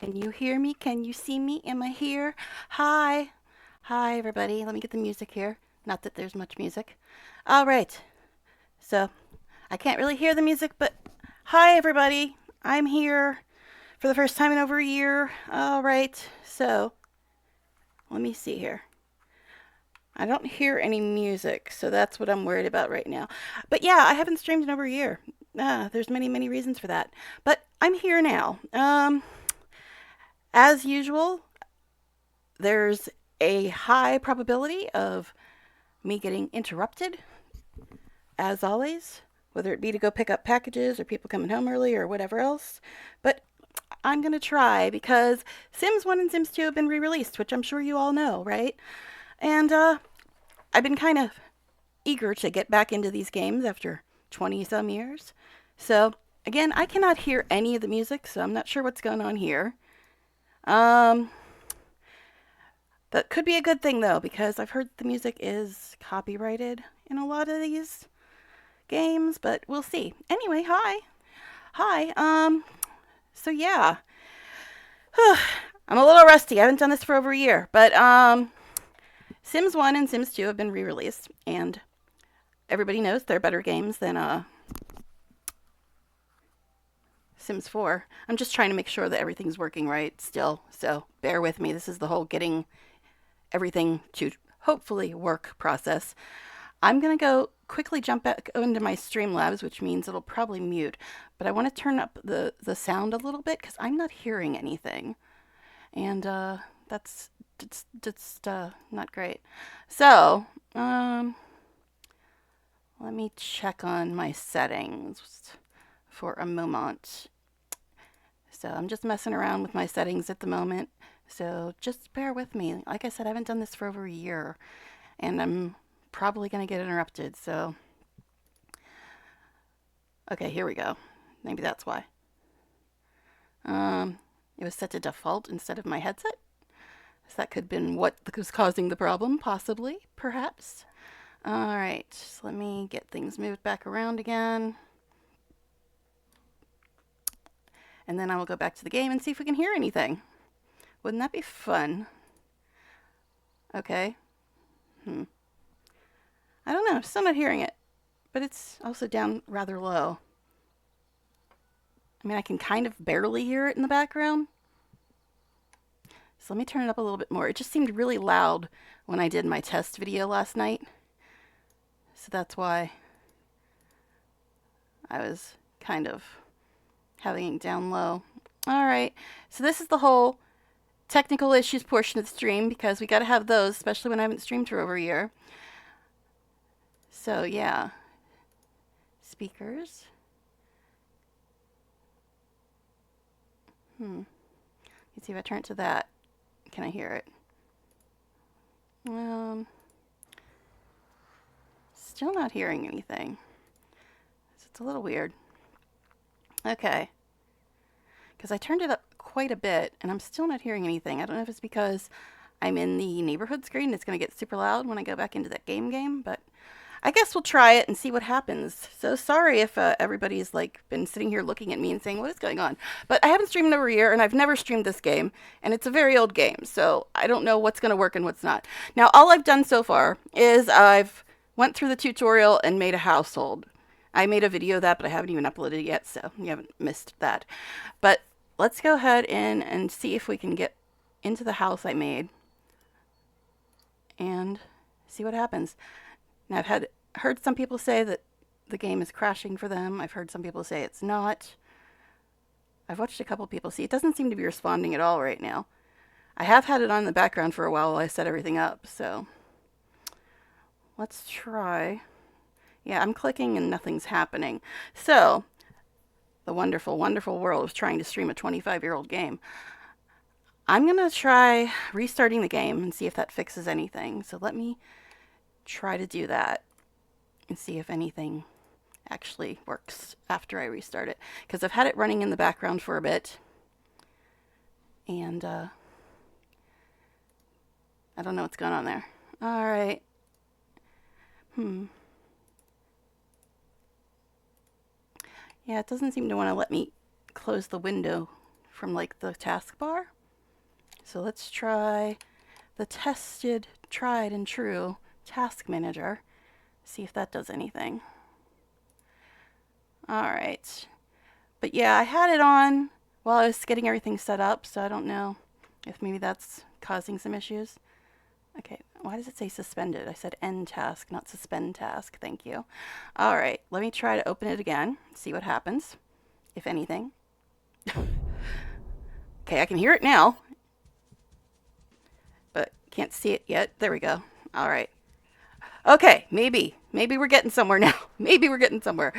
Can you hear me? Can you see me? Am I here? Hi. Hi, everybody. Let me get the music here. Not that there's much music. All right. So, I can't really hear the music, but hi, everybody. I'm here for the first time in over a year. All right. So, let me see here. I don't hear any music, so that's what I'm worried about right now. But yeah, I haven't streamed in over a year. There's many, many reasons for that. But I'm here now. As usual, there's a high probability of me getting interrupted, as always, whether it be to go pick up packages or people coming home early or whatever else. But I'm going to try because Sims 1 and Sims 2 have been re released, which I'm sure you all know, right? And I've been kind of eager to get back into these games after 20 some years. So, again, I cannot hear any of the music, so I'm not sure what's going on here. Um, That could be a good thing though, because I've heard the music is copyrighted in a lot of these games, but we'll see. Anyway, hi. Hi. So yeah. I'm a little rusty. I haven't done this for over a year, but Sims 1 and Sims 2 have been re-released, and everybody knows they're better games than Sims 4. I'm just trying to make sure that everything's working right still, so bear with me. This is the whole getting everything to hopefully work process. I'm going to go quickly jump back into my Streamlabs, which means it'll probably mute. But I want to turn up the sound a little bit because I'm not hearing anything. And that's just not great. So, let me check on my settings for a moment. So I'm just messing around with my settings at the moment. So just bear with me. Like I said, I haven't done this for over a year. And I'm probably going to get interrupted. So, okay, here we go. Maybe that's why. Um, it was set to default instead of my headset. So that could have been what was causing the problem, possibly, perhaps. All right, so let me get things moved back around again. And then I will go back to the game and see if we can hear anything. Wouldn't that be fun? Okay. I don't know. I'm still not hearing it, but it's also down rather low. I mean, I can kind of barely hear it in the background. So let me turn it up a little bit more. It just seemed really loud when I did my test video last night. So that's why I was kind of having it down low. All right. So this is the whole technical issues portion of the stream because we got to have those, especially when I haven't streamed for over a year. So yeah. Speakers. Let's see if I turn it to that. Can I hear it? Still not hearing anything. So it's a little weird. Okay. Because I turned it up quite a bit and I'm still not hearing anything. I don't know if it's because I'm in the neighborhood screen and it's going to get super loud when I go back into that game, but I guess we'll try it and see what happens. So sorry if everybody's like been sitting here looking at me and saying, what is going on? But I haven't streamed in over a year and I've never streamed this game and it's a very old game. So I don't know what's going to work and what's not. Now, all I've done so far is I've went through the tutorial and made a household. I made a video of that, but I haven't even uploaded it yet, so you haven't missed that. But let's go ahead and see if we can get into the house I made and see what happens. Now, I've heard some people say that the game is crashing for them. I've heard some people say it's not. I've watched a couple people see it doesn't seem to be responding at all right now. I have had it on in the background for a while I set everything up, so let's try. Yeah, I'm clicking and nothing's happening. So, the wonderful, wonderful world of trying to stream a 25-year-old game. I'm going to try restarting the game and see if that fixes anything. So let me try to do that and see if anything actually works after I restart it. Because I've had it running in the background for a bit. And I don't know what's going on there. All right. Yeah, it doesn't seem to want to let me close the window from like the taskbar. So let's try the tested, tried and true task manager. See if that does anything. All right. But yeah, I had it on while I was getting everything set up, so I don't know if maybe that's causing some issues. Okay, why does it say suspended? I said end task, not suspend task. Thank you. All right, let me try to open it again, see what happens, if anything. Okay, I can hear it now, but can't see it yet. There we go. All right. Okay, maybe we're getting somewhere now. Maybe we're getting somewhere.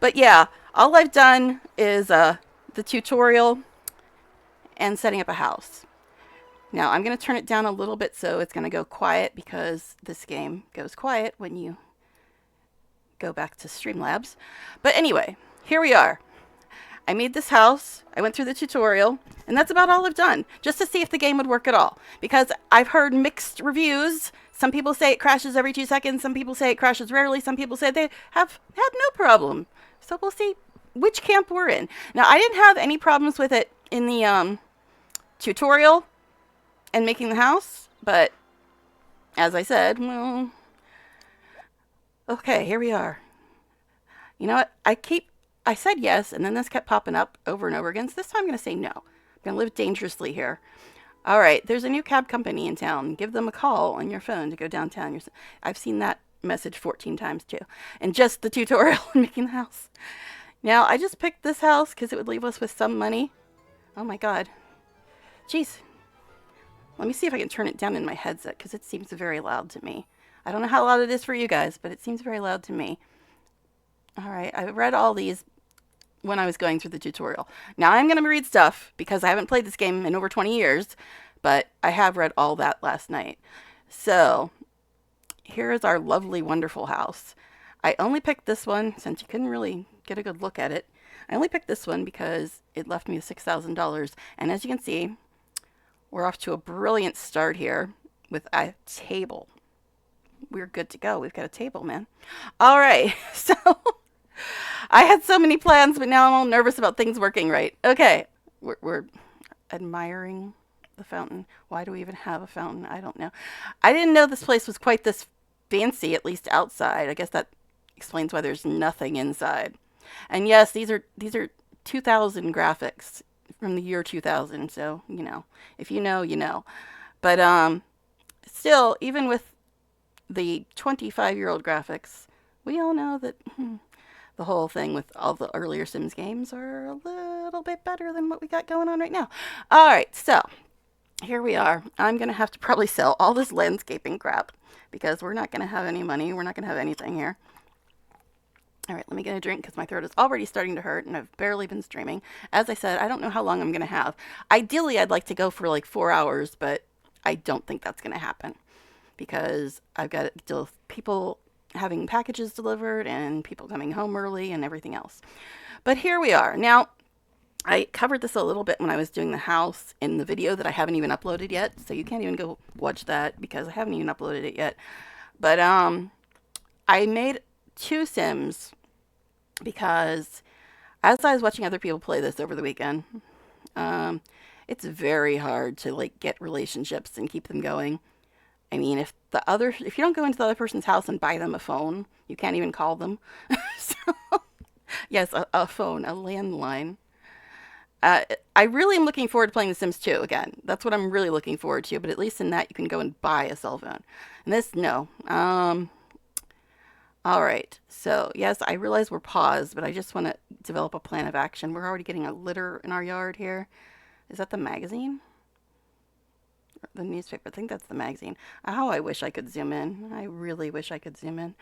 But yeah, all I've done is the tutorial and setting up a house. Now I'm going to turn it down a little bit so it's going to go quiet, because this game goes quiet when you go back to Streamlabs. But anyway, here we are. I made this house, I went through the tutorial, and that's about all I've done, just to see if the game would work at all. Because I've heard mixed reviews. Some people say it crashes every 2 seconds, some people say it crashes rarely, some people say they have had no problem. So we'll see which camp we're in. Now, I didn't have any problems with it in the tutorial and making the house, but as I said, well, okay, here we are. You know what? I said yes, and then this kept popping up over and over again. So this time I'm going to say no. I'm going to live dangerously here. All right, there's a new cab company in town. Give them a call on your phone to go downtown. I've seen that message 14 times too. And just the tutorial and making the house. Now, I just picked this house because it would leave us with some money. Oh my God. Jeez. Let me see if I can turn it down in my headset, because it seems very loud to me. I don't know how loud it is for you guys, but it seems very loud to me. All right, I read all these when I was going through the tutorial. Now I'm going to read stuff because I haven't played this game in over 20 years, but I have read all that last night. So here is our lovely, wonderful house. I only picked this one since you couldn't really get a good look at it. I only picked this one because it left me with $6,000. And as you can see, we're off to a brilliant start here with a table. We're good to go. We've got a table, man. All right, so I had so many plans, but now I'm all nervous about things working right. Okay, we're admiring the fountain. Why do we even have a fountain? I don't know. I didn't know this place was quite this fancy, at least outside. I guess that explains why there's nothing inside. And yes, these are 2000 graphics from the year 2000. So, you know, if you know, you know. But still, even with the 25-year-old graphics, we all know that the whole thing with all the earlier Sims games are a little bit better than what we got going on right now. All right, so here we are. I'm going to have to probably sell all this landscaping crap because we're not going to have any money. We're not going to have anything here. All right, let me get a drink because my throat is already starting to hurt and I've barely been streaming. As I said, I don't know how long I'm going to have. Ideally, I'd like to go for like 4 hours, but I don't think that's going to happen because I've got to deal with people having packages delivered and people coming home early and everything else. But here we are. Now, I covered this a little bit when I was doing the house in the video that I haven't even uploaded yet, so you can't even go watch that because I haven't even uploaded it yet. But I made 2 Sims because as I was watching other people play this over the weekend, it's very hard to like get relationships and keep them going. I mean, if you don't go into the other person's house and buy them a phone, you can't even call them. So, yes, a phone, a landline. I really am looking forward to playing The Sims 2 again. That's what I'm really looking forward to, but at least in that you can go and buy a cell phone. And this, no. All right, so yes, I realize we're paused, but I just want to develop a plan of action. We're already getting a litter in our yard here. Is that the magazine? The newspaper? I think that's the magazine. How I wish I could zoom in. I really wish I could zoom in.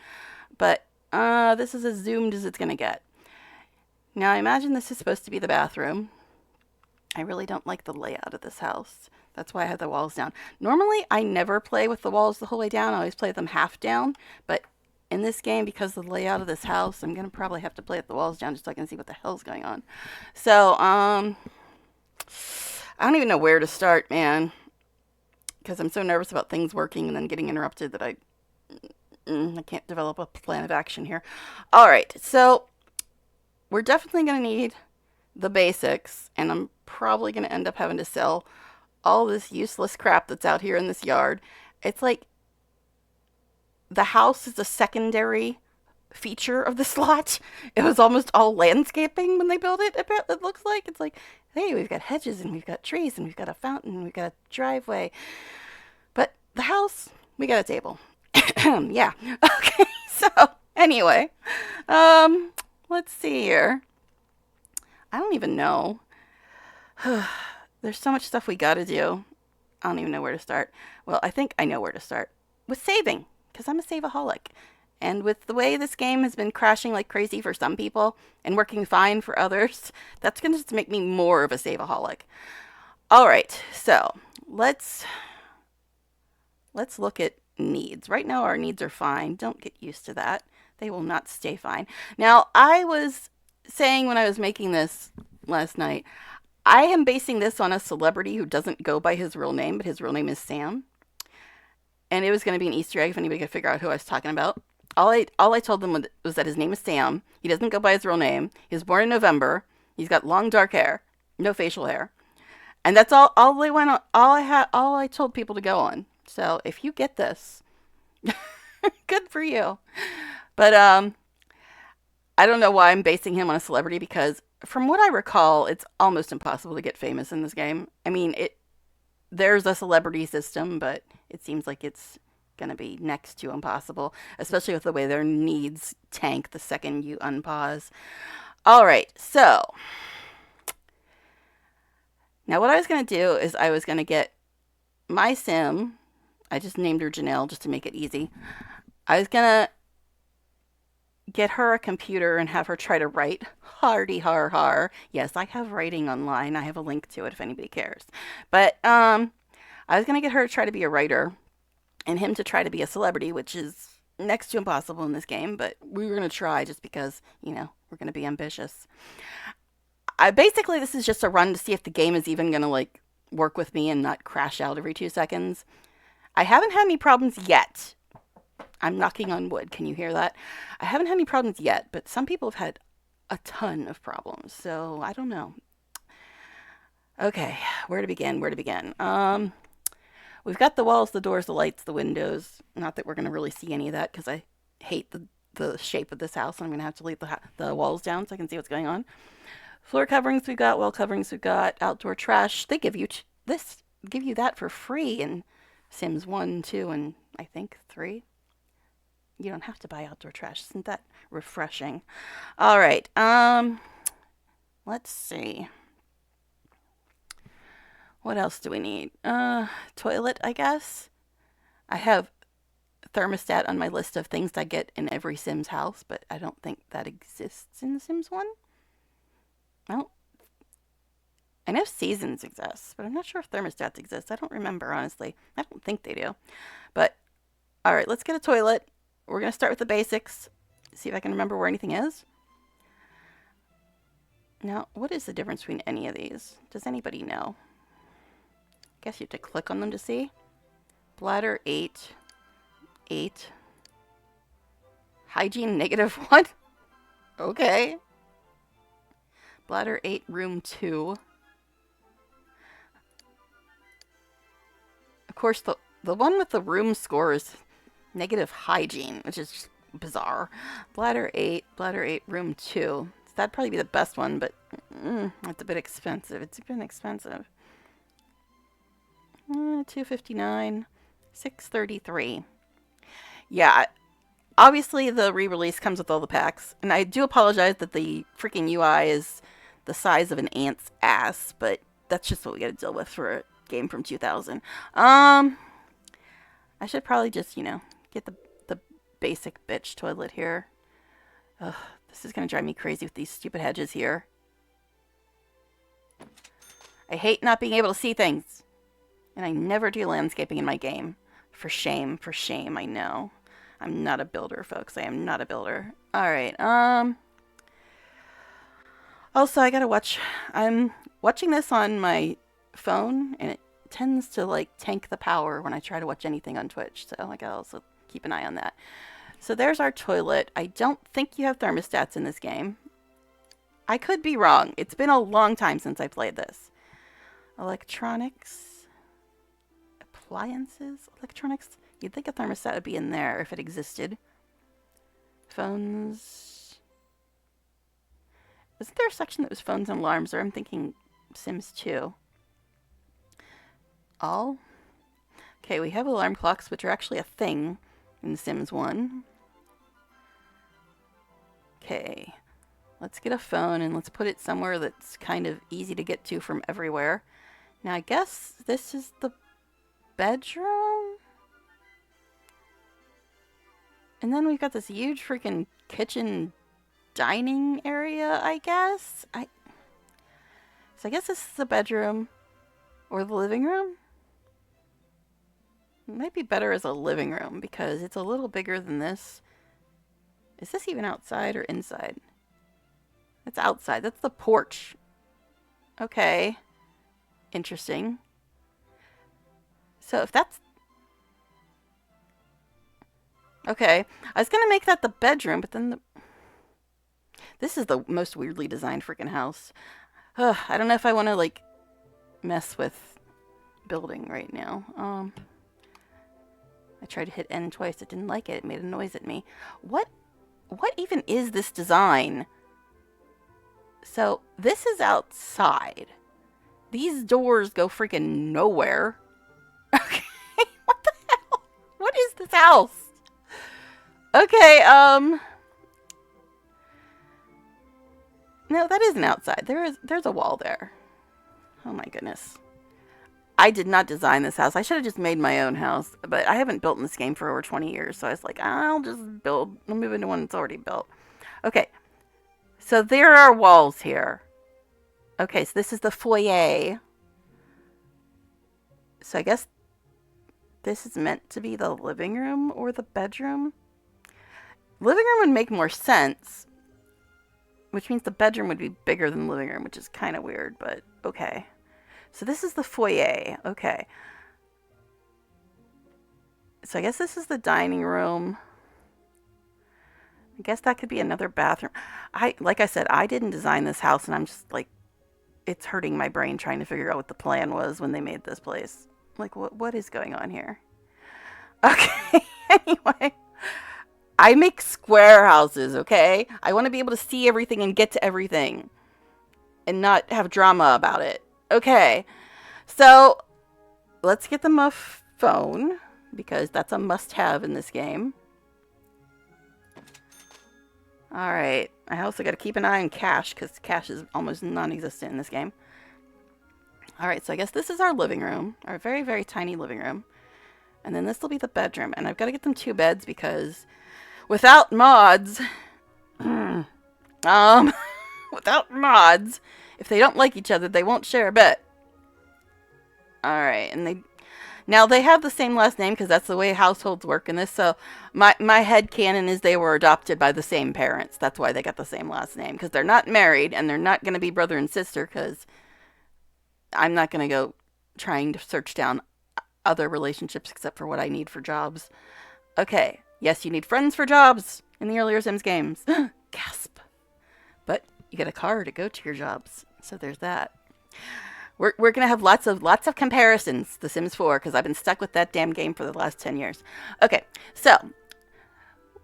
But this is as zoomed as it's going to get. Now, I imagine this is supposed to be the bathroom. I really don't like the layout of this house. That's why I have the walls down. Normally, I never play with the walls the whole way down. I always play them half down. But in this game, because of the layout of this house, I'm going to probably have to play with the walls down just so I can see what the hell's going on. So, I don't even know where to start, man. Because I'm so nervous about things working and then getting interrupted that I can't develop a plan of action here. All right, so we're definitely going to need the basics, and I'm probably going to end up having to sell all this useless crap that's out here in this yard. It's like the house is a secondary feature of this lot. It was almost all landscaping when they built it. It looks like it's like, hey, we've got hedges and we've got trees and we've got a fountain and we've got a driveway, but the house, we got a table. Yeah. Okay. So anyway, let's see here. I don't even know. There's so much stuff we got to do. I don't even know where to start. Well, I think I know where to start with saving, because I'm a saveaholic. And with the way this game has been crashing like crazy for some people and working fine for others, that's going to just make me more of a saveaholic. All right, so let's look at needs. Right now our needs are fine. Don't get used to that. They will not stay fine. Now, I was saying when I was making this last night, I am basing this on a celebrity who doesn't go by his real name, but his real name is Sam. And it was going to be an Easter egg if anybody could figure out who I was talking about. All I told them was that his name is Sam. He doesn't go by his real name. He was born in November. He's got long dark hair, no facial hair, and that's all they went on. All I told people to go on. So if you get this, good for you. But I don't know why I'm basing him on a celebrity, because from what I recall, it's almost impossible to get famous in this game. I mean, there's a celebrity system, but it seems like it's going to be next to impossible, especially with the way their needs tank the second you unpause. All right, so now what I was going to do is I was going to get my sim. I just named her Janelle just to make it easy. I was going to get her a computer and have her try to write hardy har har. Yes, I have writing online. I have a link to it if anybody cares. But I was going to get her to try to be a writer and him to try to be a celebrity, which is next to impossible in this game, but we were going to try just because, we're going to be ambitious. Basically, this is just a run to see if the game is even going to, like, work with me and not crash out every 2 seconds. I haven't had any problems yet. I'm knocking on wood. Can you hear that? I haven't had any problems yet, but some people have had a ton of problems, so I don't know. Okay, where to begin? We've got the walls, the doors, the lights, the windows. Not that we're going to really see any of that because I hate the shape of this house, and I'm going to have to leave the walls down so I can see what's going on. Floor coverings we've got, wall coverings we've got, outdoor trash. They give you that for free in Sims 1, 2, and I think 3. You don't have to buy outdoor trash. Isn't that refreshing? All right. Let's see. What else do we need? Toilet, I guess. I have thermostat on my list of things I get in every Sims house, but I don't think that exists in Sims 1. Well, I know seasons exist, but I'm not sure if thermostats exist. I don't remember, honestly. I don't think they do. But, all right, let's get a toilet. We're going to start with the basics. See if I can remember where anything is. Now, what is the difference between any of these? Does anybody know? Guess you have to click on them to see. Bladder 8. 8. Hygiene -1. Okay. Bladder 8, room 2. Of course, the one with the room score is negative hygiene, which is just bizarre. Bladder 8, room 2. So that'd probably be the best one, but it's a bit expensive. It's been expensive. $259, $633. Yeah, obviously the re-release comes with all the packs, and I do apologize that the freaking UI is the size of an ant's ass, but that's just what we got to deal with for a game from 2000. I should probably just, get the basic bitch toilet here. Ugh, this is gonna drive me crazy with these stupid hedges here. I hate not being able to see things. And I never do landscaping in my game. For shame, I know. I'm not a builder, folks. I am not a builder. Alright, also, I gotta watch. I'm watching this on my phone, and it tends to, like, tank the power when I try to watch anything on Twitch. So I gotta also keep an eye on that. So there's our toilet. I don't think you have thermostats in this game. I could be wrong. It's been a long time since I played this. Electronics. Appliances. Electronics. You'd think a thermostat would be in there if it existed. Phones. Isn't there a section that was phones and alarms? Or I'm thinking Sims 2. All? Okay, we have alarm clocks, which are actually a thing in Sims 1. Okay. Let's get a phone and let's put it somewhere that's kind of easy to get to from everywhere. Now, I guess this is the bedroom? And then we've got this huge freaking kitchen dining area, I guess? So I guess this is the bedroom or the living room? It might be better as a living room because it's a little bigger than this. Is this even outside or inside? It's outside. That's the porch. Okay. Interesting. So if that's... Okay. I was going to make that the bedroom, but then the... This is the most weirdly designed freaking house. Ugh, I don't know if I want to, like, mess with building right now. I tried to hit N twice. It didn't like it. It made a noise at me. What even is this design? So, this is outside. These doors go freaking nowhere. Okay, what the hell? What is this house? Okay, no, that isn't outside. There's a wall there. Oh my goodness. I did not design this house. I should have just made my own house, but I haven't built in this game for over 20 years, so I was like, I'll just I'll move into one that's already built. Okay, so there are walls here. Okay, so this is the foyer. So I guess this is meant to be the living room or the bedroom. Living room would make more sense, which means the bedroom would be bigger than the living room, which is kind of weird, but okay. So this is the foyer. Okay. So I guess this is the dining room. I guess that could be another bathroom. Like I said, I didn't design this house, and I'm just like, it's hurting my brain trying to figure out what the plan was when they made this place. Like, what is going on here? Okay. Anyway, I make square houses, okay? I want to be able to see everything and get to everything and not have drama about it. Okay, so let's get them a phone because that's a must-have in this game. Alright, I also got to keep an eye on cash because cash is almost non-existent in this game. Alright, so I guess this is our living room, our very, very tiny living room. And then this will be the bedroom. And I've got to get them 2 beds because without mods, without mods, if they don't like each other, they won't share a bed. Alright, and they have the same last name because that's the way households work in this. So my headcanon is they were adopted by the same parents. That's why they got the same last name. Because they're not married and they're not going to be brother and sister because I'm not going to go trying to search down other relationships except for what I need for jobs. Okay, yes, you need friends for jobs in the earlier Sims games. Gasp. But you get a car to go to your jobs. So there's that. We're going to have lots of comparisons, The Sims 4, because I've been stuck with that damn game for the last 10 years. Okay, so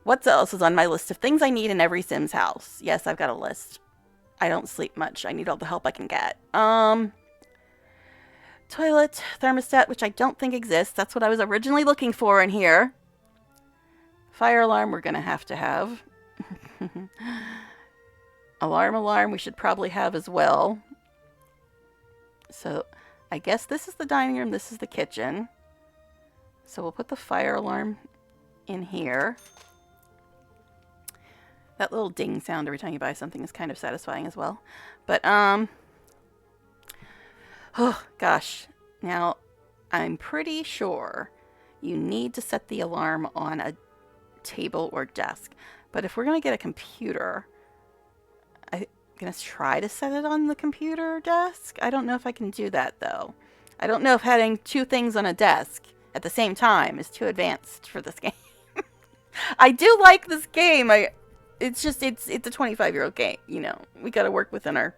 what else is on my list of things I need in every Sims house? Yes, I've got a list. I don't sleep much. I need all the help I can get. Toilet, thermostat, which I don't think exists. That's what I was originally looking for in here. Fire alarm, we're going to have. Alarm, we should probably have as well. So, I guess this is the dining room, this is the kitchen. So we'll put the fire alarm in here. That little ding sound every time you buy something is kind of satisfying as well. But, oh, gosh. Now, I'm pretty sure you need to set the alarm on a table or desk. But if we're going to get a computer, I'm going to try to set it on the computer desk. I don't know if I can do that, though. I don't know if having 2 things on a desk at the same time is too advanced for this game. I do like this game. It's just, it's a 25-year-old game, you know. We got to work within our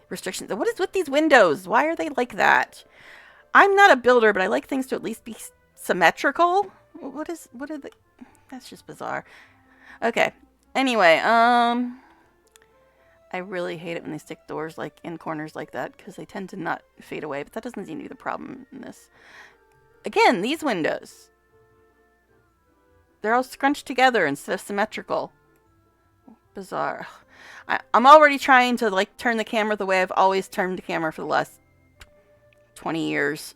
restrictions. What is with these windows? Why are they like that? I'm not a builder, but I like things to at least be symmetrical. What are the... That's just bizarre. Okay. Anyway, I really hate it when they stick doors like in corners like that because they tend to not fade away, but that doesn't seem to be the problem in this. Again, these windows. They're all scrunched together instead of symmetrical. Bizarre. I'm already trying to like turn the camera the way I've always turned the camera for the last 20 years.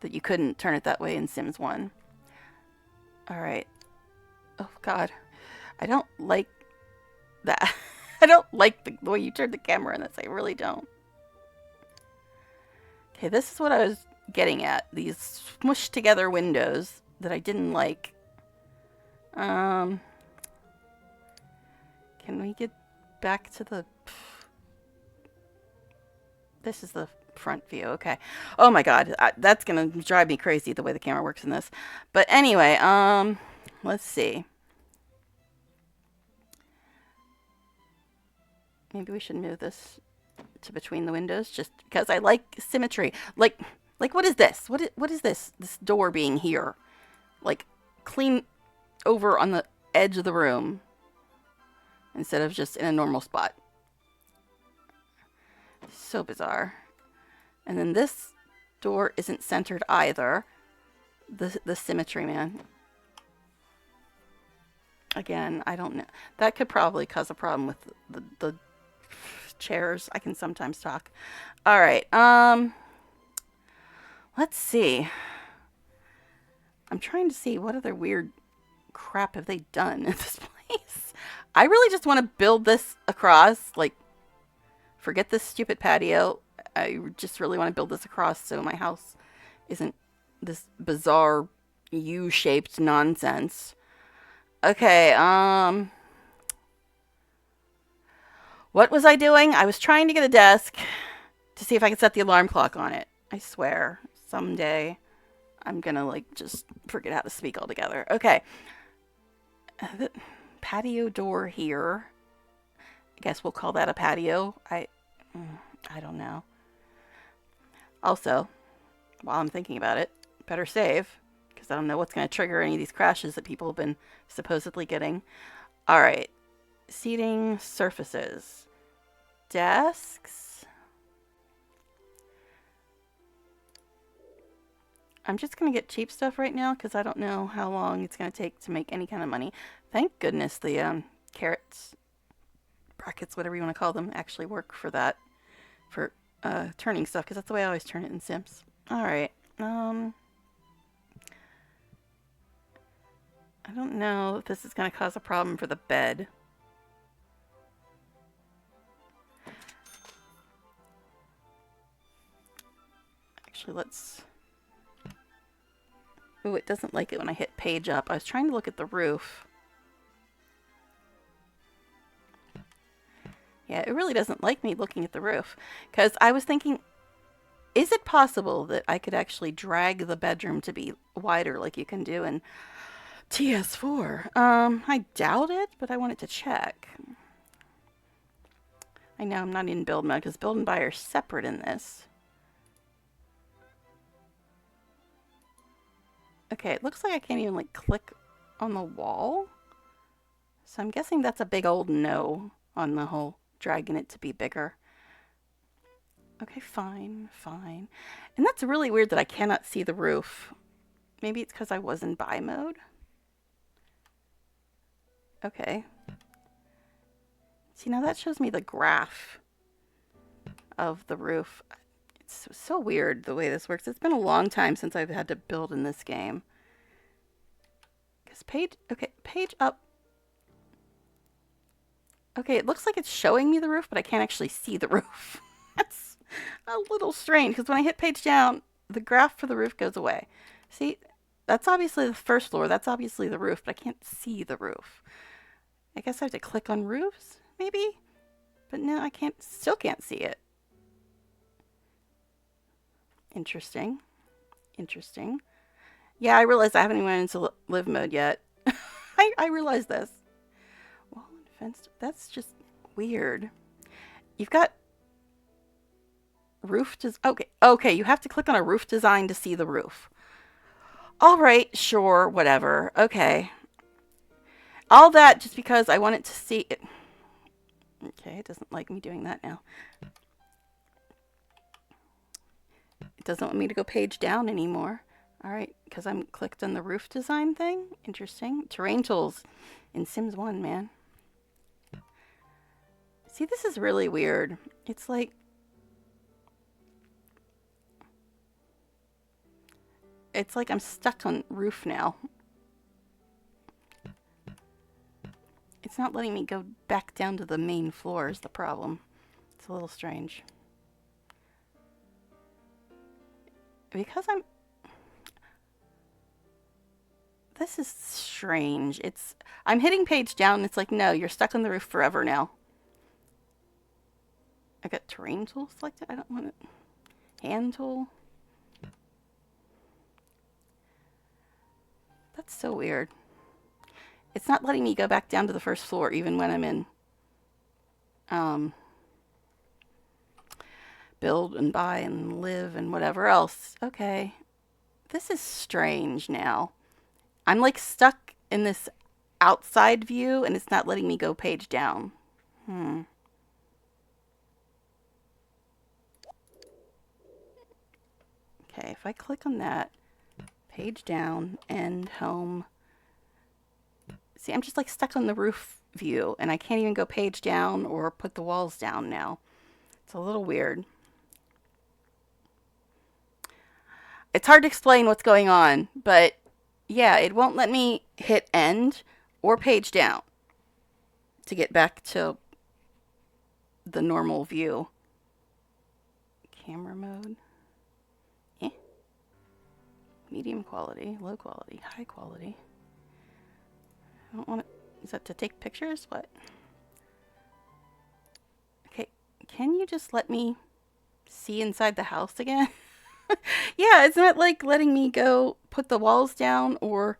That you couldn't turn it that way in Sims 1. Alright. Oh god. I don't like that. I don't like the way you turn the camera in this. I really don't. Okay, this is what I was getting at. These smushed together windows that I didn't like. Can we get back to the... This is the front view. Okay. Oh my god. That's going to drive me crazy the way the camera works in this. But anyway, let's see. Maybe we should move this to between the windows just because I like symmetry. Like what is this? What is this? This door being here. Like clean over on the edge of the room instead of just in a normal spot. So bizarre. And then this door isn't centered either. The symmetry, man. Again, I don't know. That could probably cause a problem with the chairs. I can sometimes talk. All right. Let's see. I'm trying to see what other weird crap have they done in this place. I really just want to build this across. Like, forget this stupid patio. I just really want to build this across so my house isn't this bizarre U-shaped nonsense. Okay, what was I doing? I was trying to get a desk to see if I could set the alarm clock on it. I swear, someday I'm gonna, like, just forget how to speak altogether. Okay. The patio door here. I guess we'll call that a patio. I don't know. Also, while I'm thinking about it, better save, because I don't know what's going to trigger any of these crashes that people have been supposedly getting. Alright. Seating surfaces. Desks. I'm just going to get cheap stuff right now, because I don't know how long it's going to take to make any kind of money. Thank goodness the carrots, brackets, whatever you want to call them, actually work for that. For turning stuff, because that's the way I always turn it in Sims. Alright. I don't know if this is going to cause a problem for the bed. Actually, let's... Ooh, it doesn't like it when I hit page up. I was trying to look at the roof. Yeah, it really doesn't like me looking at the roof. Because I was thinking, is it possible that I could actually drag the bedroom to be wider like you can do in TS4? I doubt it, but I wanted to check. I know I'm not in build mode because build and buy are separate in this. Okay, it looks like I can't even like click on the wall. So I'm guessing that's a big old no on the whole dragging it to be bigger. Okay, fine, fine. And that's really weird that I cannot see the roof. Maybe it's because I was in buy mode. Okay. See, now that shows me the graph of the roof. It's so weird the way this works. It's been a long time since I've had to build in this game. Because page up. Okay, it looks like it's showing me the roof, but I can't actually see the roof. That's a little strange, because when I hit page down, the graph for the roof goes away. See, that's obviously the first floor. That's obviously the roof, but I can't see the roof. I guess I have to click on roofs, maybe? But no, I still can't see it. Interesting. Interesting. Yeah, I realized I haven't even went into live mode yet. I realized this. Wall and fenced. That's just weird. You've got roof okay, okay, you have to click on a roof design to see the roof. All right, sure, whatever. Okay. All that just because I wanted to see it. Okay, it doesn't like me doing that now. It doesn't want me to go page down anymore. All right, because I'm clicked on the roof design thing. Interesting. Terrain tools in Sims 1, man. See, this is really weird. It's like... It's like I'm stuck on roof now. It's not letting me go back down to the main floor is the problem. It's a little strange. Because this is strange. I'm hitting page down and it's like, no, you're stuck on the roof forever now. I got terrain tool selected. I don't want it. Hand tool. That's so weird. It's not letting me go back down to the first floor even when I'm in build and buy and live and whatever else. Okay. This is strange now. I'm like stuck in this outside view and it's not letting me go page down. Okay, if I click on that, page down, end, home. See, I'm just like stuck on the roof view and I can't even go page down or put the walls down now. It's a little weird. It's hard to explain what's going on, but yeah, it won't let me hit end or page down to get back to the normal view. Camera mode. Medium quality, low quality, high quality. I don't want to... Is that to take pictures? What? Okay, can you just let me see inside the house again? Yeah, it's not like letting me go put the walls down or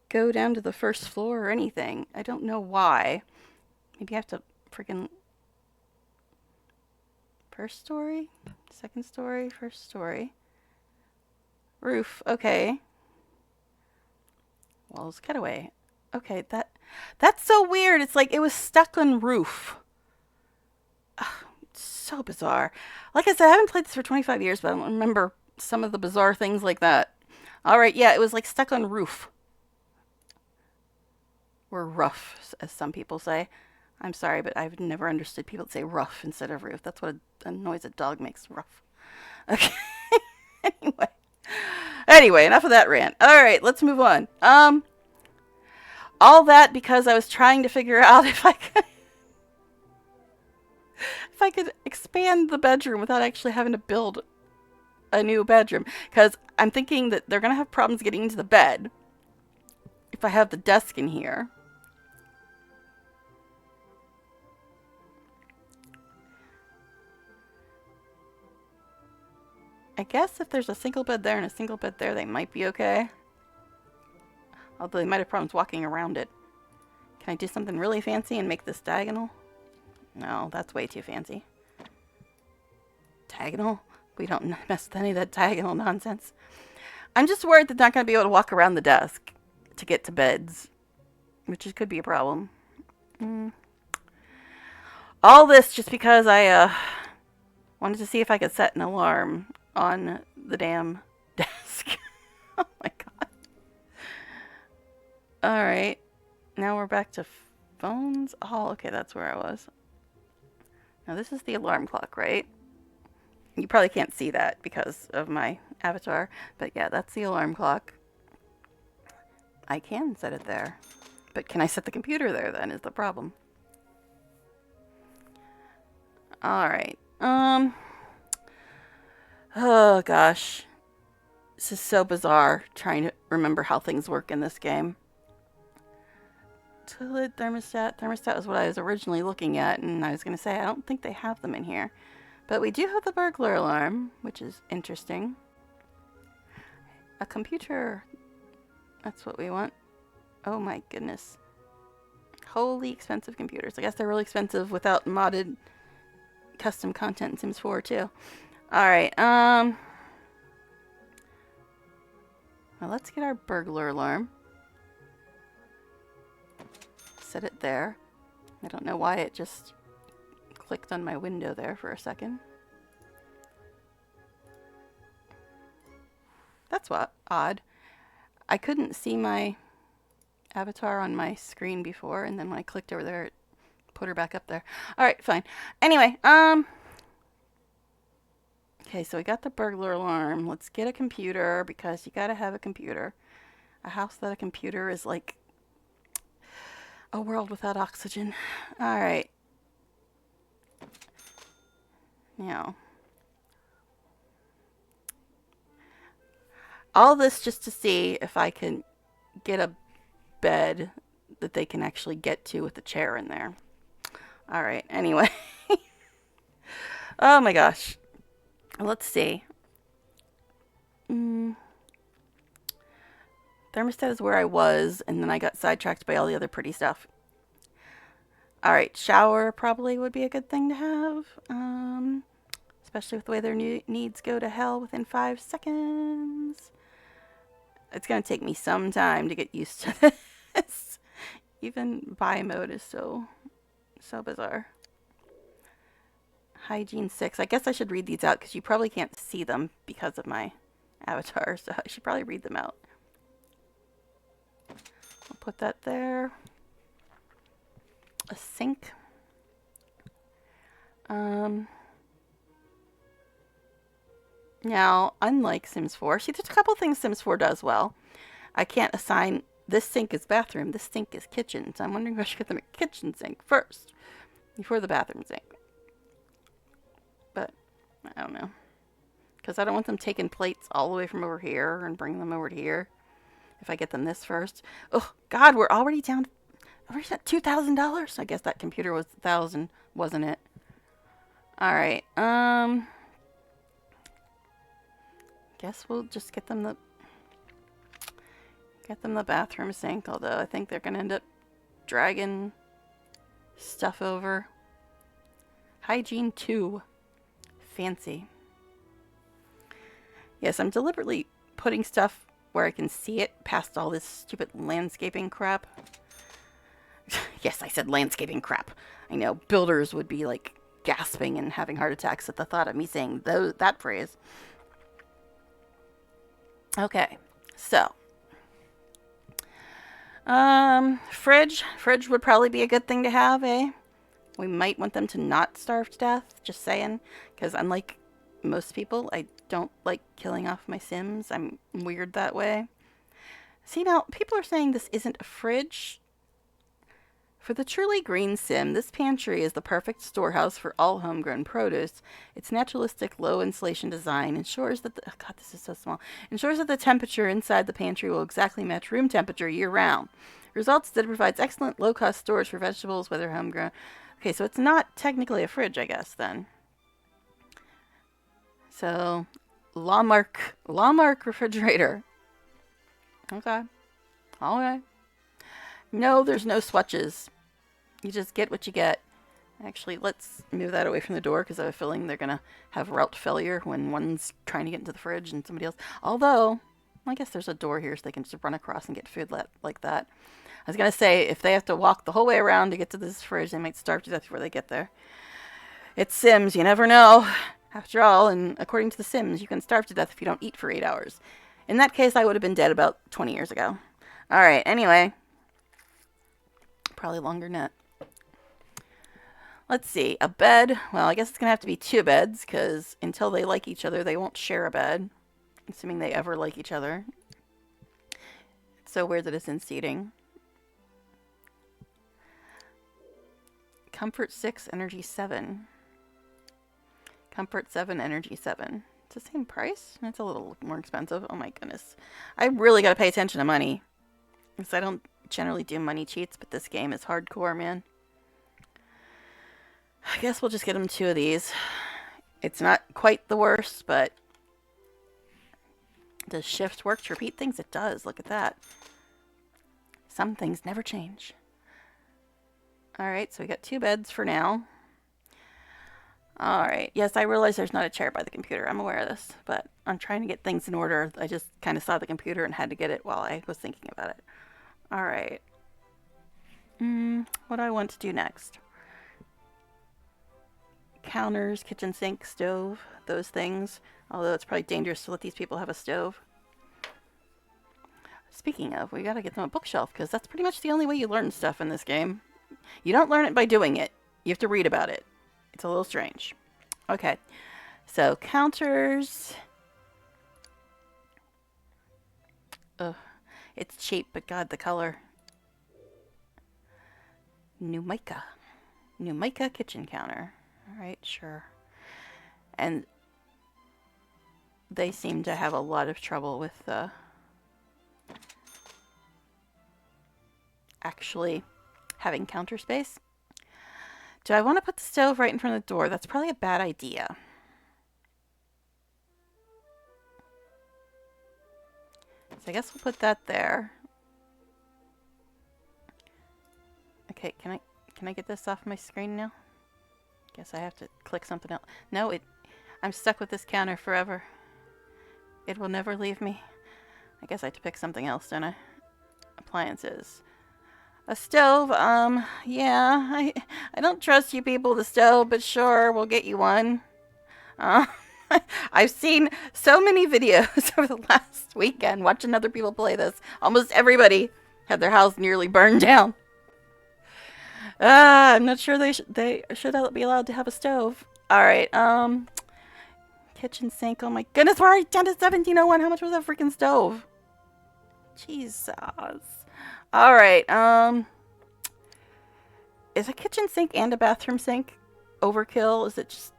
go down to the first floor or anything. I don't know why. Maybe I have to freaking... First story? Second story? First story? Roof, okay. Walls, cutaway. Okay, that's so weird. It's like it was stuck on roof. Ugh, so bizarre. Like I said, I haven't played this for 25 years, but I don't remember some of the bizarre things like that. All right, yeah, it was like stuck on roof. Or rough, as some people say. I'm sorry, but I've never understood people say rough instead of roof. That's what a noise a dog makes, rough. Okay. Anyway, enough of that rant. All right, let's move on. All that because I was trying to figure out if I could expand the bedroom without actually having to build a new bedroom. Because I'm thinking that they're going to have problems getting into the bed if I have the desk in here. I guess if there's a single bed there and a single bed there, they might be okay. Although they might have problems walking around it. Can I do something really fancy and make this diagonal? No, that's way too fancy. Diagonal? We don't mess with any of that diagonal nonsense. I'm just worried that they're not going to be able to walk around the desk to get to beds. Which could be a problem. All this just because I wanted to see if I could set an alarm on the damn desk. Oh my god. Alright. Now we're back to phones. Oh, okay, that's where I was. Now this is the alarm clock, right? You probably can't see that because of my avatar. But yeah, that's the alarm clock. I can set it there. But can I set the computer there then is the problem. Alright. Oh gosh. This is so bizarre trying to remember how things work in this game. Toilet, thermostat. Thermostat was what I was originally looking at, and I was going to say I don't think they have them in here. But we do have the burglar alarm, which is interesting. A computer. That's what we want. Oh my goodness. Holy expensive computers. I guess they're really expensive without modded custom content in Sims 4 too. Alright, well, let's get our burglar alarm. Set it there. I don't know why it just clicked on my window there for a second. That's what odd. I couldn't see my avatar on my screen before, and then when I clicked over there, it put her back up there. Alright, fine. Anyway, okay, so we got the burglar alarm. Let's get a computer, because you gotta have a computer. A house without a computer is like a world without oxygen. Alright. Now, all this just to see if I can get a bed that they can actually get to with the chair in there. Alright, anyway. Oh my gosh. Let's see. Thermostat is where I was, and then I got sidetracked by all the other pretty stuff. Alright, shower probably would be a good thing to have. Especially with the way their needs go to hell within 5 seconds. It's going to take me some time to get used to this. Even buy mode is so bizarre. Hygiene 6. I guess I should read these out because you probably can't see them because of my avatar, so I should probably read them out. I'll put that there. A sink. Now, unlike Sims 4, see, there's a couple things Sims 4 does well. I can't assign this sink is bathroom, this sink is kitchen, so I'm wondering if I should get them a kitchen sink first before the bathroom sink. But I don't know, because I don't want them taking plates all the way from over here and bringing them over to here. If I get them this first. Oh God, we're already down. We're at $2,000. I guess that computer was 1,000, wasn't it? All right. Guess we'll just get them the bathroom sink. Although I think they're gonna end up dragging stuff over. Hygiene 2. Fancy. Yes, I'm deliberately putting stuff where I can see it past all this stupid landscaping crap. Yes, I said landscaping crap. I know builders would be like gasping and having heart attacks at the thought of me saying that phrase. Okay, so fridge would probably be a good thing to have, eh? We might want them to not starve to death, just saying, because unlike most people, I don't like killing off my Sims. I'm weird that way. See, now people are saying this isn't a fridge. For the truly green Sim, this pantry is the perfect storehouse for all homegrown produce. Its naturalistic, low insulation design ensures that oh God, this is so small. Ensures that the temperature inside the pantry will exactly match room temperature year-round. Results that it provides excellent low-cost storage for vegetables, whether homegrown. Okay, so it's not technically a fridge, I guess, then. So, Lawmark refrigerator. Okay. Alright. No, there's no swatches. You just get what you get. Actually, let's move that away from the door because I have a feeling they're going to have route failure when one's trying to get into the fridge and somebody else. Although, I guess there's a door here so they can just run across and get food like that. I was going to say, if they have to walk the whole way around to get to this fridge, they might starve to death before they get there. It's Sims, you never know. After all, and according to the Sims, you can starve to death if you don't eat for 8 hours. In that case, I would have been dead about 20 years ago. Alright, anyway. Probably longer than that. Let's see, a bed. Well, I guess it's going to have to be 2 beds, because until they like each other, they won't share a bed. Assuming they ever like each other. It's so weird that it's in seating. Comfort 6, Energy 7. Comfort 7, Energy 7. It's the same price? It's a little more expensive. Oh my goodness. I really got to pay attention to money. Because I don't generally do money cheats, but this game is hardcore, man. I guess we'll just get them 2 of these. It's not quite the worst, but does shift work to repeat things? It does. Look at that. Some things never change. Alright, so we got 2 beds for now. Alright, yes, I realize there's not a chair by the computer. I'm aware of this, but I'm trying to get things in order. I just kind of saw the computer and had to get it while I was thinking about it. Alright. What do I want to do next? Counters, kitchen sink, stove, those things. Although it's probably dangerous to let these people have a stove. Speaking of, we gotta get them a bookshelf, because that's pretty much the only way you learn stuff in this game. You don't learn it by doing it. You have to read about it. It's a little strange. Okay, so counters. Ugh, it's cheap, but God, the color. Numica. Numica kitchen counter. Alright, sure. And they seem to have a lot of trouble with actually having counter space. Do I want to put the stove right in front of the door? That's probably a bad idea. So I guess we'll put that there. Okay, can I get this off my screen now? Guess I have to click something else. No, I'm stuck with this counter forever. It will never leave me. I guess I have to pick something else, don't I? Appliances. A stove, yeah, I don't trust you people with a stove, but sure, we'll get you one. I've seen so many videos over the last weekend watching other people play this. Almost everybody had their house nearly burned down. I'm not sure they should be allowed to have a stove. Alright, kitchen sink, oh my goodness, we're already down to 1701. How much was that freaking stove? Jesus. Alright, is a kitchen sink and a bathroom sink overkill? Is it just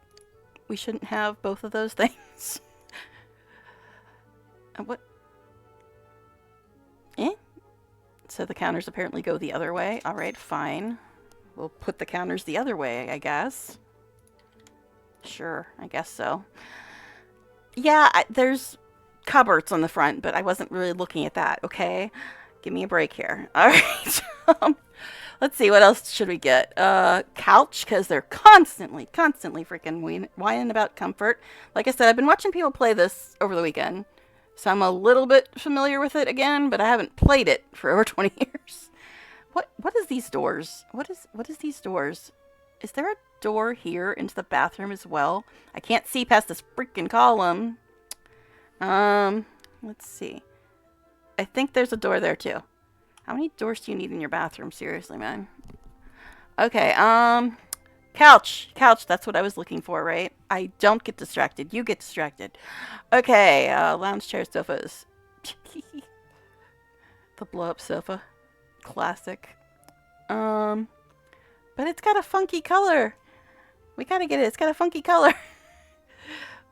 we shouldn't have both of those things? What? So the counters apparently go the other way. Alright, fine. We'll put the counters the other way, I guess. Sure, I guess so. Yeah, there's cupboards on the front, but I wasn't really looking at that, okay? Give me a break here. Alright. Let's see, what else should we get? Couch, because they're constantly freaking whining about comfort. Like I said, I've been watching people play this over the weekend, so I'm a little bit familiar with it again, but I haven't played it for over 20 years. What is these doors? What is these doors? Is there a door here into the bathroom as well? I can't see past this freaking column. Let's see. I think there's a door there too. How many doors do you need in your bathroom? Seriously, man. Okay, couch. Couch, that's what I was looking for, right? I don't get distracted. You get distracted. Okay, lounge chairs, sofas. The blow-up sofa. Classic. But it's got a funky color. We gotta get it. It's got a funky color.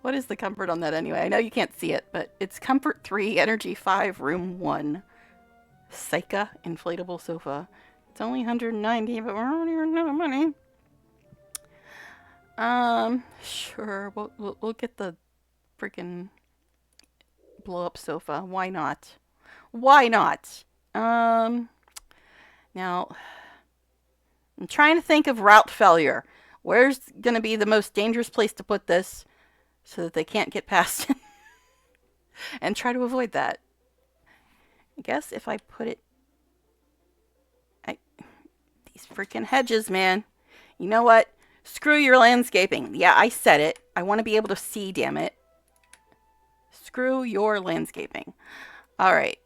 What is the comfort on that anyway? I know you can't see it, but it's comfort 3, energy 5, room 1. Seika inflatable sofa. It's only 190, but we're already running out of money. Sure, we'll get the freaking blow up sofa. Why not? Why not? Now I'm trying to think of route failure. Where's gonna be the most dangerous place to put this so that they can't get past it? And try to avoid that. I guess if I put it... These freaking hedges, man. You know what? Screw your landscaping. Yeah, I said it. I want to be able to see, damn it. Screw your landscaping. Alright.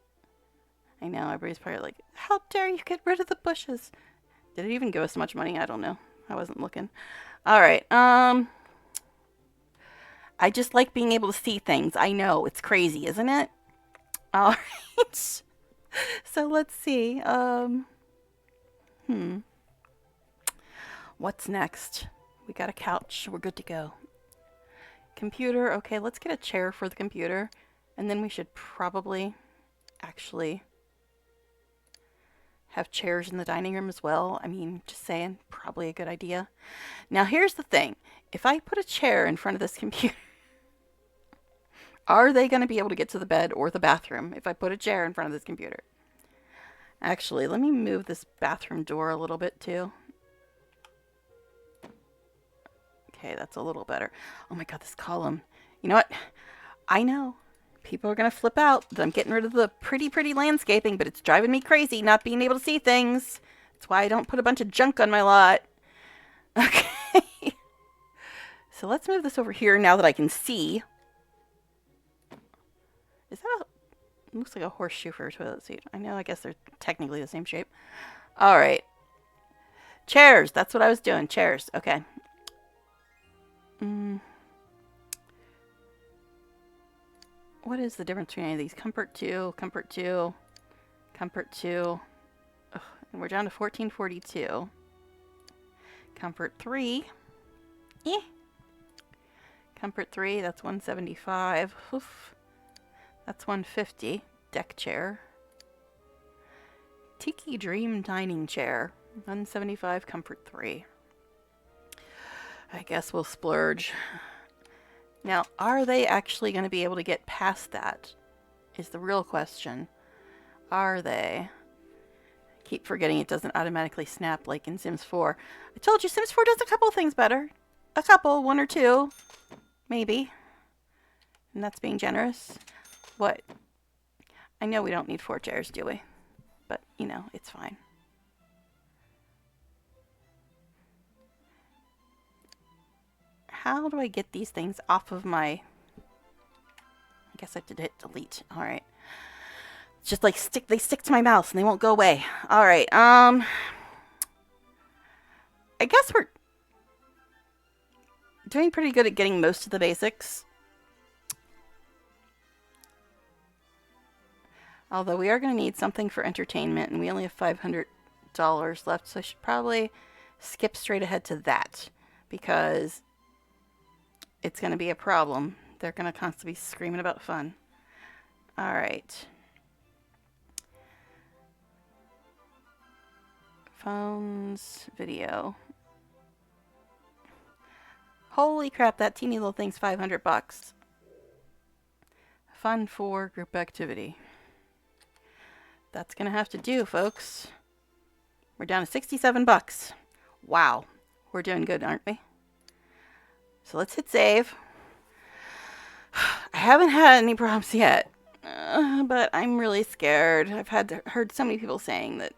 I know, everybody's probably like, how dare you get rid of the bushes? Did it even give us much money? I don't know. I wasn't looking. Alright, I just like being able to see things. I know, it's crazy, isn't it? Alright. So let's see. What's next? We got a couch. We're good to go. Computer. Okay, let's get a chair for the computer. And then we should probably actually have chairs in the dining room as well. I mean, just saying, probably a good idea. Now, here's the thing. If I put a chair in front of this computer, are they going to be able to get to the bed or the bathroom if I put a chair in front of this computer? Actually, let me move this bathroom door a little bit too. Okay, that's a little better. Oh my god, this column. You know what? I know. People are going to flip out that I'm getting rid of the pretty landscaping, but it's driving me crazy not being able to see things. That's why I don't put a bunch of junk on my lot. Okay. So let's move this over here now that I can see. Is that a... looks like a horseshoe for a toilet seat. I know, I guess they're technically the same shape. All right. Chairs. That's what I was doing. Chairs. Okay. What is the difference between any of these? Comfort 2, Comfort 2, Comfort 2. Ugh, and we're down to 1442. Comfort 3. Eh. Comfort 3, that's 175. Oof. That's 150. Deck chair. Tiki Dream Dining Chair. 175, Comfort 3. I guess we'll splurge. Now, are they actually going to be able to get past that? Is the real question. Are they? I keep forgetting it doesn't automatically snap like in Sims 4. I told you Sims 4 does a couple things better. A couple, one or two. Maybe. And that's being generous. What? I know we don't need 4 chairs, do we? But, you know, it's fine. How do I get these things off of my... I guess I have to hit delete. Alright. It's just like they stick to my mouse and they won't go away. Alright, I guess we're doing pretty good at getting most of the basics. Although we are going to need something for entertainment, and we only have $500 left, so I should probably skip straight ahead to that, because it's going to be a problem. They're going to constantly be screaming about fun. Alright. Phones, video. Holy crap, that teeny little thing's $500. Fun for group activity. That's going to have to do, folks. We're down to $67. Wow. We're doing good, aren't we? So let's hit save. I haven't had any problems yet, but I'm really scared. I've heard so many people saying that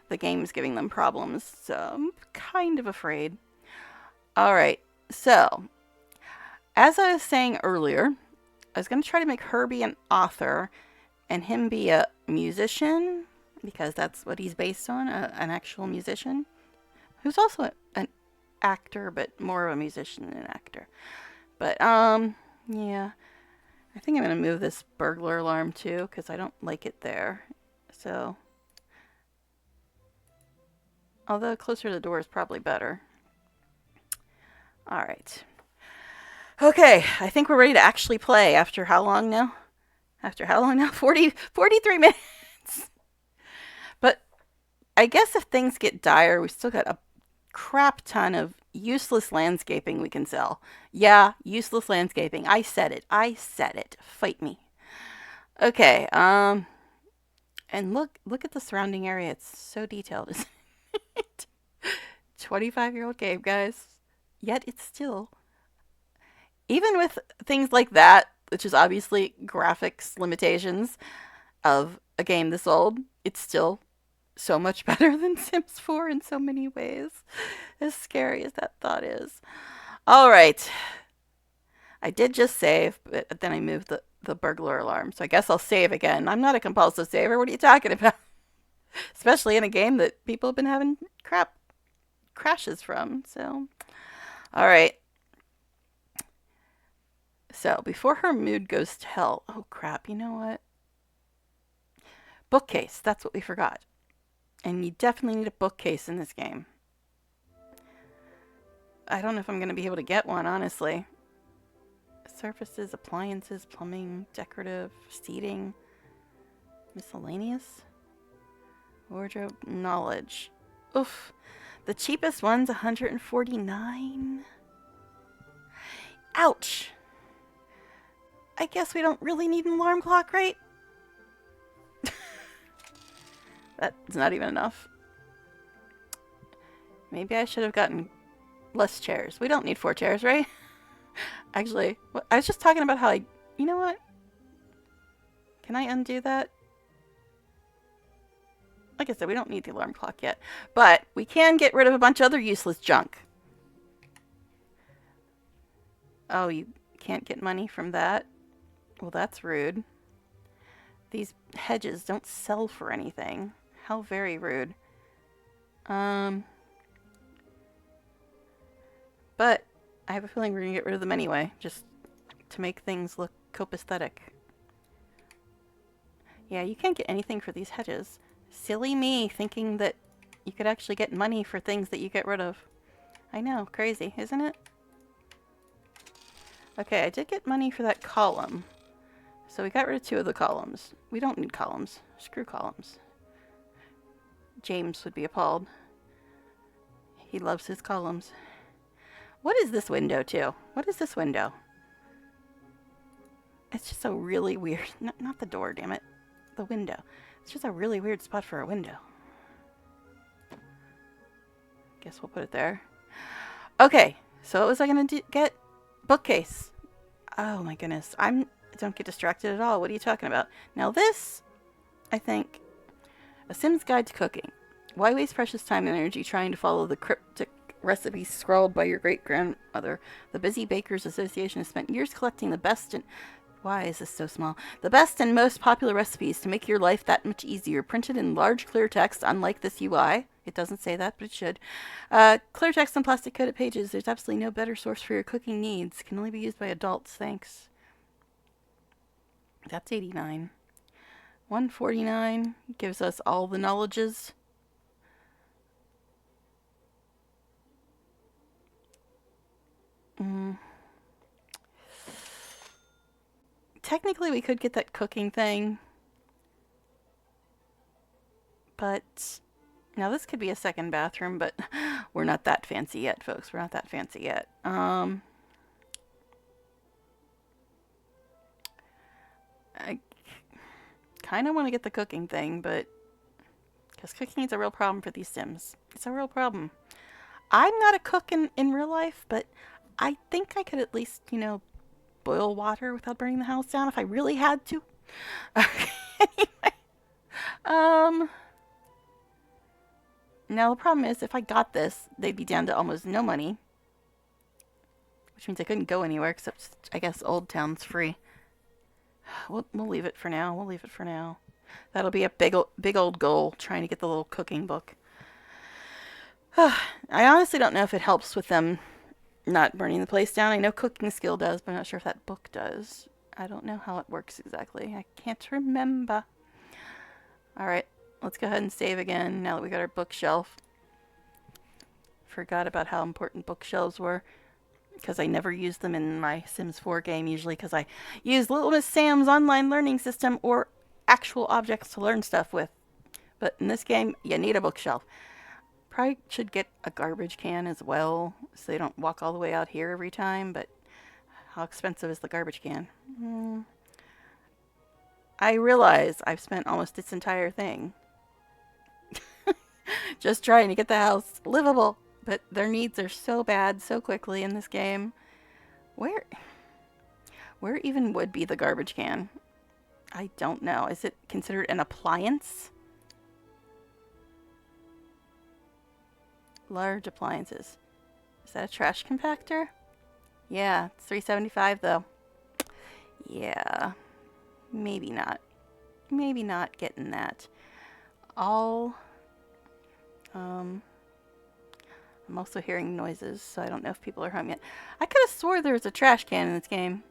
the game is giving them problems, so I'm kind of afraid. Alright, so as I was saying earlier, I was going to try to make her be an author and him be a musician, because that's what he's based on, an actual musician, who's also an actor, but more of a musician than an actor. But, yeah. I think I'm going to move this burglar alarm, too, because I don't like it there. So, although closer to the door is probably better. Alright. Okay, I think we're ready to actually play after how long now? After how long now? 43 minutes. But I guess if things get dire, we still got a crap ton of useless landscaping we can sell. Yeah, useless landscaping. I said it. I said it. Fight me. Okay, and look at the surrounding area. It's so detailed, isn't it? 25-year-old game, guys. Yet it's still, even with things like that, which is obviously graphics limitations of a game this old, it's still so much better than Sims 4 in so many ways. As scary as that thought is. Alright. I did just save, but then I moved the burglar alarm, so I guess I'll save again. I'm not a compulsive saver. What are you talking about? Especially in a game that people have been having crashes from, so... Alright. So, before her mood goes to hell... Oh, crap. You know what? Bookcase. That's what we forgot. And you definitely need a bookcase in this game. I don't know if I'm going to be able to get one, honestly. Surfaces, appliances, plumbing, decorative, seating, miscellaneous, wardrobe, knowledge. Oof. The cheapest one's $149. Ouch. I guess we don't really need an alarm clock, right? That's not even enough. Maybe I should have gotten less chairs. We don't need 4 chairs, right? Actually, I was just talking about how you know what? Can I undo that? Like I said, we don't need the alarm clock yet. But we can get rid of a bunch of other useless junk. Oh, you can't get money from that? Well, that's rude. These hedges don't sell for anything. How very rude. But I have a feeling we're going to get rid of them anyway, just to make things look copacetic. Yeah, you can't get anything for these hedges. Silly me, thinking that you could actually get money for things that you get rid of. I know, crazy, isn't it? Okay, I did get money for that column. So we got rid of 2 of the columns. We don't need columns. Screw columns. James would be appalled. He loves his columns. What is this window, too? What is this window? It's just a really weird... Not the door, damn it. The window. It's just a really weird spot for a window. Guess we'll put it there. Okay, so what was I going to get? Bookcase. Oh my goodness. Don't get distracted at all. What are you talking about? Now this, I think, A Sim's Guide to Cooking. Why waste precious time and energy trying to follow the cryptic recipes scrawled by your great-grandmother? The Busy Bakers Association has spent years collecting the best and... Why is this so small? The best and most popular recipes to make your life that much easier. Printed in large clear text, unlike this UI. It doesn't say that, but it should. Clear text on plastic-coated pages. There's absolutely no better source for your cooking needs. Can only be used by adults. Thanks. That's 89. 149 gives us all the knowledges. Technically, we could get that cooking thing. But now this could be a second bathroom, but we're not that fancy yet, folks. We're not that fancy yet. I kind of want to get the cooking thing, but because cooking is a real problem for these Sims. It's a real problem. I'm not a cook in real life, but I think I could at least, boil water without burning the house down if I really had to. Anyway. Now the problem is if I got this, they'd be down to almost no money. Which means I couldn't go anywhere except, I guess, Old Town's free. We'll leave it for now. We'll leave it for now. That'll be a big old goal, trying to get the little cooking book. I honestly don't know if it helps with them not burning the place down. I know cooking skill does, but I'm not sure if that book does. I don't know how it works exactly. I can't remember. Alright, let's go ahead and save again now that we got our bookshelf. Forgot about how important bookshelves were, because I never use them in my Sims 4 game, usually because I use Little Miss Sam's online learning system or actual objects to learn stuff with. But in this game, you need a bookshelf. Probably should get a garbage can as well, so they don't walk all the way out here every time, but how expensive is the garbage can? I realize I've spent almost this entire thing just trying to get the house livable, but their needs are so bad so quickly in this game. Where even would be the garbage can? I don't know. Is it considered an appliance? Large appliances. Is that a trash compactor? Yeah, it's $3.75 though. Yeah, maybe not. Maybe not getting that. I'm also hearing noises, so I don't know if people are home yet. I could have swore there was a trash can in this game,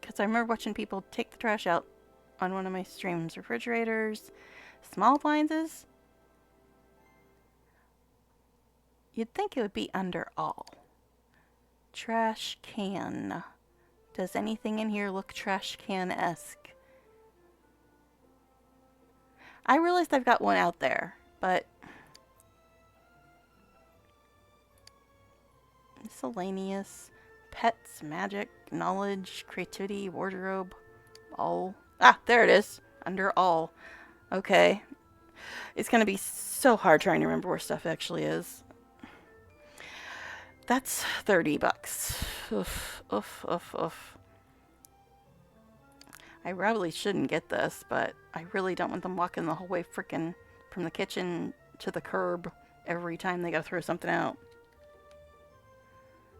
because I remember watching people take the trash out on one of my streams. Refrigerators, small appliances. You'd think it would be under all. Trash can. Does anything in here look trash can-esque? I realized I've got one out there, but... miscellaneous. Pets, magic, knowledge, creativity, wardrobe, all. Ah, there it is. Under all. Okay. It's going to be so hard trying to remember where stuff actually is. That's 30 bucks. Oof, oof, oof, oof. I probably shouldn't get this, but I really don't want them walking the whole way frickin' from the kitchen to the curb every time they gotta throw something out.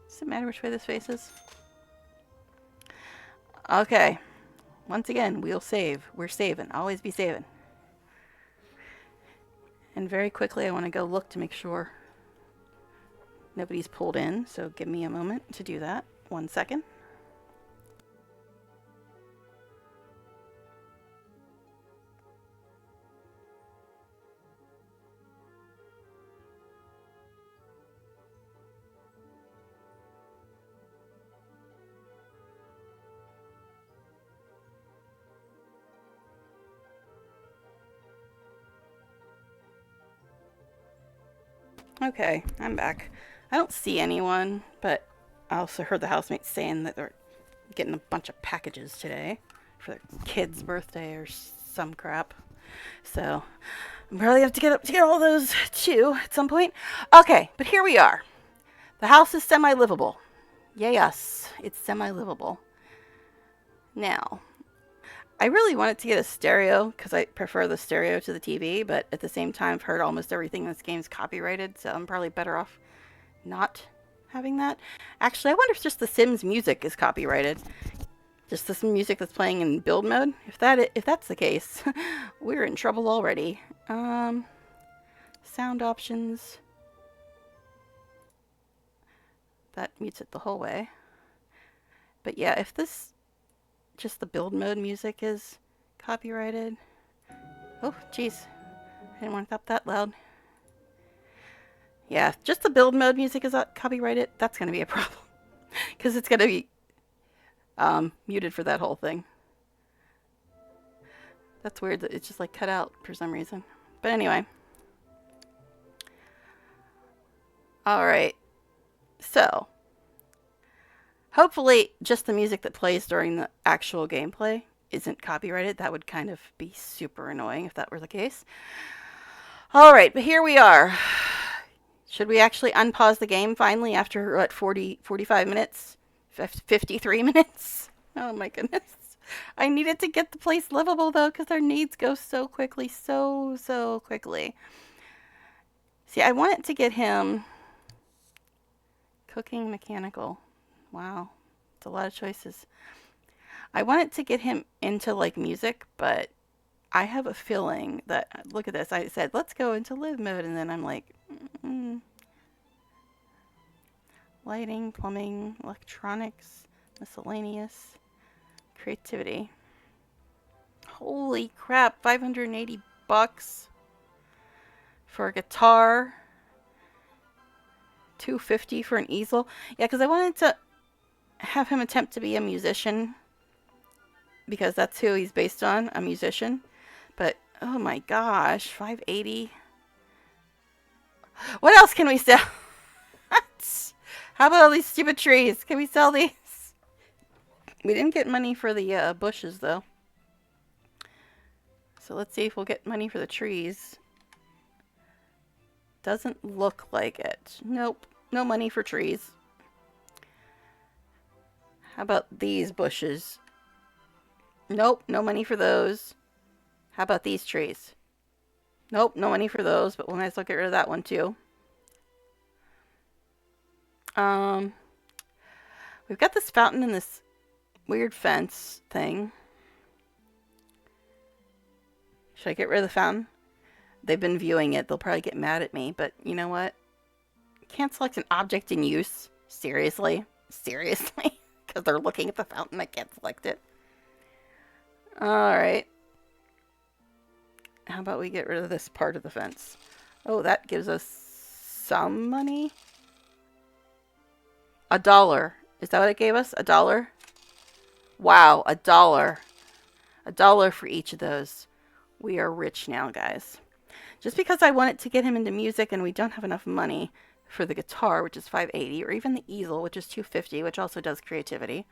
Does it matter which way this faces? Okay. Once again, we'll save. We're saving. Always be saving. And very quickly, I want to go look to make sure nobody's pulled in. So give me a moment to do that. 1 second. Okay, I'm back. I don't see anyone, but I also heard the housemates saying that they're getting a bunch of packages today for their kid's birthday or some crap. So I'm probably gonna have to get up to get all those too at some point. Okay, but here we are. The house is semi-livable. Yay us, it's semi-livable. Now, I really wanted to get a stereo because I prefer the stereo to the TV, but at the same time, I've heard almost everything in this game is copyrighted, so I'm probably better off not having that. Actually, I wonder if just the Sims music is copyrighted. Just this music that's playing in build mode. If that's the case, we're in trouble already. Sound options. That mutes it the whole way. But yeah, if this just the build mode music is copyrighted. Oh, jeez. I didn't want it up that loud. Yeah, just the build mode music is copyrighted. That's going to be a problem. Because it's going to be muted for that whole thing. That's weird that it's just like cut out for some reason. But anyway. Alright. So. Hopefully just the music that plays during the actual gameplay isn't copyrighted. That would kind of be super annoying if that were the case. Alright, but here we are. Should we actually unpause the game finally after, what, 45 minutes? 53 minutes? Oh my goodness. I needed to get the place livable though, because our needs go so quickly, so quickly. See, I wanted to get him cooking mechanical. Wow, it's a lot of choices. I wanted to get him into like music, but I have a feeling that, look at this, I said, let's go into live mode, and then I'm like, lighting, plumbing, electronics, miscellaneous, creativity. Holy crap, 580 bucks for a guitar, 250 for an easel. Yeah, because I wanted to have him attempt to be a musician, because that's who he's based on, a musician. But oh my gosh, 580. What else can we sell? How about all these stupid trees? Can we sell these? We didn't get money for the bushes though. So let's see if we'll get money for the trees. Doesn't look like it. Nope, no money for trees. How about these bushes? Nope, no money for those. How about these trees? Nope, no money for those, but we might as well get rid of that one too. We've got this fountain and this weird fence thing. Should I get rid of the fountain? They've been viewing it. They'll probably get mad at me, but you know what? Can't select an object in use. Seriously? Seriously? Because they're looking at the fountain, I can't select it. Alright. How about we get rid of this part of the fence? Oh, that gives us some money. $1. Is that what it gave us? $1? Wow, $1. $1 for each of those. We are rich now, guys. Just because I wanted to get him into music and we don't have enough money for the guitar, which is $580, or even the easel, which is $250, which also does creativity.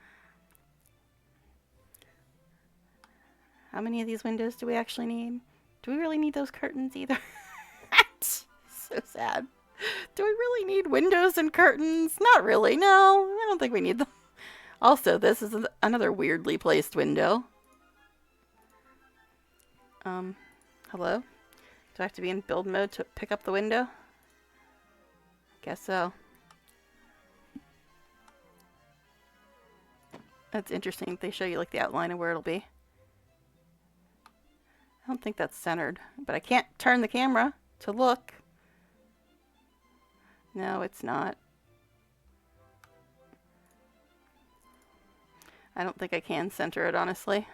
How many of these windows do we actually need? Do we really need those curtains either? So sad. Do we really need windows and curtains? Not really, no. I don't think we need them. Also, this is another weirdly placed window. Hello? Do I have to be in build mode to pick up the window? Guess so. That's interesting. They show you like the outline of where it'll be. I don't think that's centered, but I can't turn the camera to look. No, it's not. I don't think I can center it, honestly.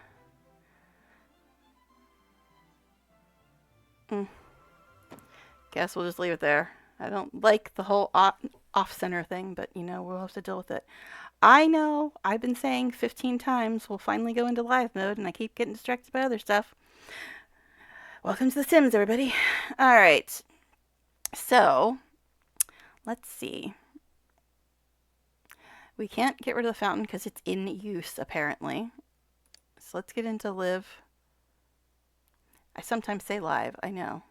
Guess we'll just leave it there. I don't like the whole off-center thing, but you know, we'll have to deal with it. I know, I've been saying 15 times we'll finally go into live mode, and I keep getting distracted by other stuff. Welcome to The Sims, everybody. Alright, so, let's see. We can't get rid of the fountain because it's in use, apparently. So let's get into live. I sometimes say live, I know.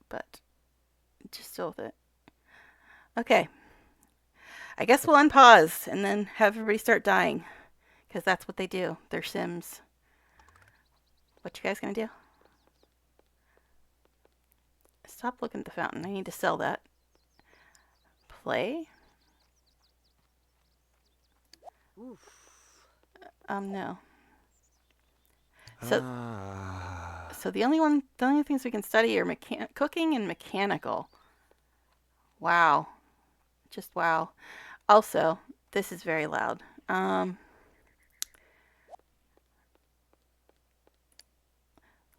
But just deal with it. Okay. I guess we'll unpause and then have everybody start dying. Because that's what they do. They're Sims. What you guys gonna do? Stop looking at the fountain. I need to sell that. Play? No. So the only things we can study are cooking and mechanical. Wow. Just wow. Also, this is very loud.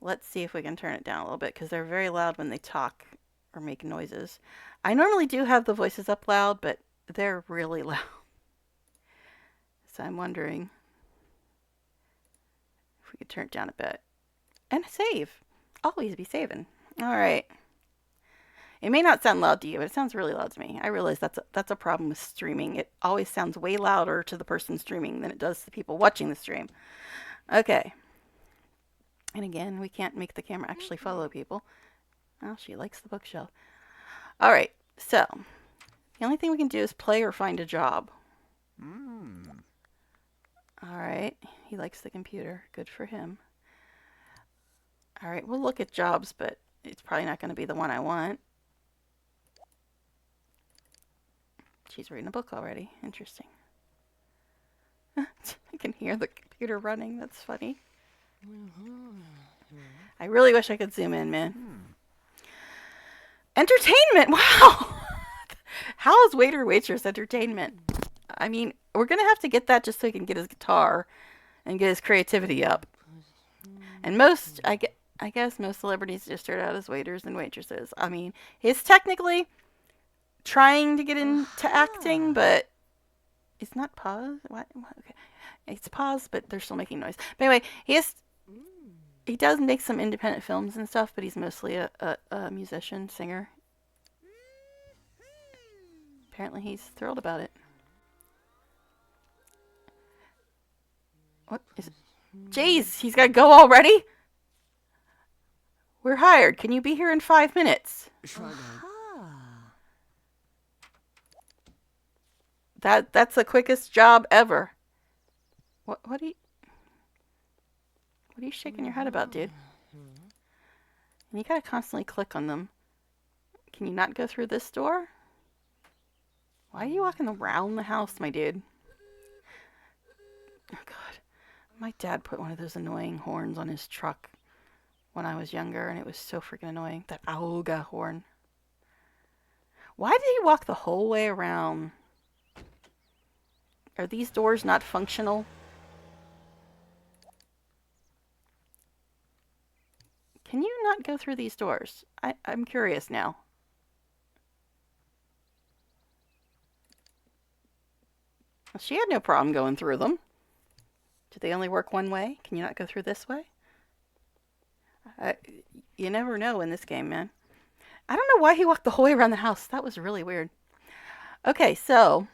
Let's see if we can turn it down a little bit because they're very loud when they talk or make noises. I normally do have the voices up loud, but they're really loud. So I'm wondering if we could turn it down a bit. And save. Always be saving. All right. It may not sound loud to you, but it sounds really loud to me. I realize that's a problem with streaming. It always sounds way louder to the person streaming than it does to the people watching the stream. Okay. And again, we can't make the camera actually follow people. Oh, she likes the bookshelf. All right. So, the only thing we can do is play or find a job. All right. He likes the computer. Good for him. All right. We'll look at jobs, but it's probably not going to be the one I want. She's reading a book already. Interesting. I can hear the computer running. That's funny. I really wish I could zoom in, man. Entertainment! Wow! How is waiter waitress entertainment? I mean, we're going to have to get that just so he can get his guitar and get his creativity up. And I guess most celebrities just start out as waiters and waitresses. I mean, he's technically trying to get into acting, but it's not pause. What? Okay, it's pause, but they're still making noise. But anyway, he does make some independent films and stuff, but he's mostly a musician, singer. Apparently, he's thrilled about it. What is it? Jeez, he's got to go already? We're hired. Can you be here in 5 minutes? That's the quickest job ever. What are you shaking your head about, dude? And you gotta constantly click on them. Can you not go through this door? Why are you walking around the house, my dude? Oh god. My dad put one of those annoying horns on his truck when I was younger, and it was so freaking annoying. That Auga horn. Why did he walk the whole way around? Are these doors not functional? Can you not go through these doors? I'm curious now. Well, she had no problem going through them. Do they only work one way? Can you not go through this way? You never know in this game, man. I don't know why he walked the whole way around the house. That was really weird. Okay, so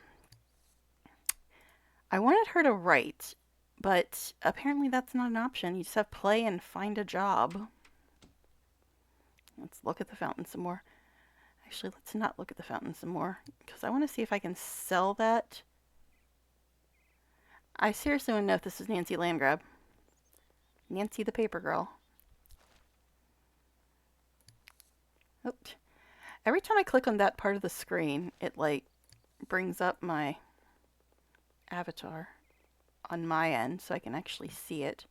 I wanted her to write, but apparently that's not an option. You just have to play and find a job. Let's look at the fountain some more. Actually, let's not look at the fountain some more, because I want to see if I can sell that. I seriously want to know if this is Nancy Landgrab. Nancy the paper girl. Oops. Every time I click on that part of the screen, it like brings up my avatar on my end so I can actually see it.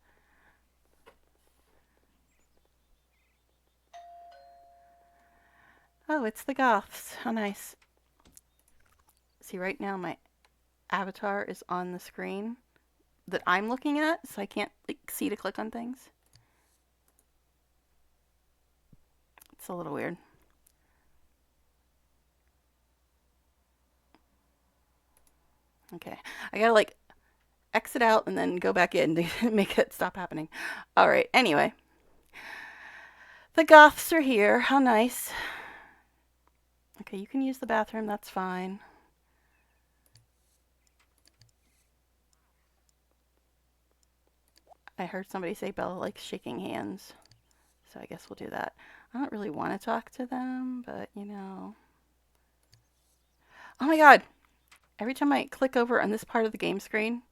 Oh, it's the Goths. How nice. See, right now my avatar is on the screen that I'm looking at, so I can't like see to click on things. It's a little weird. Okay, I gotta like exit out and then go back in to make it stop happening. All right, anyway. The Goths are here. How nice. Okay, you can use the bathroom. That's fine. I heard somebody say Bella likes shaking hands, so I guess we'll do that. I don't really want to talk to them, but you know. Oh my god! Every time I click over on this part of the game screen,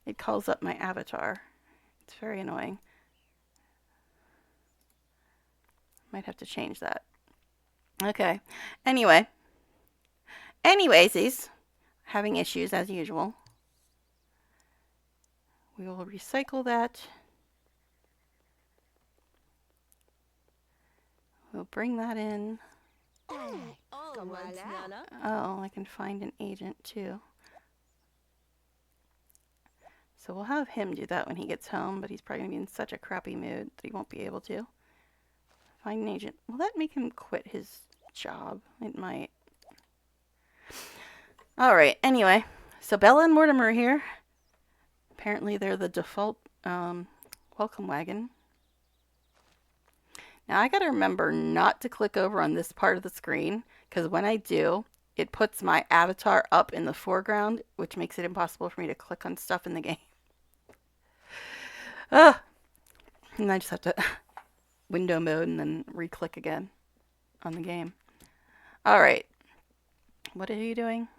it calls up my avatar. It's very annoying. Might have to change that. Okay. Anyway. Anyways, having issues as usual. We will recycle that. We'll bring that in. Oh, I can find an agent too. So we'll have him do that when he gets home, but he's probably going to be in such a crappy mood that he won't be able to. Find an agent. Will that make him quit his job? It might. Alright, anyway. So Bella and Mortimer are here. Apparently they're the default welcome wagon. Now I gotta remember not to click over on this part of the screen, because when I do, it puts my avatar up in the foreground, which makes it impossible for me to click on stuff in the game. And I just have to window mode and then re-click again on the game. Alright. What are you doing?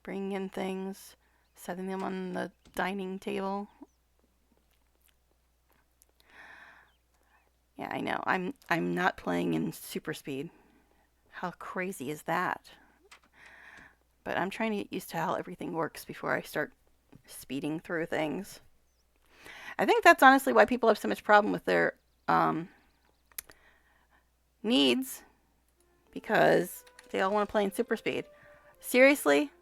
Bringing in things, setting them on the dining table. Yeah, I know. I'm not playing in super speed. How crazy is that? But I'm trying to get used to how everything works before I start speeding through things. I think that's honestly why people have so much problem with their needs, because they all want to play in super speed. Seriously?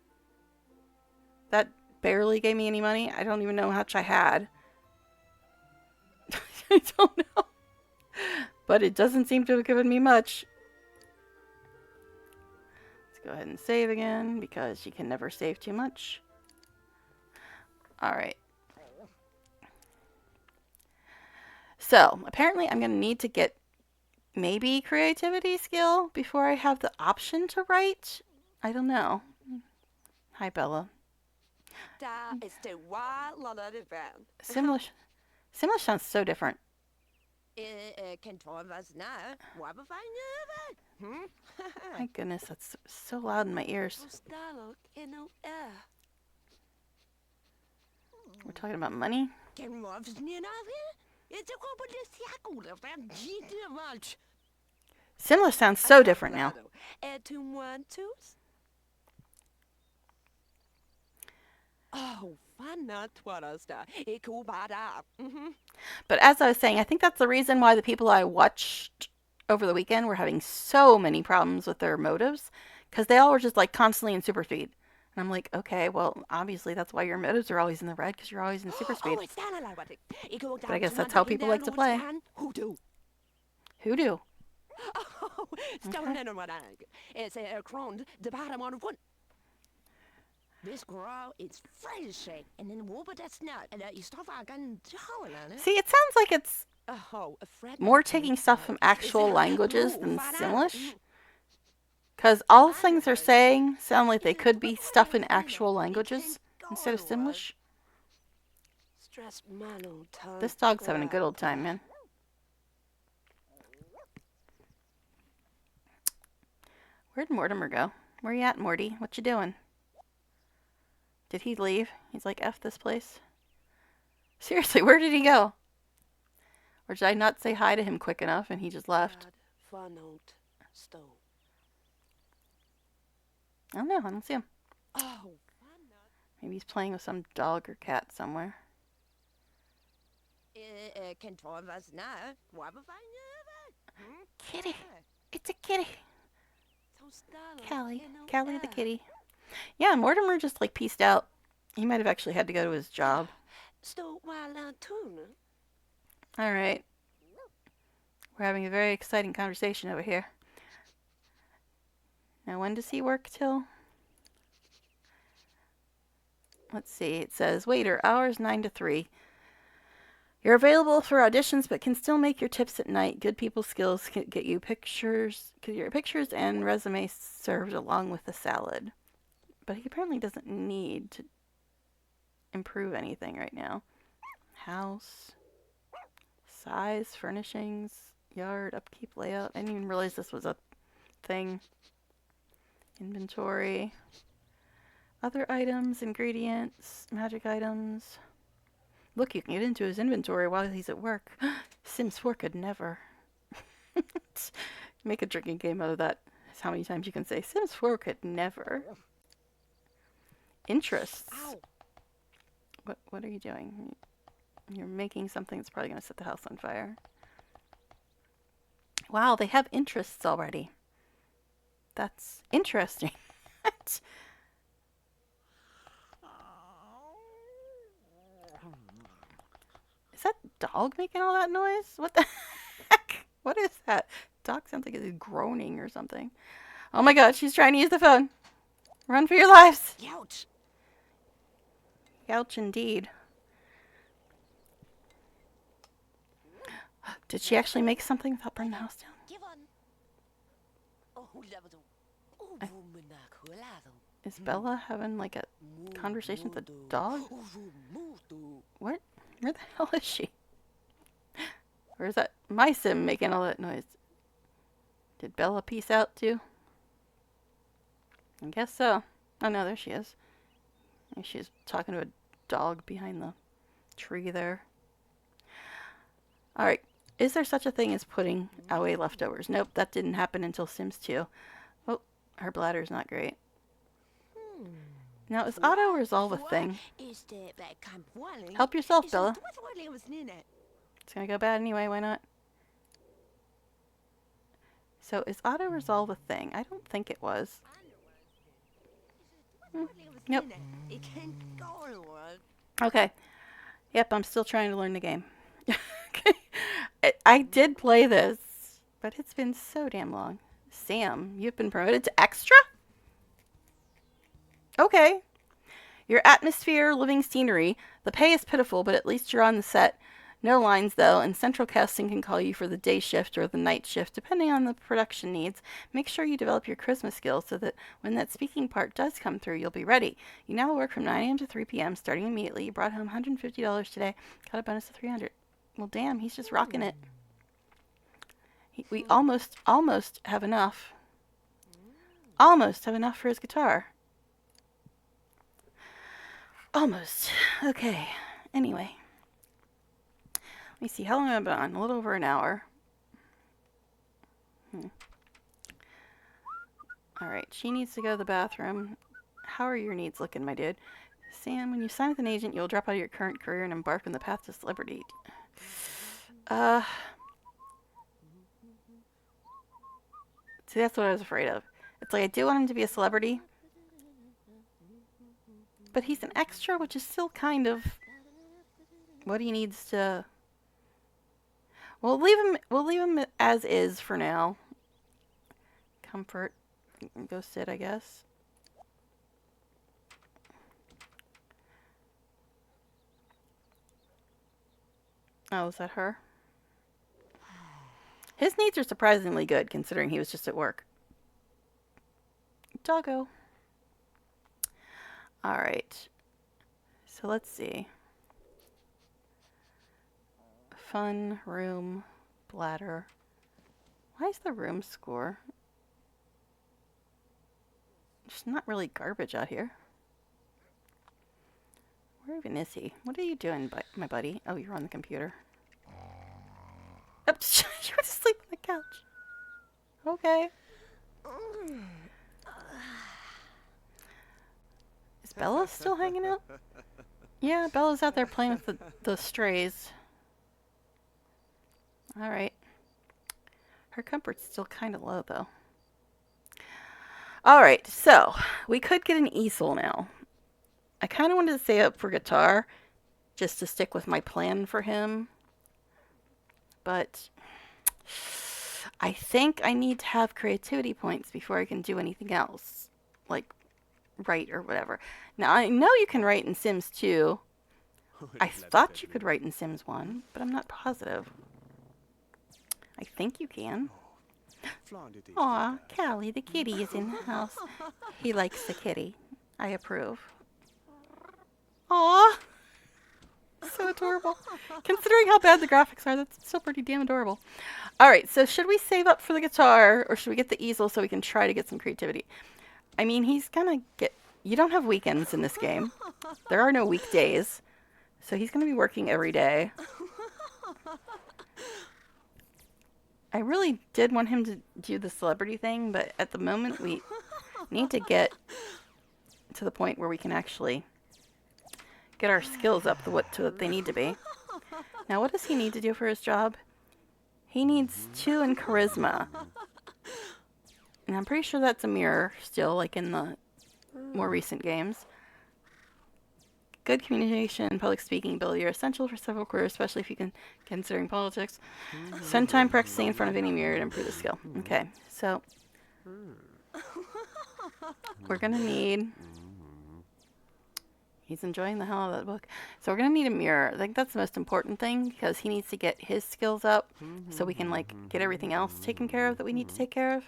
That barely gave me any money. I don't even know how much I had. I don't know. But it doesn't seem to have given me much. Let's go ahead and save again, because you can never save too much. Alright. So, apparently I'm going to need to get maybe creativity skill before I have the option to write. I don't know. Hi, Bella. Simlish sounds so different. My goodness, that's so loud in my ears. We're talking about money? Simlish sounds so different now. But as I was saying, I think that's the reason why the people I watched over the weekend were having so many problems with their motives, because they all were just like constantly in super speed. And I'm like, okay, well, obviously that's why your motives are always in the red, because you're always in super speed. But I guess that's how people like to play. Hoodoo. This girl is French, and then that's not. See, it sounds like it's more taking stuff from actual languages than Simlish. Because all things they're saying sound like they could be stuff in actual languages instead of Simlish. This dog's having a good old time, man. Where'd Mortimer go? Where you at, Morty? What you doing? Did he leave? He's like, F this place. Seriously, where did he go? Or did I not say hi to him quick enough and he just left? Farnold Stowe. I don't know. I don't see him. Oh, Maybe he's playing with some dog or cat somewhere. Kan Torvalds now? Kitty. It's a kitty. Callie. Callie the kitty. Yeah, Mortimer just like pieced out. He might have actually had to go to his job. Stowe Wildland Tune. All right. We're having a very exciting conversation over here. Now, when does he work till? Let's see. It says, waiter, hours 9 to 3. You're available for auditions, but can still make your tips at night. Good people skills can get you pictures and resume served along with the salad. But he apparently doesn't need to improve anything right now. House, size, furnishings, yard, upkeep, layout. I didn't even realize this was a thing. Inventory, other items, ingredients, magic items. Look, you can get into his inventory while he's at work. Sims 4 could never. Make a drinking game out of that. That's how many times you can say Sims 4 could never. Interests. Ow. What are you doing? You're making something that's probably going to set the house on fire. Wow, they have interests already. That's interesting. Is that dog making all that noise? What the heck? What is that? Dog sounds like it's groaning or something. Oh my god, she's trying to use the phone. Run for your lives. Ouch. Ouch indeed. Did she actually make something without burning the house down? Give on. Is Bella having like a conversation with a dog? What? Where the hell is she? Or is that my sim making all that noise? Did Bella peace out too? I guess so. Oh no, there she is. She's talking to a dog behind the tree there. Alright. Is there such a thing as putting away leftovers? Nope, that didn't happen until Sims 2. Oh, her bladder's not great. Now, is auto-resolve a thing? Help yourself, Bella. It's gonna go bad anyway, why not? So, is auto-resolve a thing? I don't think it was. Nope. Okay. Yep, I'm still trying to learn the game. I did play this, but it's been so damn long. Sam, you've been promoted to extra? Okay. Your atmosphere, living scenery. The pay is pitiful, but at least you're on the set. No lines, though, and central casting can call you for the day shift or the night shift, depending on the production needs. Make sure you develop your charisma skills so that when that speaking part does come through, you'll be ready. You now work from 9 a.m. to 3 p.m., starting immediately. You brought home $150 today. Got a bonus of $300. Well, damn, he's just rocking it. We almost have enough. Almost have enough for his guitar. Almost. Okay. Anyway. Let me see. How long have I been on? A little over an hour. Alright. She needs to go to the bathroom. How are your needs looking, my dude? Sam, when you sign with an agent, you'll drop out of your current career and embark on the path to celebrity. See, that's what I was afraid of. It's like I do want him to be a celebrity, but he's an extra, which is still kind of what he needs to. We'll leave him as is for now. Comfort. Go sit, I guess. Oh, is that her? His needs are surprisingly good, considering he was just at work. Doggo. Alright. So let's see. Fun, room, bladder. Why is the room score? There's not really garbage out here. Where even is he? What are you doing, my buddy? Oh, you're on the computer. Oh, you went to sleep on the couch. Okay. Is Bella still hanging out? Yeah, Bella's out there playing with the strays. Alright. Her comfort's still kind of low, though. Alright, so we could get an easel now. I kind of wanted to stay up for guitar, just to stick with my plan for him. But I think I need to have creativity points before I can do anything else. Like, write or whatever. Now, I know you can write in Sims 2. I thought you could write in Sims 1, but I'm not positive. I think you can. Aw, Callie, the kitty is in the house. He likes the kitty. I approve. Aw! So adorable. Considering how bad the graphics are, that's still pretty damn adorable. Alright, so should we save up for the guitar, or should we get the easel so we can try to get some creativity? I mean, he's gonna get... You don't have weekends in this game. There are no weekdays. So he's gonna be working every day. I really did want him to do the celebrity thing, but at the moment we need to get to the point where we can actually get our skills up to what they need to be. Now, what does he need to do for his job? He needs 2 in charisma. And I'm pretty sure that's a mirror still, like in the more recent games. Good communication and public speaking ability are essential for several careers, especially if you can considering politics. Spend time practicing in front of any mirror to improve the skill. Okay, so we're gonna need... He's enjoying the hell out of that book. So we're gonna need a mirror. I think that's the most important thing, because he needs to get his skills up so we can like get everything else taken care of that we need to take care of.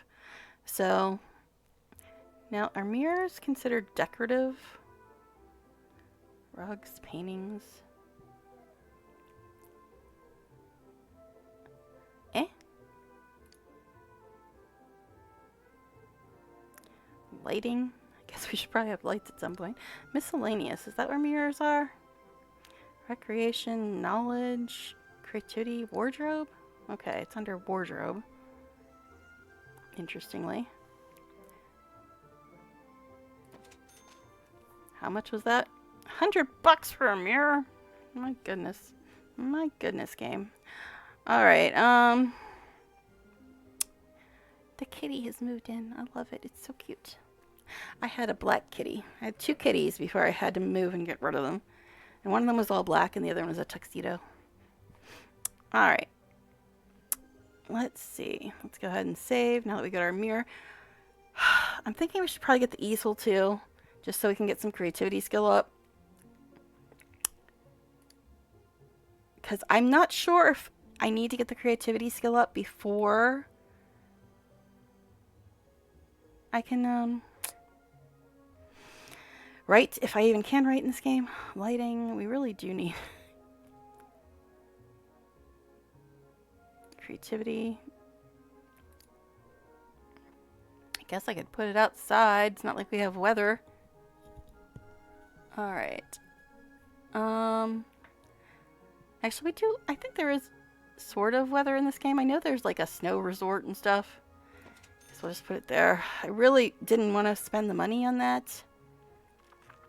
So now, are mirrors considered decorative? Rugs, paintings. Eh? Lighting. I guess we should probably have lights at some point. Miscellaneous. Is that where mirrors are? Recreation, knowledge, creativity, wardrobe? Okay, it's under wardrobe. Interestingly. How much was that? $100 for a mirror? My goodness. My goodness, game. Alright, the kitty has moved in. I love it. It's so cute. I had a black kitty. I had 2 kitties before I had to move and get rid of them. And one of them was all black and the other one was a tuxedo. Alright. Let's see. Let's go ahead and save now that we got our mirror. I'm thinking we should probably get the easel too, just so we can get some creativity skill up. Because I'm not sure if I need to get the creativity skill up before I can, write, if I even can write in this game. Lighting, we really do need creativity. I guess I could put it outside. It's not like we have weather. Alright. Actually, we do... I think there is sort of weather in this game. I know there's like a snow resort and stuff. So we'll just put it there. I really didn't want to spend the money on that,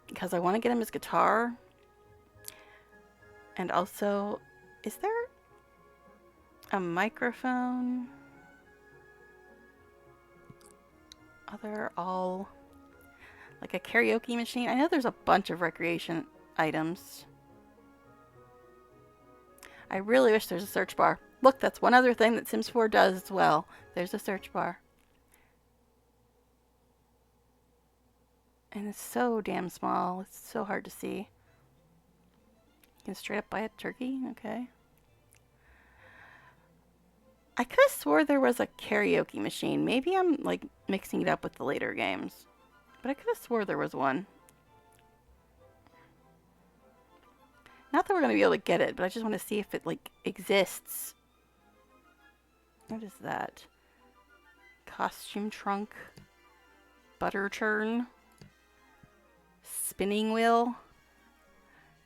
because I want to get him his guitar. And also, is there a microphone? Other all... like a karaoke machine? I know there's a bunch of recreation items. I really wish there's a search bar. Look, that's one other thing that Sims 4 does as well. There's a search bar. And it's so damn small. It's so hard to see. You can straight up buy a turkey? Okay. I could have swore there was a karaoke machine. Maybe I'm like mixing it up with the later games. But I could have swore there was one. Not that we're going to be able to get it, but I just want to see if it like exists. What is that? Costume trunk. butter churn, spinning wheel.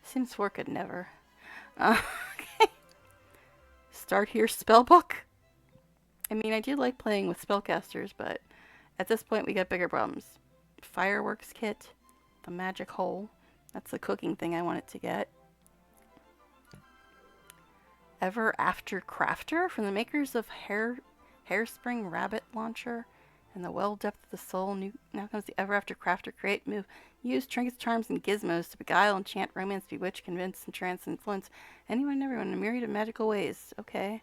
Sims 4 could never. Okay. Start here spellbook. I mean, I do like playing with spellcasters, but at this point we got bigger problems. Fireworks kit, the magic hole. That's the cooking thing I wanted to get. Ever After Crafter from the makers of Hairspring Rabbit Launcher and the Well Depth of the Soul. Now comes the Ever After Crafter. Create, move, use trinkets, charms, and gizmos to beguile, enchant, romance, bewitch, convince, entrance, influence anyone and everyone in a myriad of magical ways. Okay.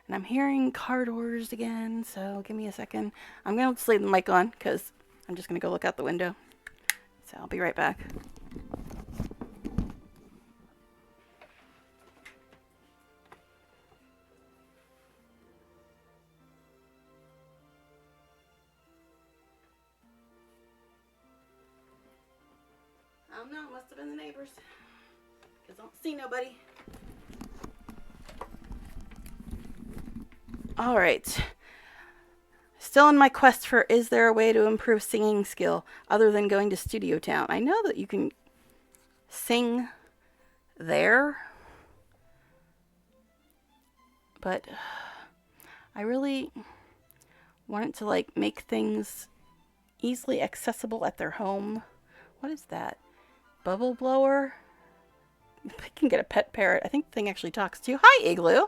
And I'm hearing car doors again, so give me a second. I'm going to just leave the mic on because I'm just going to go look out the window. So I'll be right back. I don't know, must have been the neighbors. Because I don't see nobody. Alright. Still in my quest for is there a way to improve singing skill other than going to Studio Town. I know that you can sing there. But I really wanted to like make things easily accessible at their home. What is that? Bubble blower? I can get a pet parrot. I think the thing actually talks to you. Hi, Igloo.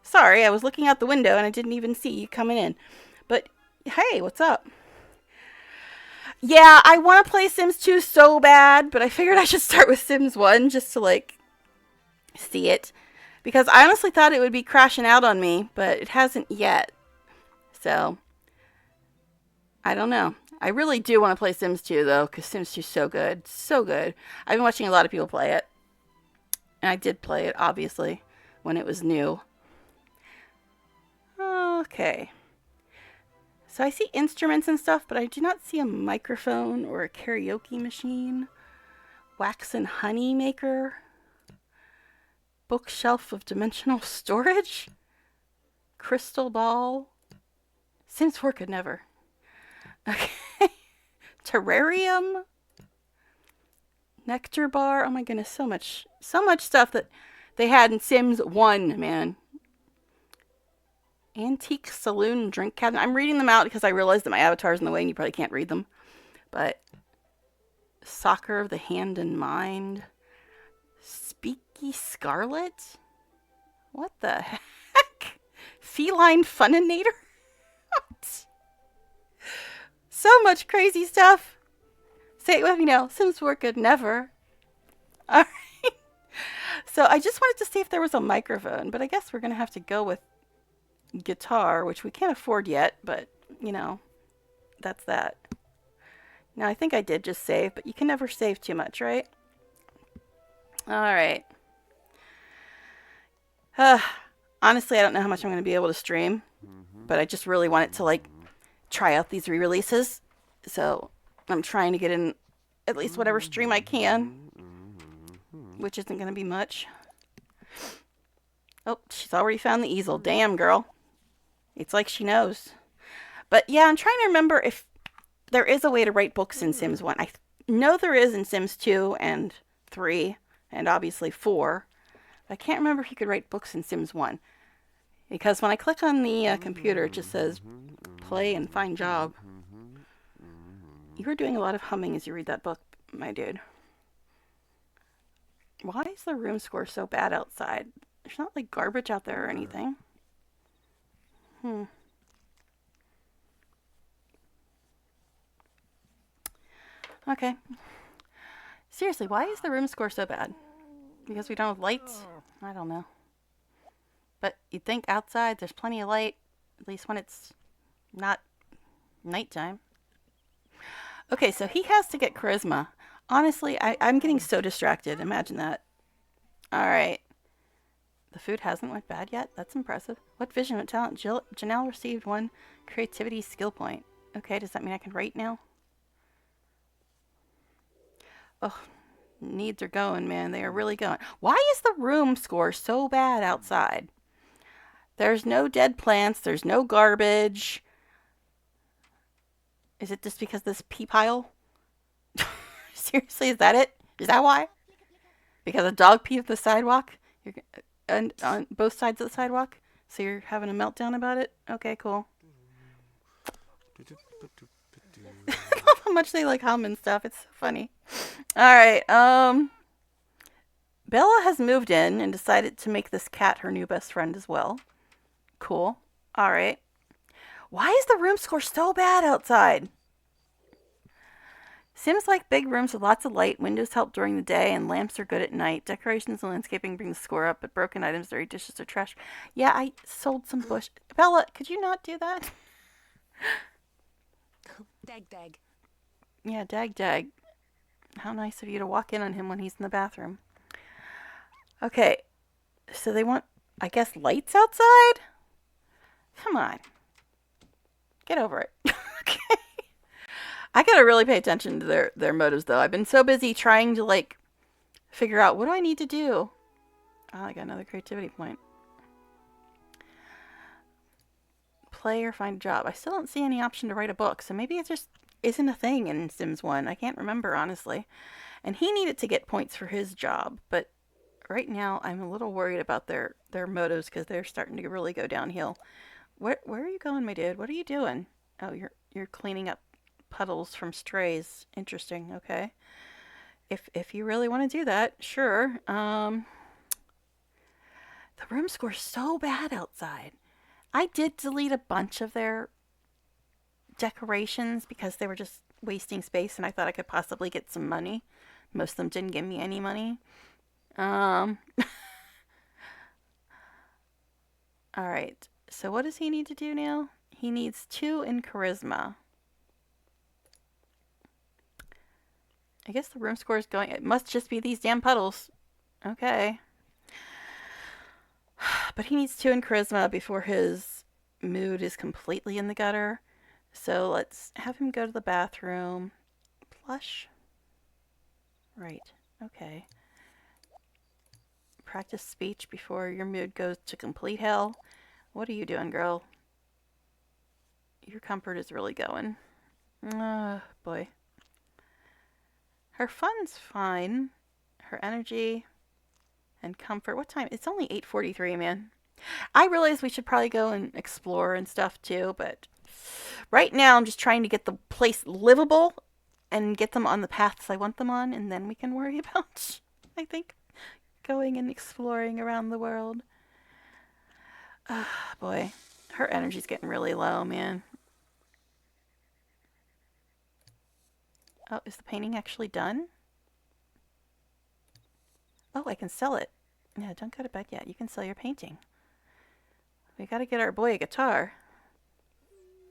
Sorry, I was looking out the window and I didn't even see you coming in. But hey, what's up? Yeah, I want to play Sims 2 so bad, but I figured I should start with Sims 1 just to like see it. Because I honestly thought it would be crashing out on me, but it hasn't yet. So, I don't know. I really do want to play Sims 2 though, because Sims 2 is so good. So good. I've been watching a lot of people play it. And I did play it, obviously, when it was new. Okay. So I see instruments and stuff, but I do not see a microphone or a karaoke machine. Wax and honey maker. Bookshelf of dimensional storage. Crystal ball. Sims 4 could never. Okay. Terrarium. Nectar bar. Oh my goodness, so much stuff that they had in Sims 1, man. Antique saloon drink cabinet. I'm reading them out because I realized that my avatar's in the way and you probably can't read them. But soccer of the hand and mind. Speaky Scarlet? What the heck? Feline funinator? What? So much crazy stuff. Say it with me now. Sims 4 could never. Alright. So I just wanted to see if there was a microphone, but I guess we're going to have to go with guitar, which we can't afford yet, but, you know, that's that. Now, I think I did just save, but you can never save too much, right? Alright. Honestly, I don't know how much I'm going to be able to stream, but I just really wanted to, like, try out these re-releases, so I'm trying to get in at least whatever stream I can, which isn't going to be much. Oh, she's already found the easel. Damn, girl. It's like she knows. But yeah, I'm trying to remember if there is a way to write books in Sims 1. I know there is in Sims 2 and 3, and obviously 4. But I can't remember if you could write books in Sims 1. Because when I click on the computer, it just says play and find job. You are doing a lot of humming as you read that book, my dude. Why is the room score so bad outside? There's not like garbage out there or anything. Okay. Seriously, why is the room score so bad? Because we don't have lights? I don't know. But you'd think outside there's plenty of light, at least when it's not nighttime. Okay, so he has to get charisma. Honestly, I'm getting so distracted. Imagine that. Alright. The food hasn't went bad yet? That's impressive. What vision, what talent? Janelle received 1 creativity skill point. Okay, does that mean I can write now? Oh, needs are going, man. They are really going. Why is the room score so bad outside? There's no dead plants. There's no garbage. Is it just because this pee pile? Seriously, is that it? Is that why? Because a dog peed at the sidewalk? And on both sides of the sidewalk? So you're having a meltdown about it? Okay, cool. I love how much they like hum and stuff. It's so funny. Alright, Bella has moved in and decided to make this cat her new best friend as well. Cool. Alright. Why is the room score so bad outside? Sims like big rooms with lots of light, windows help during the day, and lamps are good at night. Decorations and landscaping bring the score up, but broken items, dirty dishes, or trash. Yeah, I sold some bush. Bella, could you not do that? Dag dag. Yeah, dag dag. How nice of you to walk in on him when he's in the bathroom. Okay, so they want, I guess, lights outside? Come on. Get over it. Okay. I gotta really pay attention to their motives, though. I've been so busy trying to, like, figure out what do I need to do. Oh, I got another creativity point. Play or find a job. I still don't see any option to write a book, so maybe it just isn't a thing in Sims 1. I can't remember, honestly. And he needed to get points for his job, but right now I'm a little worried about their motives because they're starting to really go downhill. Where are you going, my dude? What are you doing? Oh, you're cleaning up puddles from strays. Interesting. Okay. If you really want to do that, sure. The room score's so bad outside. I did delete a bunch of their decorations because they were just wasting space and I thought I could possibly get some money. Most of them didn't give me any money. All right. So what does he need to do now? He needs 2 in charisma. I guess the room score is going... It must just be these damn puddles. Okay. But he needs 2 in charisma before his mood is completely in the gutter. So let's have him go to the bathroom. Plush. Right. Okay. Practice speech before your mood goes to complete hell. What are you doing, girl? Your comfort is really going. Boy. Her fun's fine. Her energy and comfort. What time? It's only 8:43, man. I realize we should probably go and explore and stuff too, but right now I'm just trying to get the place livable and get them on the paths I want them on, and then we can worry about, I think, going and exploring around the world. Boy. Her energy's getting really low, man. Oh, is the painting actually done? Oh, I can sell it. Yeah, don't go to bed yet. You can sell your painting. We gotta get our boy a guitar.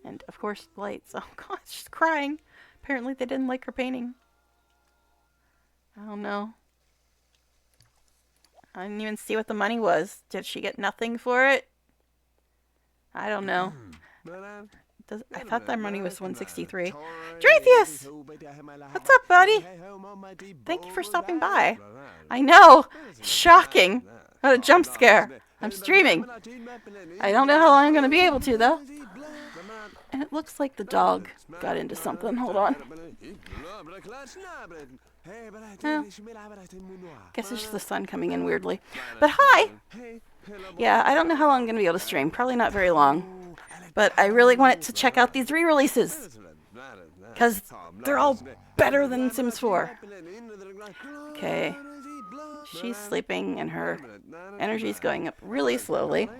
And, of course, lights. Oh, God, she's crying. Apparently they didn't like her painting. I don't know. I didn't even see what the money was. Did she get nothing for it? I don't know. I thought that money was 163. Dratheus! What's up, buddy? Thank you for stopping by. I know! Shocking! What a jump scare. I'm streaming. I don't know how long I'm going to be able to, though. And it looks like the dog got into something. Hold on. Oh. Guess it's just the sun coming in weirdly. But hi! Yeah, I don't know how long I'm going to be able to stream. Probably not very long. But I really wanted to check out these re-releases. Because they're all better than Sims 4. Okay. She's sleeping and her energy's going up really slowly.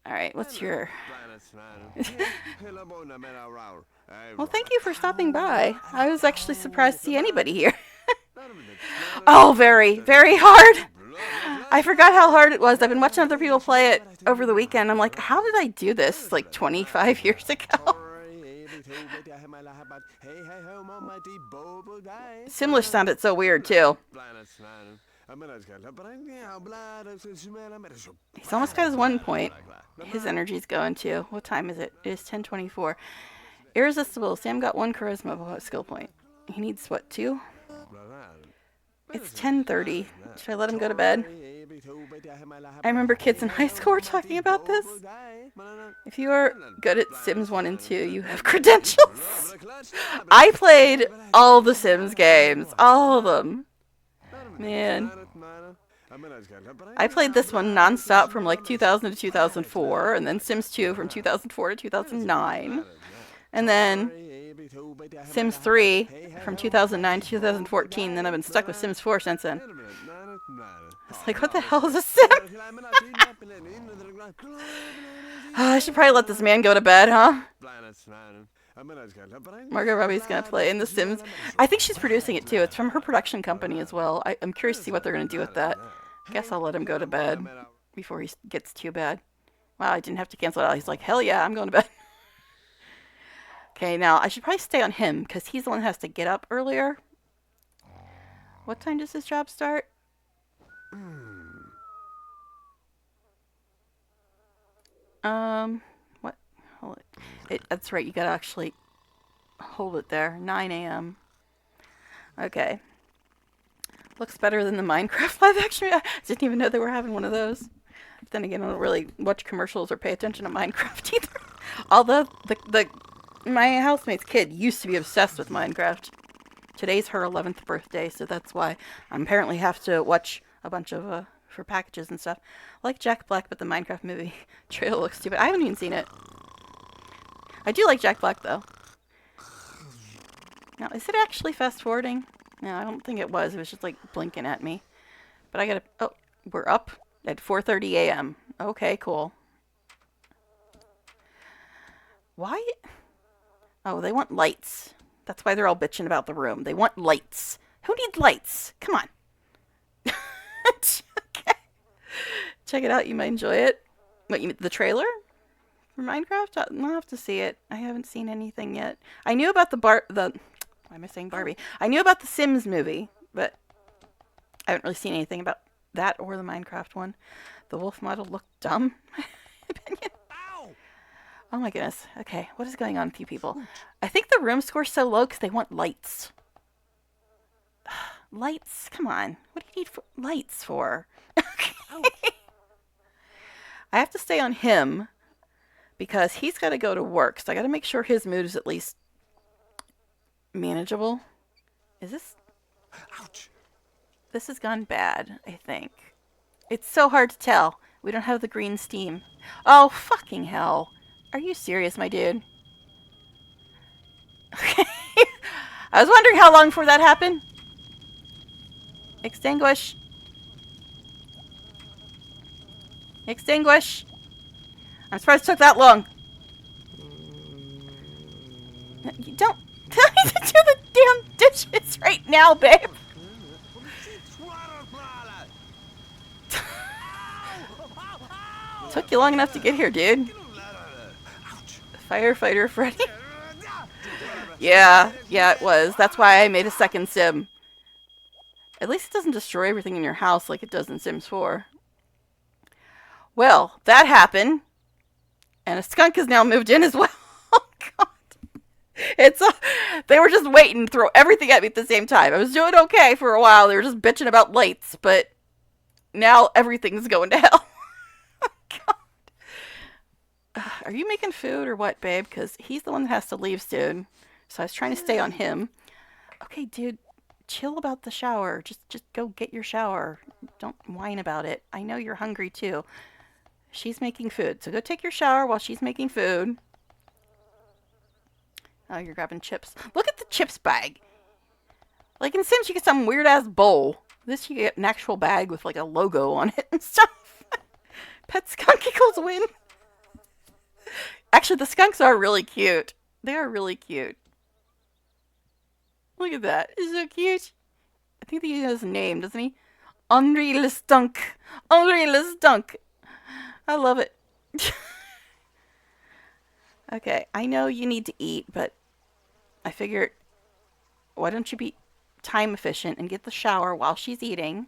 Alright, what's your... Well, thank you for stopping by. I was actually surprised to see anybody here. Oh, very, very hard. I forgot how hard it was. I've been watching other people play it over the weekend. I'm like, how did I do this like 25 years ago? Simlish sounded so weird too. He's almost got his 1 point. His energy's going too. What time is it? It is 10:24. Irresistible. Sam got 1 charisma skill point. He needs what, 2? It's 10:30. Should I let him go to bed? I remember kids in high school were talking about this. If you are good at Sims 1 and 2, you have credentials. I played all the Sims games. All of them. Man. I played this one nonstop from like 2000 to 2004, and then Sims 2 from 2004 to 2009. And then Sims 3 from 2009 to 2014, then I've been stuck with Sims 4 since then. It's like, what the hell is a Sim? I should probably let this man go to bed, huh? Margot Robbie's gonna play in The Sims. I think she's producing it too. It's from her production company as well. I'm curious to see what they're gonna do with that. Guess I'll let him go to bed before he gets too bad. Wow, I didn't have to cancel it out. He's like, hell yeah, I'm going to bed. Okay, now I should probably stay on him because he's the one who has to get up earlier. What time does his job start? What? Hold it. That's right, you gotta actually hold it there. 9 a.m. Okay. Looks better than the Minecraft live action. I didn't even know they were having one of those. Then again, I don't really watch commercials or pay attention to Minecraft either. Although my housemate's kid used to be obsessed with Minecraft. Today's her 11th birthday, so that's why I apparently have to watch a bunch of for packages and stuff. Like Jack Black, but the Minecraft movie trailer looks stupid. I haven't even seen it. I do like Jack Black though. Now, is it actually fast forwarding? No, I don't think it was. It was just like blinking at me. But I gotta. Oh, we're up at 4:30 a.m. Okay, cool. Why? Oh, they want lights. That's why they're all bitching about the room. They want lights. Who needs lights? Come on. Okay. Check it out. You might enjoy it. What, the trailer for Minecraft? I'll have to see it. I haven't seen anything yet. I knew about why am I saying Barbie? I knew about the Sims movie, but I haven't really seen anything about that or the Minecraft one. The wolf model looked dumb, in my opinion. Oh my goodness. Okay, what is going on with you people? I think the room score's so low because they want lights. Lights? Come on. What do you need lights for? Okay. I have to stay on him because he's got to go to work, so I got to make sure his mood is at least manageable. Is this... Ouch. This has gone bad, I think. It's so hard to tell. We don't have the green steam. Oh, fucking hell. Are you serious, my dude? Okay. I was wondering how long before that happened. Extinguish. Extinguish. I'm surprised it took that long. You don't tell me to do the damn dishes right now, babe. Took you long enough to get here, dude. Firefighter Freddy. Yeah, it was. That's why I made a second sim. At least it doesn't destroy everything in your house like it does in Sims 4. Well, that happened. And a skunk has now moved in as well. Oh, God. They were just waiting to throw everything at me at the same time. I was doing okay for a while. They were just bitching about lights. But now everything's going to hell. Oh, God. Are you making food or what, babe? Because he's the one that has to leave soon. So I was trying to stay on him. Okay, dude. Chill about the shower. Just go get your shower. Don't whine about it. I know you're hungry too. She's making food. So go take your shower while she's making food. Oh, you're grabbing chips. Look at the chips bag. Like in Sims, you get some weird ass bowl. This you get an actual bag with like a logo on it and stuff. Pet skunk equals win. Actually, the skunks are really cute. They are really cute. Look at that. It's so cute. I think he has a name, doesn't he? Henri Le Stunk. Henri Le Stunk. I love it. Okay, I know you need to eat, but I figured, why don't you be time efficient and get the shower while she's eating,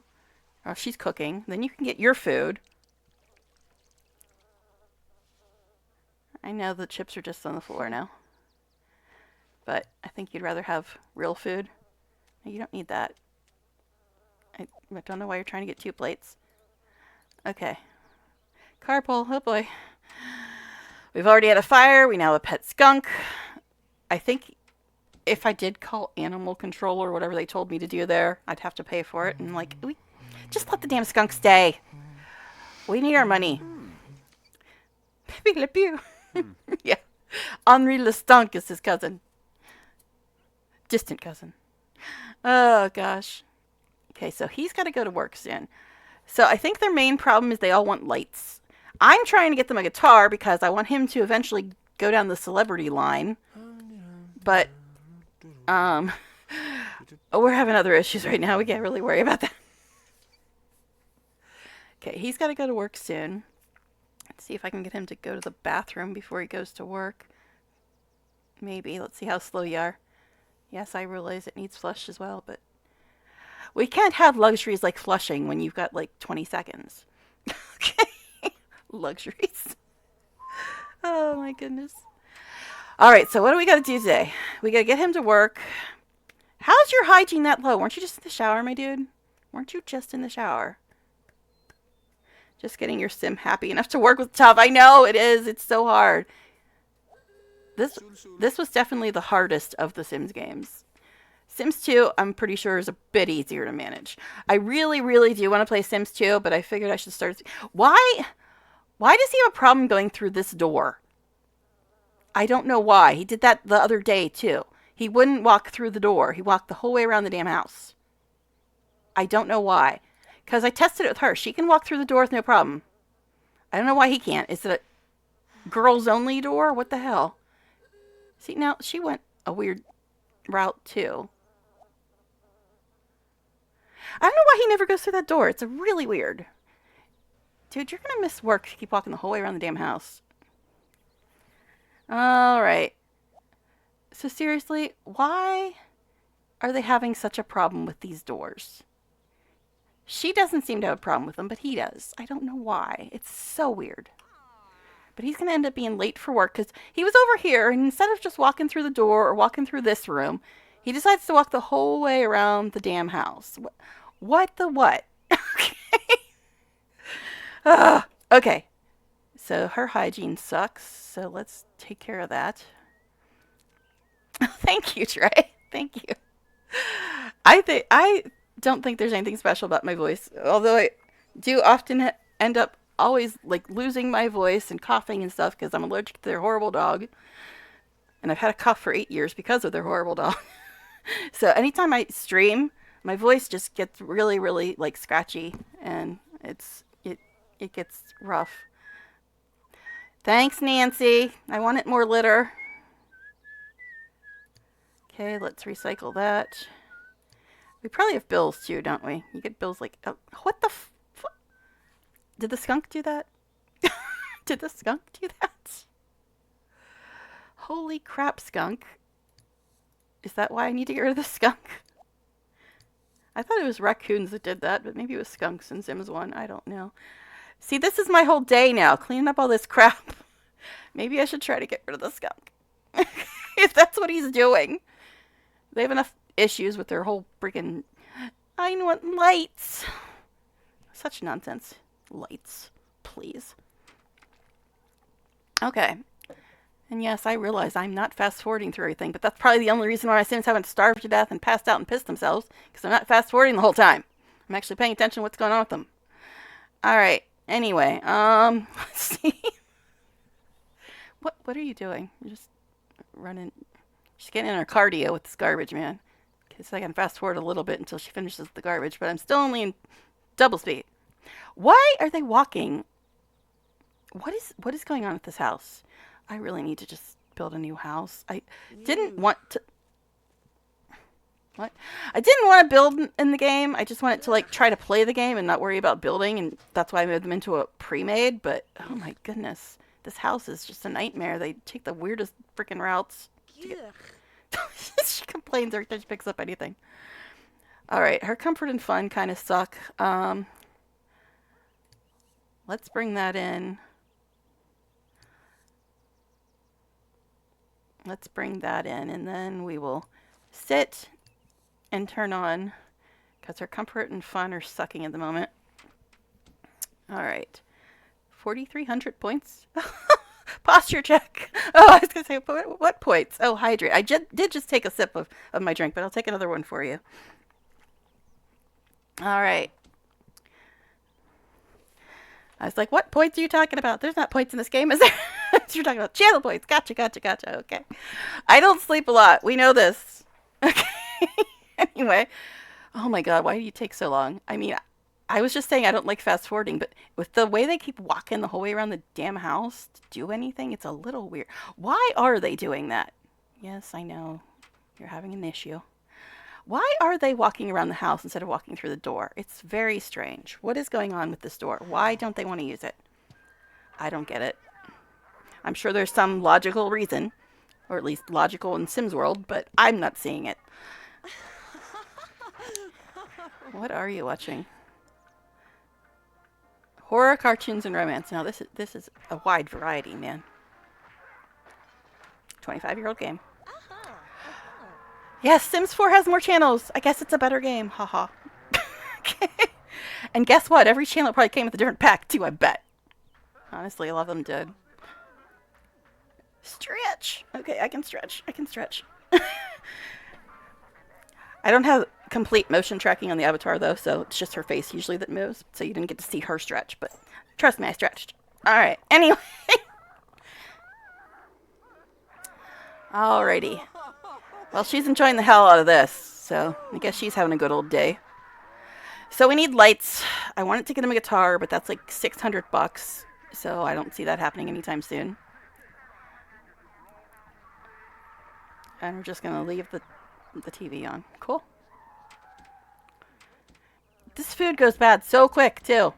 or if she's cooking, then you can get your food. I know the chips are just on the floor now. But I think you'd rather have real food. You don't need that. I don't know why you're trying to get 2 plates. Okay. Carpool. Oh boy. We've already had a fire. We now have a pet skunk. I think if I did call animal control or whatever they told me to do there, I'd have to pay for it. And like, we just let the damn skunk stay. We need our money. Pepe Le Pew. Yeah. Henri Le Stunk is his cousin. Distant cousin. Oh, gosh. Okay, so he's got to go to work soon. So I think their main problem is they all want lights. I'm trying to get them a guitar because I want him to eventually go down the celebrity line. But, we're having other issues right now. We can't really worry about that. Okay, he's got to go to work soon. Let's see if I can get him to go to the bathroom before he goes to work. Maybe. Let's see how slow you are. Yes, I realize it needs flush as well, but we can't have luxuries like flushing when you've got like 20 seconds. Okay. Luxuries. Oh my goodness. All right, so what do we got to do today? We got to get him to work. How's your hygiene that low? Weren't you just in the shower, my dude? Weren't you just in the shower? Just getting your sim happy enough to work with tough. I know it is. It's so hard. This was definitely the hardest of the Sims games. Sims 2, I'm pretty sure, is a bit easier to manage. I really, really do want to play Sims 2, but I figured I should start... Why does he have a problem going through this door? I don't know why. He did that the other day, too. He wouldn't walk through the door. He walked the whole way around the damn house. I don't know why. Because I tested it with her. She can walk through the door with no problem. I don't know why he can't. Is it a girls-only door? What the hell? See, now, she went a weird route, too. I don't know why he never goes through that door. It's really weird. Dude, you're going to miss work if you keep walking the whole way around the damn house. Alright. So seriously, why are they having such a problem with these doors? She doesn't seem to have a problem with them, but he does. I don't know why. It's so weird. But he's going to end up being late for work because he was over here, and instead of just walking through the door or walking through this room, he decides to walk the whole way around the damn house. What the what? Okay. Okay. So her hygiene sucks, so let's take care of that. Thank you, Trey. Thank you. I don't think there's anything special about my voice, although I do often end up always like losing my voice and coughing and stuff because I'm allergic to their horrible dog. And I've had a cough for 8 years because of their horrible dog. So anytime I stream, my voice just gets really, really like scratchy and it gets rough. Thanks, Nancy. I wanted more litter. Okay, let's recycle that. We probably have bills too, don't we? You get bills like... Oh, what the Did the skunk do that? Did the skunk do that? Holy crap, skunk. Is that why I need to get rid of the skunk? I thought it was raccoons that did that, but maybe it was skunks in Sims 1. I don't know. See, this is my whole day now, cleaning up all this crap. Maybe I should try to get rid of the skunk. If that's what he's doing. They have enough issues with their whole freaking... I want lights. Such nonsense. Lights. Please. Okay. And yes, I realize I'm not fast-forwarding through everything, but that's probably the only reason why my Sims haven't starved to death and passed out and pissed themselves, because I'm not fast-forwarding the whole time. I'm actually paying attention to what's going on with them. Alright. Anyway, let's see. What are you doing? You're just running... She's getting in her cardio with this garbage, man. Okay, so I can fast forward a little bit until she finishes the garbage, but I'm still only in double speed. Why are they walking? What is going on at this house? I really need to just build a new house. I didn't want to... What? I didn't want to build in the game. I just wanted to like try to play the game and not worry about building, and that's why I moved them into a pre-made, but oh my goodness. This house is just a nightmare. They take the weirdest freaking routes. She complains every time she picks up anything. Alright, her comfort and fun kind of suck. Let's bring that in. Let's bring that in, and then we will sit and turn on, because her comfort and fun are sucking at the moment. All right. 4,300 points. Posture check. Oh, I was going to say, what points? Oh, hydrate. I did just take a sip of my drink, but I'll take another one for you. All right. I was like, what points are you talking about? There's not points in this game, is there? You're talking about channel points. Gotcha. Okay. I don't sleep a lot. We know this. Okay. Anyway. Oh my god, why do you take so long? I mean, I was just saying I don't like fast forwarding, but with the way they keep walking the whole way around the damn house to do anything, it's a little weird. Why are they doing that? Yes, I know. You're having an issue. Why are they walking around the house instead of walking through the door? It's very strange. What is going on with this door? Why don't they want to use it? I don't get it. I'm sure there's some logical reason, or at least logical in Sims World, but I'm not seeing it. What are you watching? Horror, cartoons, and romance. Now this is a wide variety, man. 25-year-old game. Yes, Sims 4 has more channels. I guess it's a better game. Haha. Okay. And guess what? Every channel probably came with a different pack too, I bet. Honestly, a lot of them did. Stretch. Okay, I can stretch. I don't have complete motion tracking on the avatar, though, so it's just her face usually that moves, so you didn't get to see her stretch, but trust me, I stretched. Alright, anyway. Alrighty. Well, she's enjoying the hell out of this, so I guess she's having a good old day. So we need lights. I wanted to get him a guitar, but that's like $600, so I don't see that happening anytime soon. And we're just going to leave the TV on. Cool. This food goes bad so quick, too.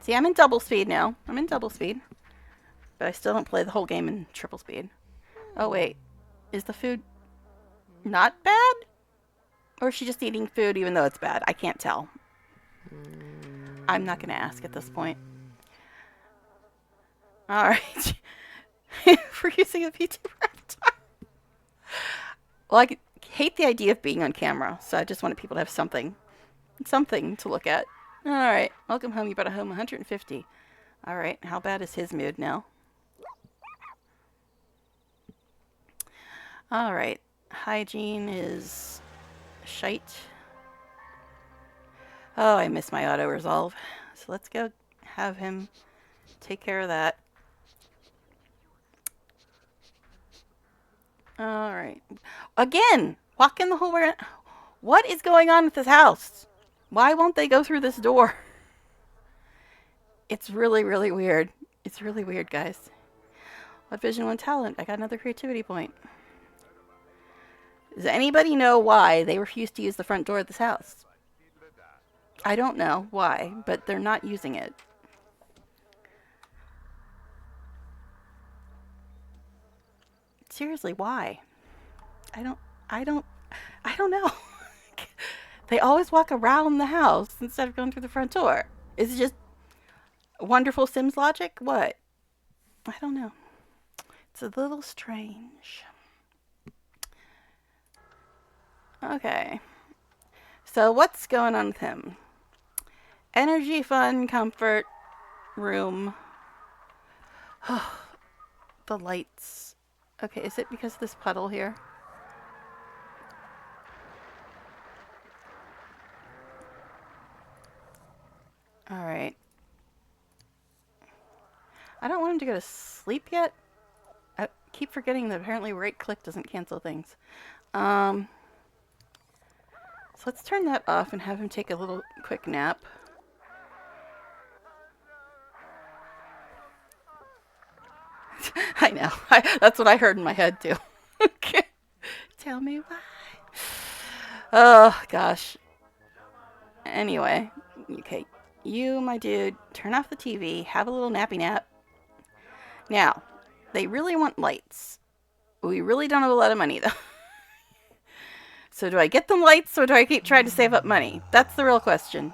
See, I'm in double speed now. But I still don't play the whole game in triple speed. Oh, wait. Is the food not bad? Or is she just eating food even though it's bad? I can't tell. I'm not going to ask at this point. Alright. For using a VTuber avatar. Well, I hate the idea of being on camera, so I just wanted people to have something to look at. Alright, welcome home. You brought home 150. Alright, how bad is his mood now? Alright, hygiene is shite. Oh, I miss my auto-resolve. So let's go have him take care of that. Alright. Again! Walking the whole way around. What is going on with this house? Why won't they go through this door? It's really, really weird. It's really weird, guys. What vision, one talent? I got another creativity point. Does anybody know why they refuse to use the front door of this house? I don't know why, but they're not using it. Seriously, why? I don't know. They always walk around the house instead of going through the front door. Is it just wonderful Sims logic? What? I don't know. It's a little strange. Okay. So what's going on with him? Energy, fun, comfort, room. The lights. Okay, is it because of this puddle here? Alright. I don't want him to go to sleep yet. I keep forgetting that apparently right click doesn't cancel things. So let's turn that off and have him take a little quick nap. I know. That's what I heard in my head too. Okay. Tell me why. Oh, gosh. Anyway. Okay. You, my dude, turn off the TV, have a little nappy nap. Now, they really want lights. We really don't have a lot of money, though. So do I get them lights, or do I keep trying to save up money? That's the real question.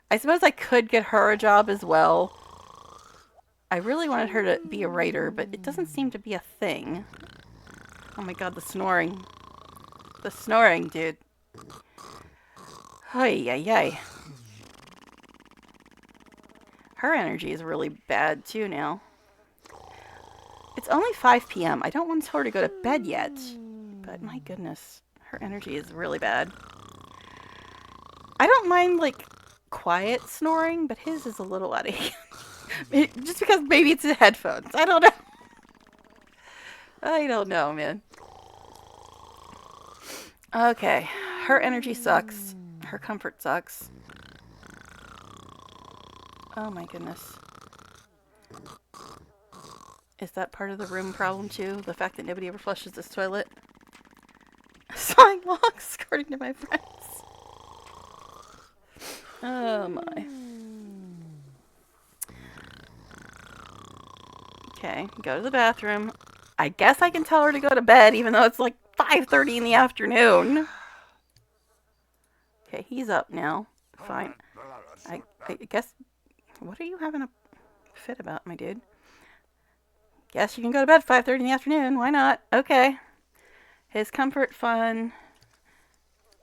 I suppose I could get her a job as well. I really wanted her to be a writer, but it doesn't seem to be a thing. Oh my god, the snoring. The snoring, dude. Ay, ay, ay. Her energy is really bad too now. It's only 5 p.m. I don't want her to go to bed yet. But my goodness, her energy is really bad. I don't mind, like, quiet snoring, but his is a little out of hand. Just because maybe it's the headphones. I don't know. I don't know, man. Okay. Her energy sucks. Her comfort sucks. Oh my goodness. Is that part of the room problem too? The fact that nobody ever flushes this toilet? Sawing logs, according to my friends. Oh my. Okay, go to the bathroom. I guess I can tell her to go to bed even though it's like 5:30 in the afternoon. Okay, he's up now. Fine. I guess... What are you having a fit about, my dude? Guess you can go to bed 5:30 in the afternoon. Why not? Okay. His comfort fun.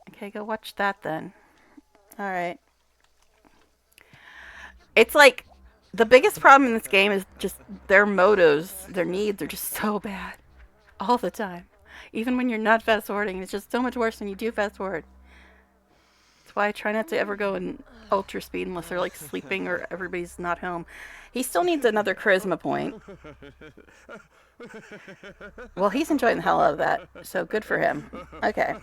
Okay, go watch that then. Alright. It's like... The biggest problem in this game is just their motos, their needs are just so bad. All the time. Even when you're not fast forwarding, it's just so much worse when you do fast forward. That's why I try not to ever go in ultra speed unless they're like sleeping or everybody's not home. He still needs another charisma point. Well, he's enjoying the hell out of that, so good for him. Okay.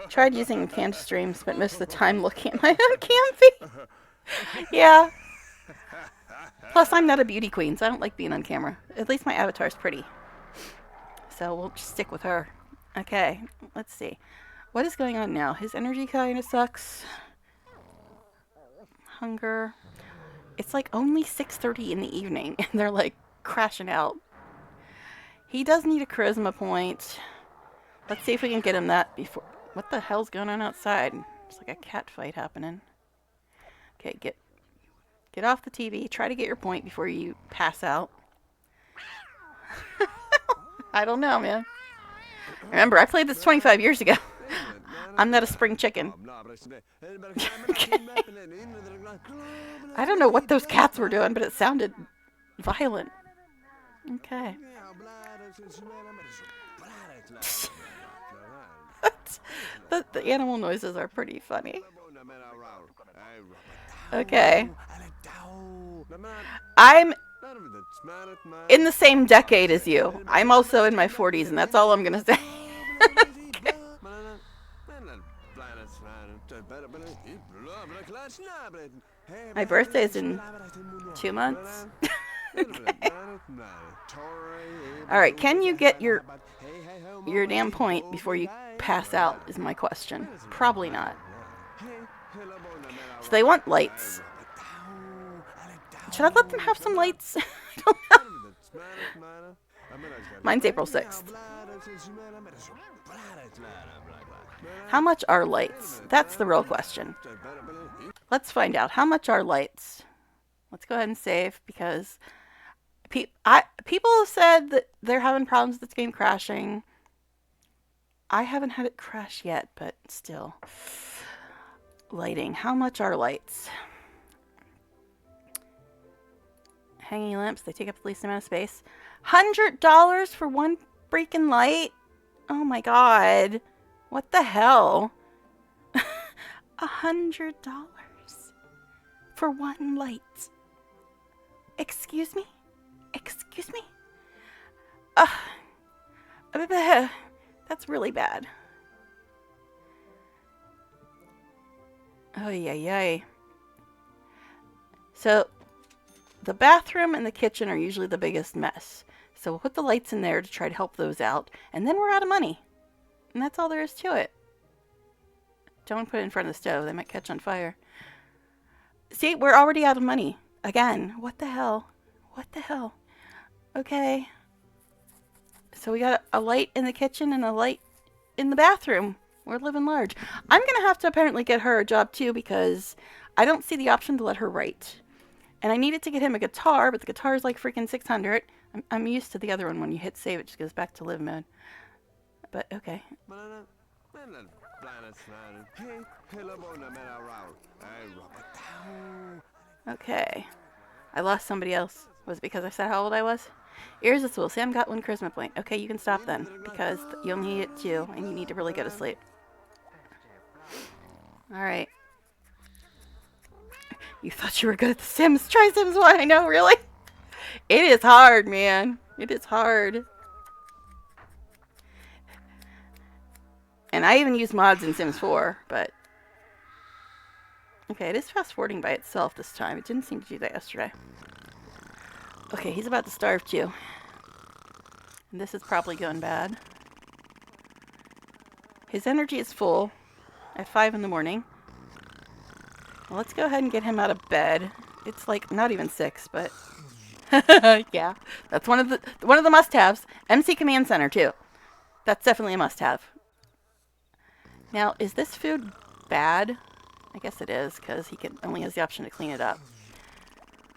Tried using cam streams, but most of the time looking at my own cam feed. Yeah. Plus, I'm not a beauty queen, so I don't like being on camera. At least my avatar's pretty. So we'll just stick with her. Okay, let's see. What is going on now? His energy kind of sucks. Hunger. It's like only 6:30 in the evening, and they're like crashing out. He does need a charisma point. Let's see if we can get him that before... What the hell's going on outside? It's like a cat fight happening. Okay, get off the TV. Try to get your point before you pass out. I don't know, man. Remember, I played this 25 years ago. I'm not a spring chicken. I don't know what those cats were doing, but it sounded violent. Okay. The animal noises are pretty funny. Okay. I'm in the same decade as you. I'm also in my 40s, and that's all I'm gonna say. My birthday's in 2 months. Okay. Alright, can you get your damn point before you pass out is my question. Probably not. So they want lights. Should I let them have some lights? I don't know. Mine's April 6th. How much are lights? That's the real question. Let's find out. How much are lights? Let's go ahead and save because people have said that they're having problems with this game crashing. I haven't had it crash yet, but still. Lighting. How much are lights? Hanging lamps. They take up the least amount of space. $100 for one freaking light? Oh my god. What the hell? $100 for one light. Excuse me? Excuse me? That's really bad. Oh, yeah. So, the bathroom and the kitchen are usually the biggest mess. So we'll put the lights in there to try to help those out. And then we're out of money. And that's all there is to it. Don't put it in front of the stove. They might catch on fire. See, we're already out of money. Again. What the hell? What the hell? Okay. So we got a light in the kitchen and a light in the bathroom. We're living large. I'm going to have to apparently get her a job too because I don't see the option to let her write. And I needed to get him a guitar, but the guitar is like freaking $600. I'm used to the other one. When you hit save, it just goes back to live mode. But, okay. Okay. I lost somebody else. Was it because I said how old I was? Here's the tool. Sam got 1 charisma point. Okay, you can stop then, because you only need it 2, and you need to really go to sleep. Alright. You thought you were good at The Sims. Try Sims 1. I know, really? It is hard, man. It is hard. And I even use mods in Sims 4, but... Okay, it is fast forwarding by itself this time. It didn't seem to do that yesterday. Okay, he's about to starve too. And this is probably going bad. His energy is full at 5 in the morning. Well, let's go ahead and get him out of bed. It's like not even 6, but yeah, that's one of the must-haves. MC Command Center too. That's definitely a must-have. Now, is this food bad? I guess it is, because he only has the option to clean it up.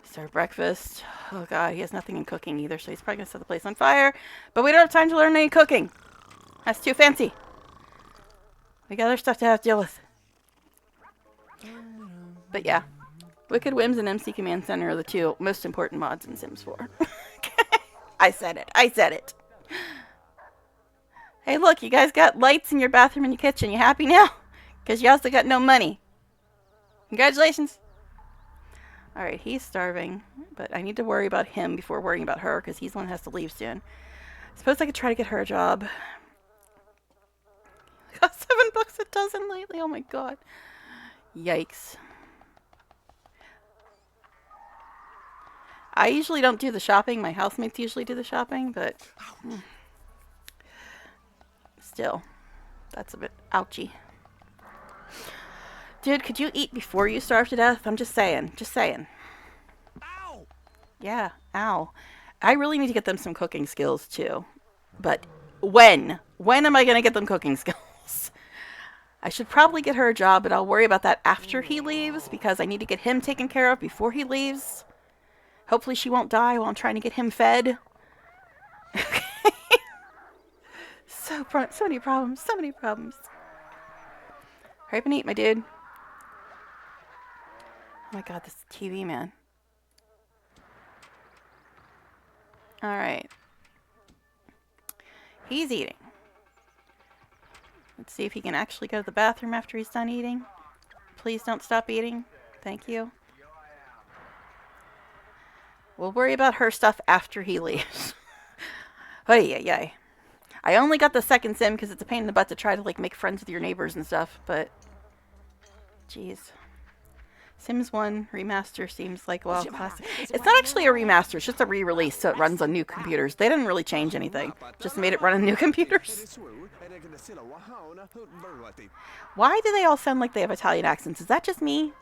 Serve breakfast. Oh god, he has nothing in cooking either, so he's probably going to set the place on fire. But we don't have time to learn any cooking. That's too fancy. We got other stuff to have to deal with. But yeah, Wicked Whims and MC Command Center are the 2 most important mods in Sims 4. I said it. I said it. Hey, look, you guys got lights in your bathroom and your kitchen. You happy now? Because you also got no money. Congratulations. Alright, he's starving. But I need to worry about him before worrying about her, because he's the one who has to leave soon. Suppose I could try to get her a job. I got $7 a dozen lately. Oh my god. Yikes. I usually don't do the shopping. My housemates usually do the shopping, but... Still, that's a bit ouchy. Dude, could you eat before you starve to death? I'm just saying. Just saying. Ow! Yeah, ow. I really need to get them some cooking skills, too. But when? When am I going to get them cooking skills? I should probably get her a job, but I'll worry about that after he leaves, because I need to get him taken care of before he leaves. Hopefully she won't die while I'm trying to get him fed. So many problems. So many problems. Hurry up and eat, my dude. Oh my god, this TV, man. Alright. He's eating. Let's see if he can actually go to the bathroom after he's done eating. Please don't stop eating. Thank you. We'll worry about her stuff after he leaves. Ay. I only got the second sim because it's a pain in the butt to try to like make friends with your neighbors and stuff, but jeez. Sims 1 remaster seems like, well, classic. It's not actually a remaster, it's just a re-release, so it runs on new computers. They didn't really change anything, just made it run on new computers. Why do they all sound like they have Italian accents? Is that just me?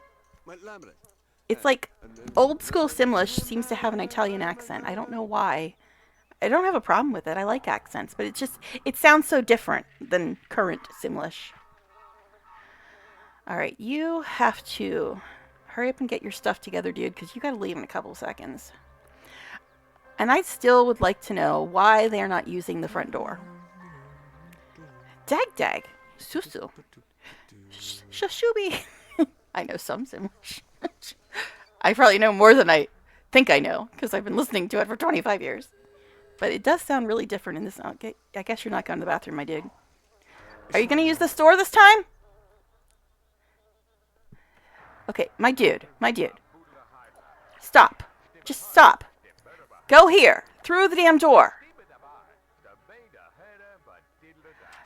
It's like old school Simlish seems to have an Italian accent. I don't know why. I don't have a problem with it. I like accents, but it sounds so different than current Simlish. Alright, you have to hurry up and get your stuff together, dude, because you gotta leave in a couple of seconds. And I still would like to know why they're not using the front door. Dag. Susu. Shashubi. I know some Simlish. I probably know more than I think I know, because I've been listening to it for 25 years. But it does sound really different in this. Okay, I guess you're not going to the bathroom, my dude. Are you going to use the store this time? Okay, my dude. Stop. Just stop. Go here. Through the damn door.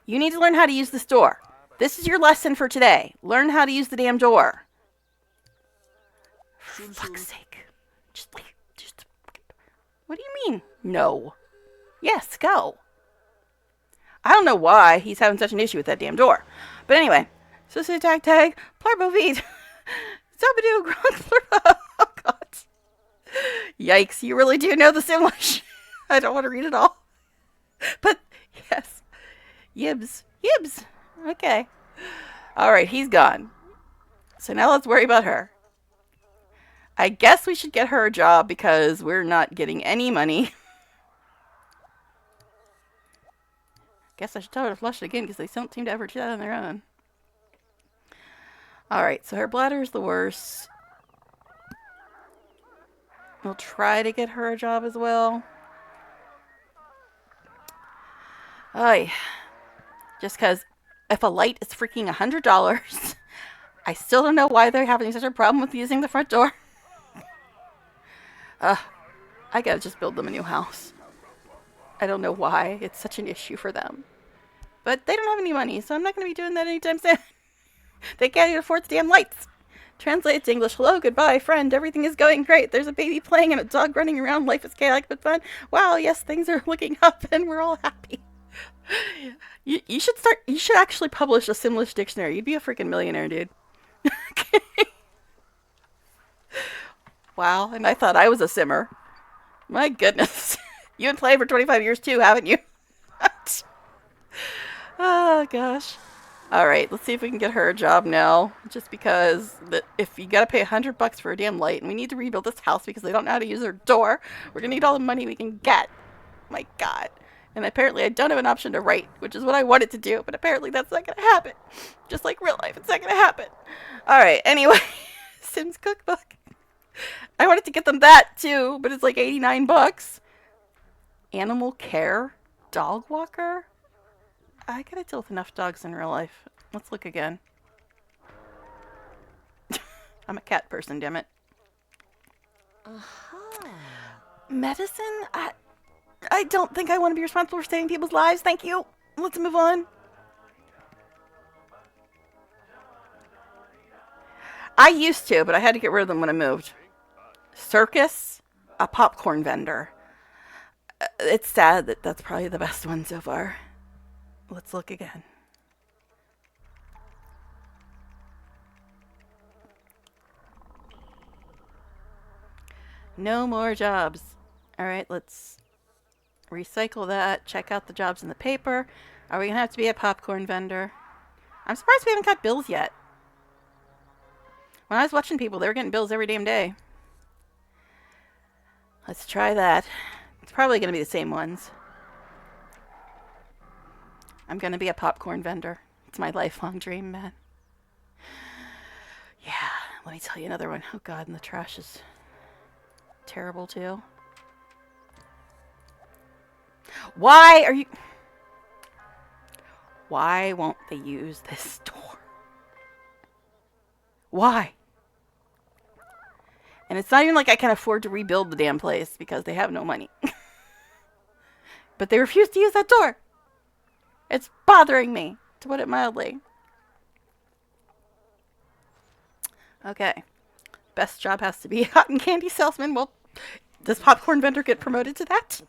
You need to learn how to use the store. This is your lesson for today. Learn how to use the damn door. For fuck's sake. Just leave. What do you mean? No. Yes, go. I don't know why he's having such an issue with that damn door. But anyway. Susu tag, Plarbo Veed. Zabadoo, Gronk, Plurbo. Oh, God. Yikes, you really do know the Simlish. I don't want to read it all. But, yes. Yibs. Okay. Alright, he's gone. So now let's worry about her. I guess we should get her a job because we're not getting any money. Guess I should tell her to flush it again because they don't seem to ever do that on their own. Alright, so her bladder is the worst. We'll try to get her a job as well. Ay. Just because if a light is freaking $100, I still don't know why they're having such a problem with using the front door. I gotta just build them a new house. I don't know why it's such an issue for them. But they don't have any money, so I'm not gonna be doing that anytime soon. They can't even afford the damn lights. Translate to English. Hello, goodbye, friend. Everything is going great. There's a baby playing and a dog running around. Life is chaotic but fun. Wow, yes, things are looking up and we're all happy. You should actually publish a Simlish dictionary. You'd be a freaking millionaire, dude. Wow, and I thought I was a simmer. My goodness. You've been playing for 25 years too, haven't you? Oh, gosh. Alright, let's see if we can get her a job now. Just because if you gotta pay $100 for a damn light, and we need to rebuild this house because they don't know how to use their door, we're gonna need all the money we can get. My god. And apparently I don't have an option to write, which is what I wanted to do, but apparently that's not gonna happen. Just like real life, it's not gonna happen. Alright, anyway. Sims Cookbook. I wanted to get them that too, but it's like $89. Animal care? Dog walker? I gotta deal with enough dogs in real life. Let's look again. I'm a cat person, damn it. Medicine? I don't think I want to be responsible for saving people's lives. Thank you. Let's move on. I used to, but I had to get rid of them when I moved. Circus? A popcorn vendor. It's sad that that's probably the best one so far. Let's look again. No more jobs. Alright, let's recycle that. Check out the jobs in the paper. Are we going to have to be a popcorn vendor? I'm surprised we haven't got bills yet. When I was watching people, they were getting bills every damn day. Let's try that. It's probably going to be the same ones. I'm going to be a popcorn vendor. It's my lifelong dream, man. Yeah, let me tell you another one. Oh god, and the trash is terrible too. Why are you... Why won't they use this door? Why? And it's not even like I can afford to rebuild the damn place because they have no money. But they refuse to use that door. It's bothering me, to put it mildly. Okay. Best job has to be cotton candy salesman. Well, does popcorn vendor get promoted to that?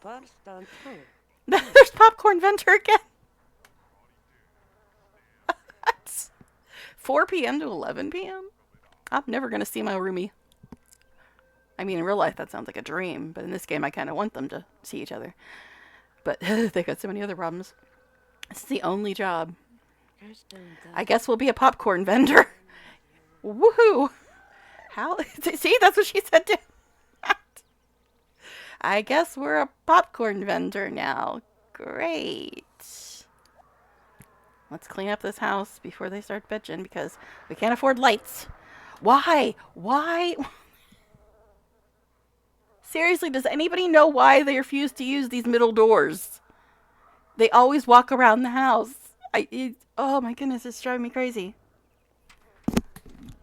There's popcorn vendor again. 4 p.m. to 11 p.m.? I'm never going to see my roomie. I mean, in real life, that sounds like a dream. But in this game, I kind of want them to see each other. But they got so many other problems. It's the only job. I guess we'll be a popcorn vendor. Woohoo! How? See, that's what she said too. I guess we're a popcorn vendor now. Great. Let's clean up this house before they start bitching because we can't afford lights. Why? Why? Seriously, does anybody know why they refuse to use these middle doors? They always walk around the house. Oh my goodness, it's driving me crazy.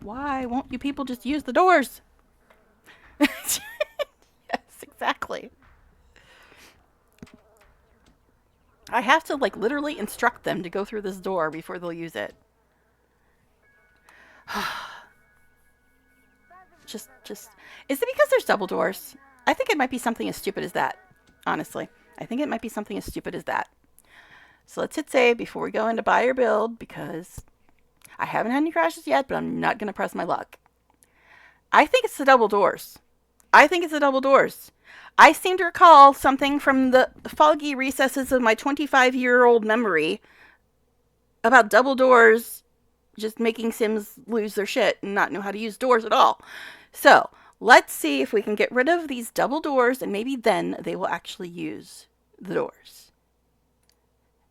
Why won't you people just use the doors? Yes, exactly. I have to like literally instruct them to go through this door before they'll use it. just is it because there's double doors? I think it might be something as stupid as that. Honestly, I think it might be something as stupid as that. So let's hit save before we go into buy or build because I haven't had any crashes yet, but I'm not going to press my luck. I think it's the double doors. I think it's the double doors. I seem to recall something from the foggy recesses of my 25-year-old memory about double doors just making Sims lose their shit and not know how to use doors at all. So let's see if we can get rid of these double doors and maybe then they will actually use the doors.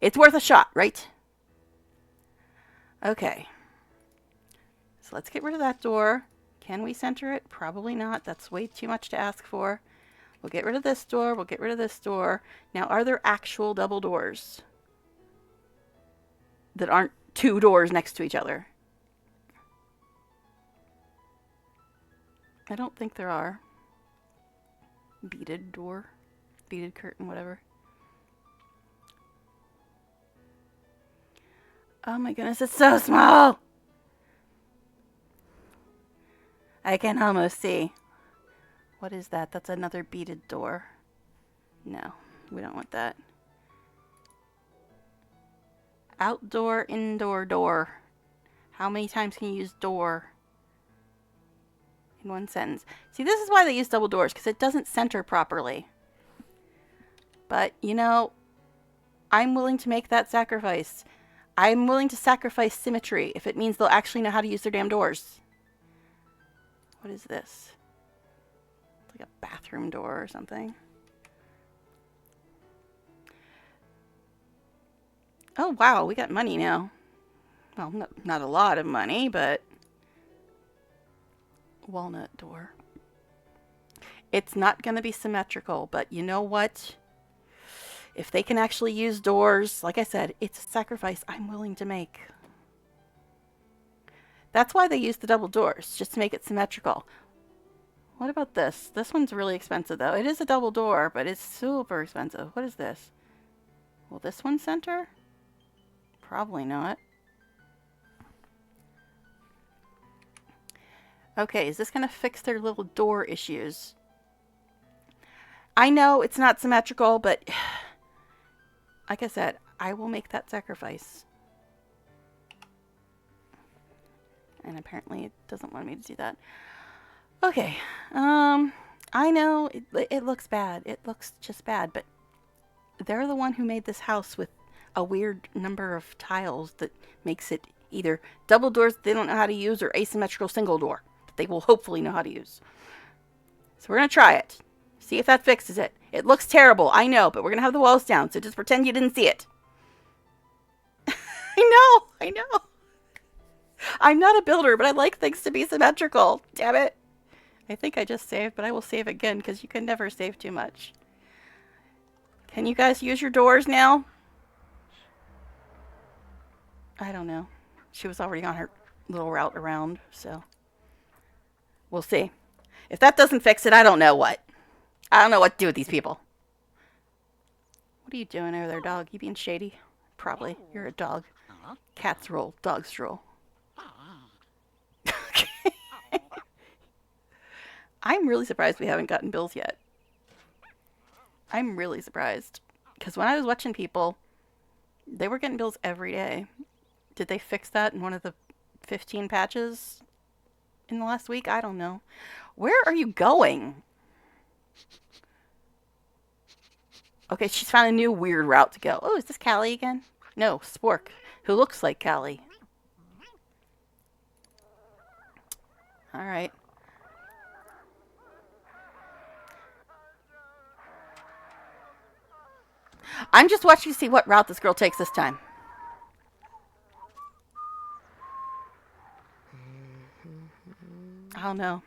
It's worth a shot, right? Okay. So let's get rid of that door. Can we center it? Probably not. That's way too much to ask for. We'll get rid of this door. We'll get rid of this door. Now, are there actual double doors that aren't two doors next to each other? I don't think there are. Beaded door. Beaded curtain, whatever. Oh my goodness, it's so small! I can almost see. What is that? That's another beaded door. No, we don't want that. Outdoor, indoor door. How many times can you use door in one sentence? See, this is why they use double doors, because it doesn't center properly. But, you know, I'm willing to make that sacrifice. I'm willing to sacrifice symmetry if it means they'll actually know how to use their damn doors. What is this? It's like a bathroom door or something. Oh, wow, we got money now. Well, not a lot of money, but... Walnut door. It's not going to be symmetrical, but you know what? If they can actually use doors, like I said, it's a sacrifice I'm willing to make. That's why they use the double doors, just to make it symmetrical. What about this? This one's really expensive, though. It is a double door, but it's super expensive. What is this? Will this one center? Probably not. Okay, is this going to fix their little door issues? I know it's not symmetrical, but like I said, I will make that sacrifice. And apparently it doesn't want me to do that. Okay, I know it looks bad. It looks just bad, but they're the one who made this house with a weird number of tiles that makes it either double doors they don't know how to use or asymmetrical single door that they will hopefully know how to use. So we're going to try it. See if that fixes it. It looks terrible, I know, but we're going to have the walls down, so just pretend you didn't see it. I know. I'm not a builder, but I like things to be symmetrical. Damn it. I think I just saved, but I will save again because you can never save too much. Can you guys use your doors now? I don't know. She was already on her little route around, so we'll see. If that doesn't fix it, I don't know what. I don't know what to do with these people. What are you doing over there, dog? You being shady? Probably. You're a dog. Cats roll, dogs drool. Okay. I'm really surprised we haven't gotten bills yet. I'm really surprised. Because when I was watching people, they were getting bills every day. Did they fix that in one of the 15 patches in the last week? I don't know. Where are you going? Okay, she's found a new weird route to go. Oh, is this Callie again? No, Spork, who looks like Callie. Alright. I'm just watching to see what route this girl takes this time. I don't know.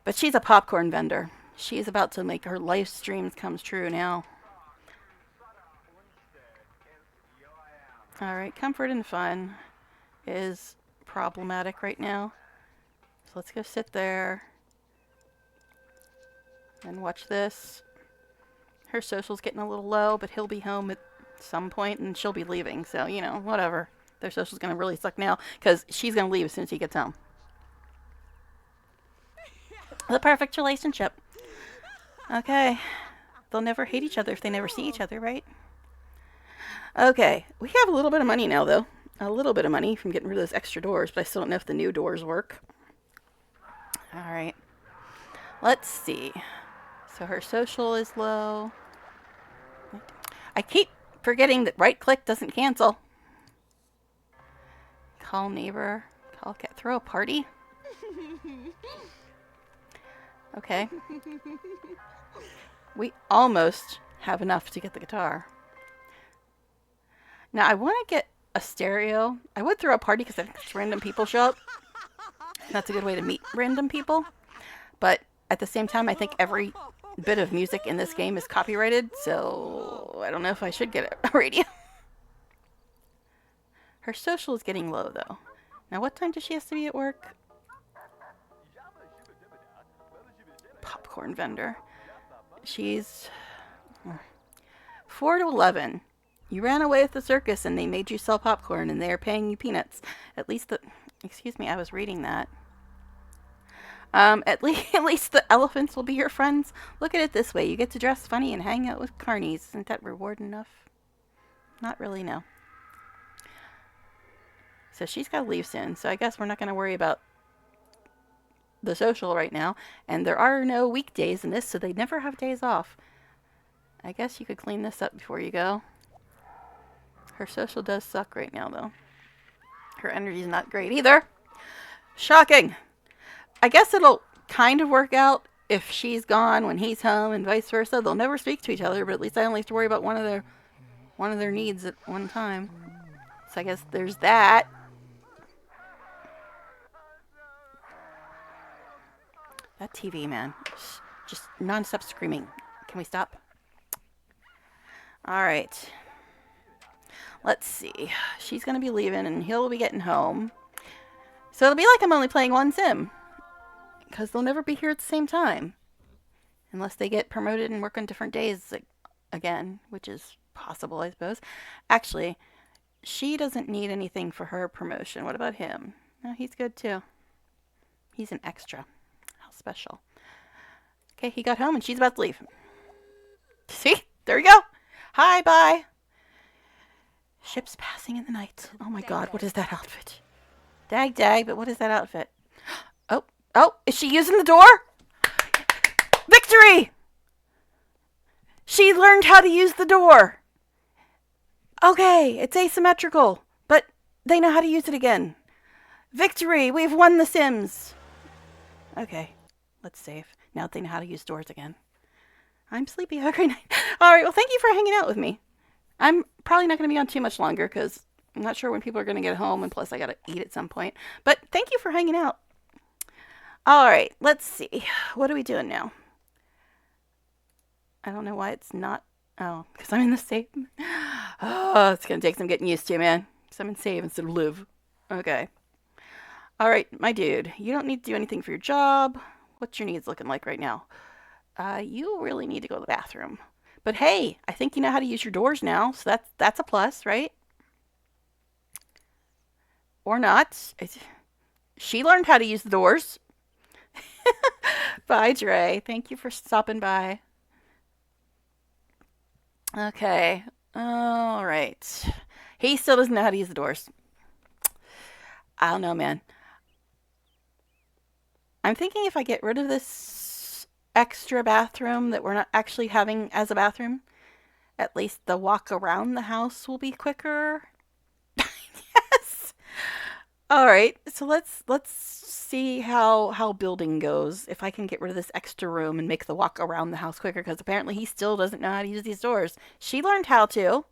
But she's a popcorn vendor. She's about to make her live streams come true now. Alright, comfort and fun is problematic right now. So let's go sit there and watch this. Her social's getting a little low, but he'll be home at some point and she'll be leaving. So, you know, whatever. Their social's going to really suck now because she's going to leave as soon as he gets home. The perfect relationship. Okay. They'll never hate each other if they never see each other, right? Okay. We have a little bit of money now, though. A little bit of money from getting rid of those extra doors, but I still don't know if the new doors work. Alright. Let's see. So her social is low. I keep forgetting that right click doesn't cancel. Call neighbor. Call cat. Throw a party. Okay. We almost have enough to get the guitar. Now I want to get a stereo. I would throw a party because if random people show up. That's a good way to meet random people. But at the same time, I think every bit of music in this game is copyrighted, so I don't know if I should get a radio. Her social is getting low, though. Now, what time does she have to be at work? Popcorn vendor. She's 4 to 11. You ran away with the circus and they made you sell popcorn and they are paying you peanuts. At least the... Excuse me, I was reading that. At least the elephants will be your friends. Look at it this way. You get to dress funny and hang out with carnies. Isn't that reward enough? Not really, no. So she's got to leave soon. So I guess we're not going to worry about the social right now. And there are no weekdays in this, so they never have days off. I guess you could clean this up before you go. Her social does suck right now, though. Her energy's not great either. Shocking! I guess it'll kind of work out if she's gone when he's home and vice versa. They'll never speak to each other, but at least I only have to worry about one of their needs at one time. So I guess there's that. That TV, man. Just non-stop screaming. Can we stop? Alright. Let's see. She's going to be leaving and he'll be getting home. So it'll be like I'm only playing one sim. Because they'll never be here at the same time. Unless they get promoted and work on different days again. Which is possible, I suppose. Actually, she doesn't need anything for her promotion. What about him? No, he's good too. He's an extra. How special. Okay, he got home and she's about to leave. See? There we go. Hi, bye. Ships passing in the night. Oh my god, what is that outfit? Dag, dag, but what is that outfit? Oh, is she using the door? Victory! She learned how to use the door. Okay, it's asymmetrical, but they know how to use it again. Victory! We've won the Sims. Okay, let's save. Now that they know how to use doors again. I'm sleepy. Have a great night. Alright, well, thank you for hanging out with me. I'm probably not going to be on too much longer because I'm not sure when people are going to get home, and plus I got to eat at some point. But thank you for hanging out. Alright, let's see. What are we doing now? I don't know why it's not... Oh, because I'm in the save. Oh, it's going to take some getting used to, man. Because I'm in save instead of live. Okay. Alright, my dude. You don't need to do anything for your job. What's your needs looking like right now? You really need to go to the bathroom. But hey, I think you know how to use your doors now, so that's a plus, right? Or not. She learned how to use the doors. Bye, Dre. Thank you for stopping by. Okay. All right. He still doesn't know how to use the doors. I don't know, man. I'm thinking if I get rid of this extra bathroom that we're not actually having as a bathroom, at least the walk around the house will be quicker. Yes. All right. So let's see how building goes. If I can get rid of this extra room and make the walk around the house quicker, because apparently he still doesn't know how to use these doors. She learned how to,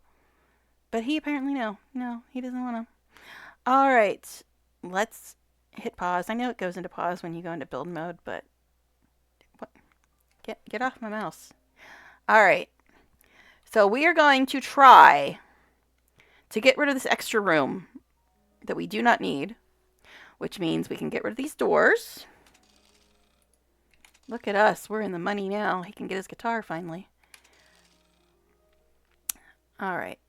but he apparently no, he doesn't want to. All right. Let's hit pause. I know it goes into pause when you go into build mode, but what? Get off my mouse. All right. So we are going to try to get rid of this extra room that we do not need, which means we can get rid of these doors. Look at us. We're in the money now. He can get his guitar finally. All right.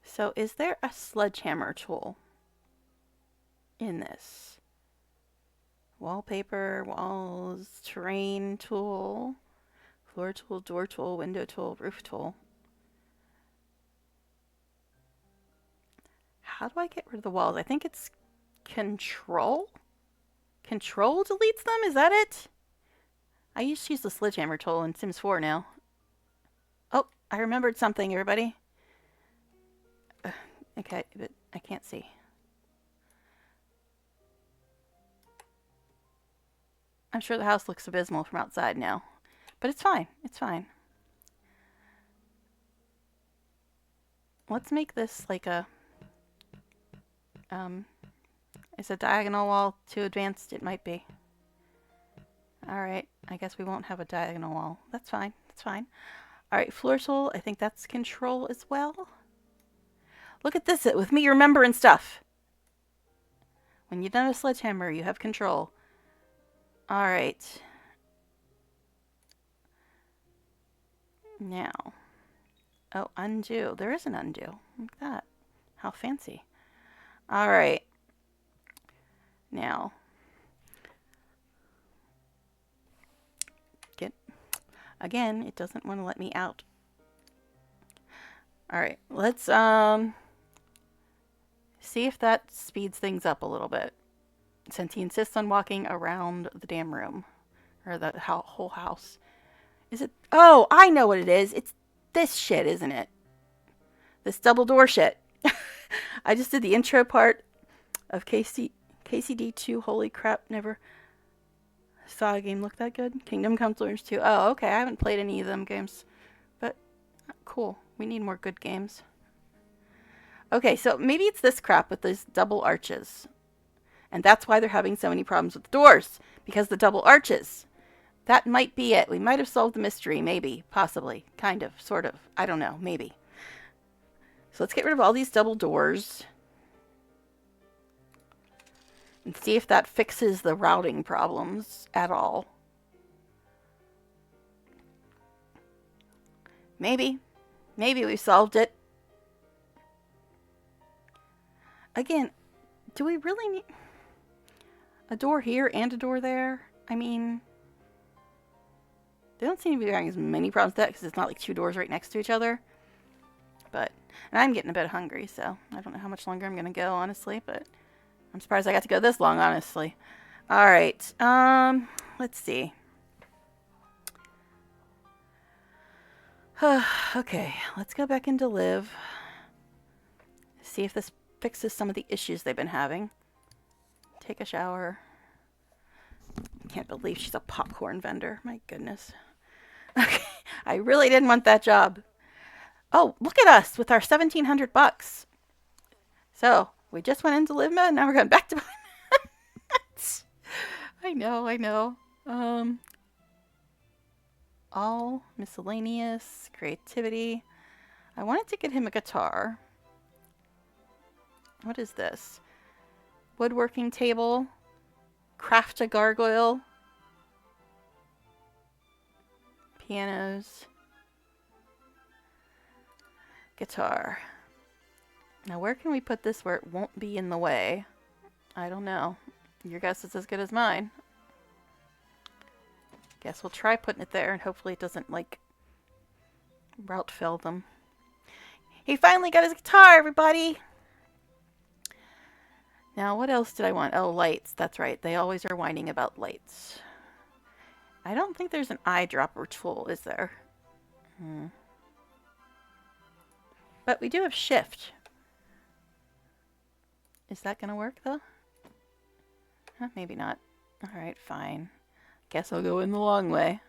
So is there a sledgehammer tool in this? Wallpaper, walls, terrain tool, floor tool, door tool, window tool, roof tool. How do I get rid of the walls? I think it's control? Control deletes them? Is that it? I used to use the sledgehammer tool in Sims 4 now. Oh, I remembered something, everybody. Okay, but I can't see. I'm sure the house looks abysmal from outside now. But it's fine. It's fine. Let's make this like a Is a diagonal wall too advanced? It might be. Alright, I guess we won't have a diagonal wall. That's fine, that's fine. Alright, floor tool, I think that's control as well. Look at this, with me remembering stuff. When you've done a sledgehammer, you have control. Alright. Now. Oh, undo. There is an undo. Look at that. How fancy. Alright. Now. Again, it doesn't want to let me out. Alright, let's see if that speeds things up a little bit. Since he insists on walking around the damn room. Or the whole house. Is it? Oh, I know what it is. It's this shit, isn't it? This double door shit. I just did the intro part of KCD2. Holy crap, never saw a game look that good. Kingdom Come Deliverance 2. Oh, okay. I haven't played any of them games. But, cool. We need more good games. Okay, so maybe it's this crap with these double arches. And that's why they're having so many problems with the doors. Because the double arches. That might be it. We might have solved the mystery. Maybe. Possibly. Kind of. Sort of. I don't know. Maybe. So let's get rid of all these double doors. And see if that fixes the routing problems at all. Maybe. Maybe we solved it. Again, do we really need a door here and a door there? I mean, they don't seem to be having as many problems with that because it's not like two doors right next to each other. But, and I'm getting a bit hungry, so I don't know how much longer I'm going to go, honestly, but I'm surprised I got to go this long, honestly. Alright, let's see. Okay, let's go back into Live. See if this fixes some of the issues they've been having. Take a shower. Can't believe she's a popcorn vendor. My goodness. Okay, I really didn't want that job. Oh, look at us with our $1,700. So, we just went into Live mode, now we're going back to I know. All miscellaneous, creativity. I wanted to get him a guitar. What is this? Woodworking table. Craft a gargoyle. Pianos. Guitar. Now where can we put this where it won't be in the way? I don't know. Your guess is as good as mine. Guess we'll try putting it there and hopefully it doesn't like route fill them. He finally got his guitar, everybody! Now what else did I want? Oh, lights. That's right. They always are whining about lights. I don't think there's an eyedropper tool, is there? But we do have shift. Is that going to work, though? Huh, maybe not. Alright, fine. Guess I'll go in the long way.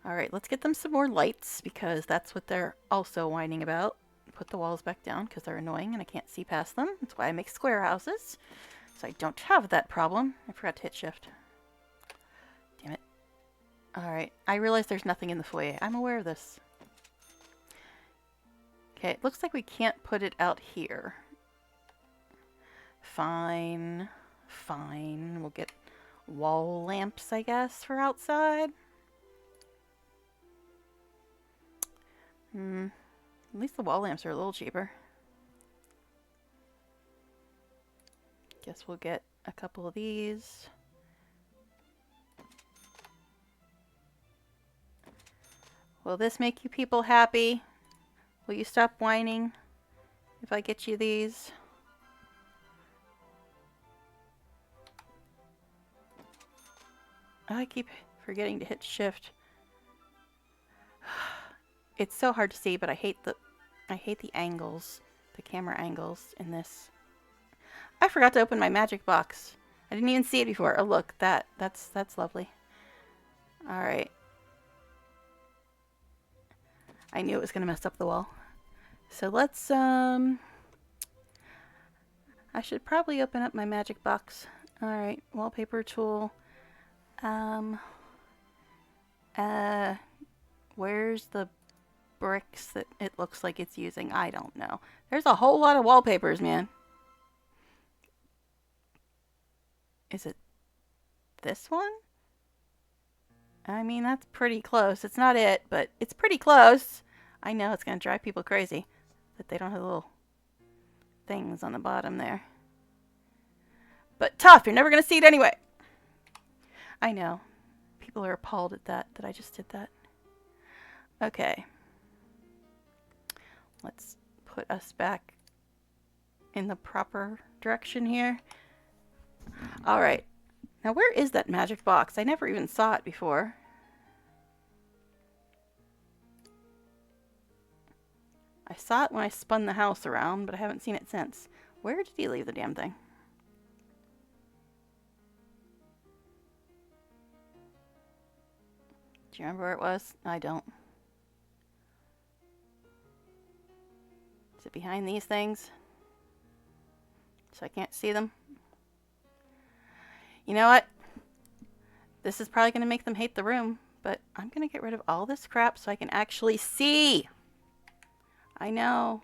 Alright, let's get them some more lights, because that's what they're also whining about. Put the walls back down, because they're annoying and I can't see past them. That's why I make square houses. So I don't have that problem. I forgot to hit shift. Damn it. Alright, I realize there's nothing in the foyer. I'm aware of this. Okay, it looks like we can't put it out here. Fine. Fine. We'll get wall lamps, I guess, for outside. At least the wall lamps are a little cheaper. Guess we'll get a couple of these. Will this make you people happy? Will you stop whining if I get you these? I keep forgetting to hit shift. It's so hard to see, but I hate the angles, the camera angles in this. I forgot to open my magic box. I didn't even see it before. Oh look, that's lovely. All right. I knew it was gonna mess up the wall. So let's I should probably open up my magic box. Alright, wallpaper tool. Where's the bricks that it looks like it's using? I don't know. There's a whole lot of wallpapers, man. Is it this one? I mean, that's pretty close. It's not it, but it's pretty close. I know it's going to drive people crazy that they don't have little things on the bottom there. But tough, you're never going to see it anyway. I know. People are appalled at that I just did that. Okay. Let's put us back in the proper direction here. Alright. Now where is that magic box? I never even saw it before. I saw it when I spun the house around, but I haven't seen it since. Where did he leave the damn thing? Do you remember where it was? I don't. Is it behind these things? So I can't see them? You know what? This is probably going to make them hate the room, but I'm going to get rid of all this crap so I can actually see. I know.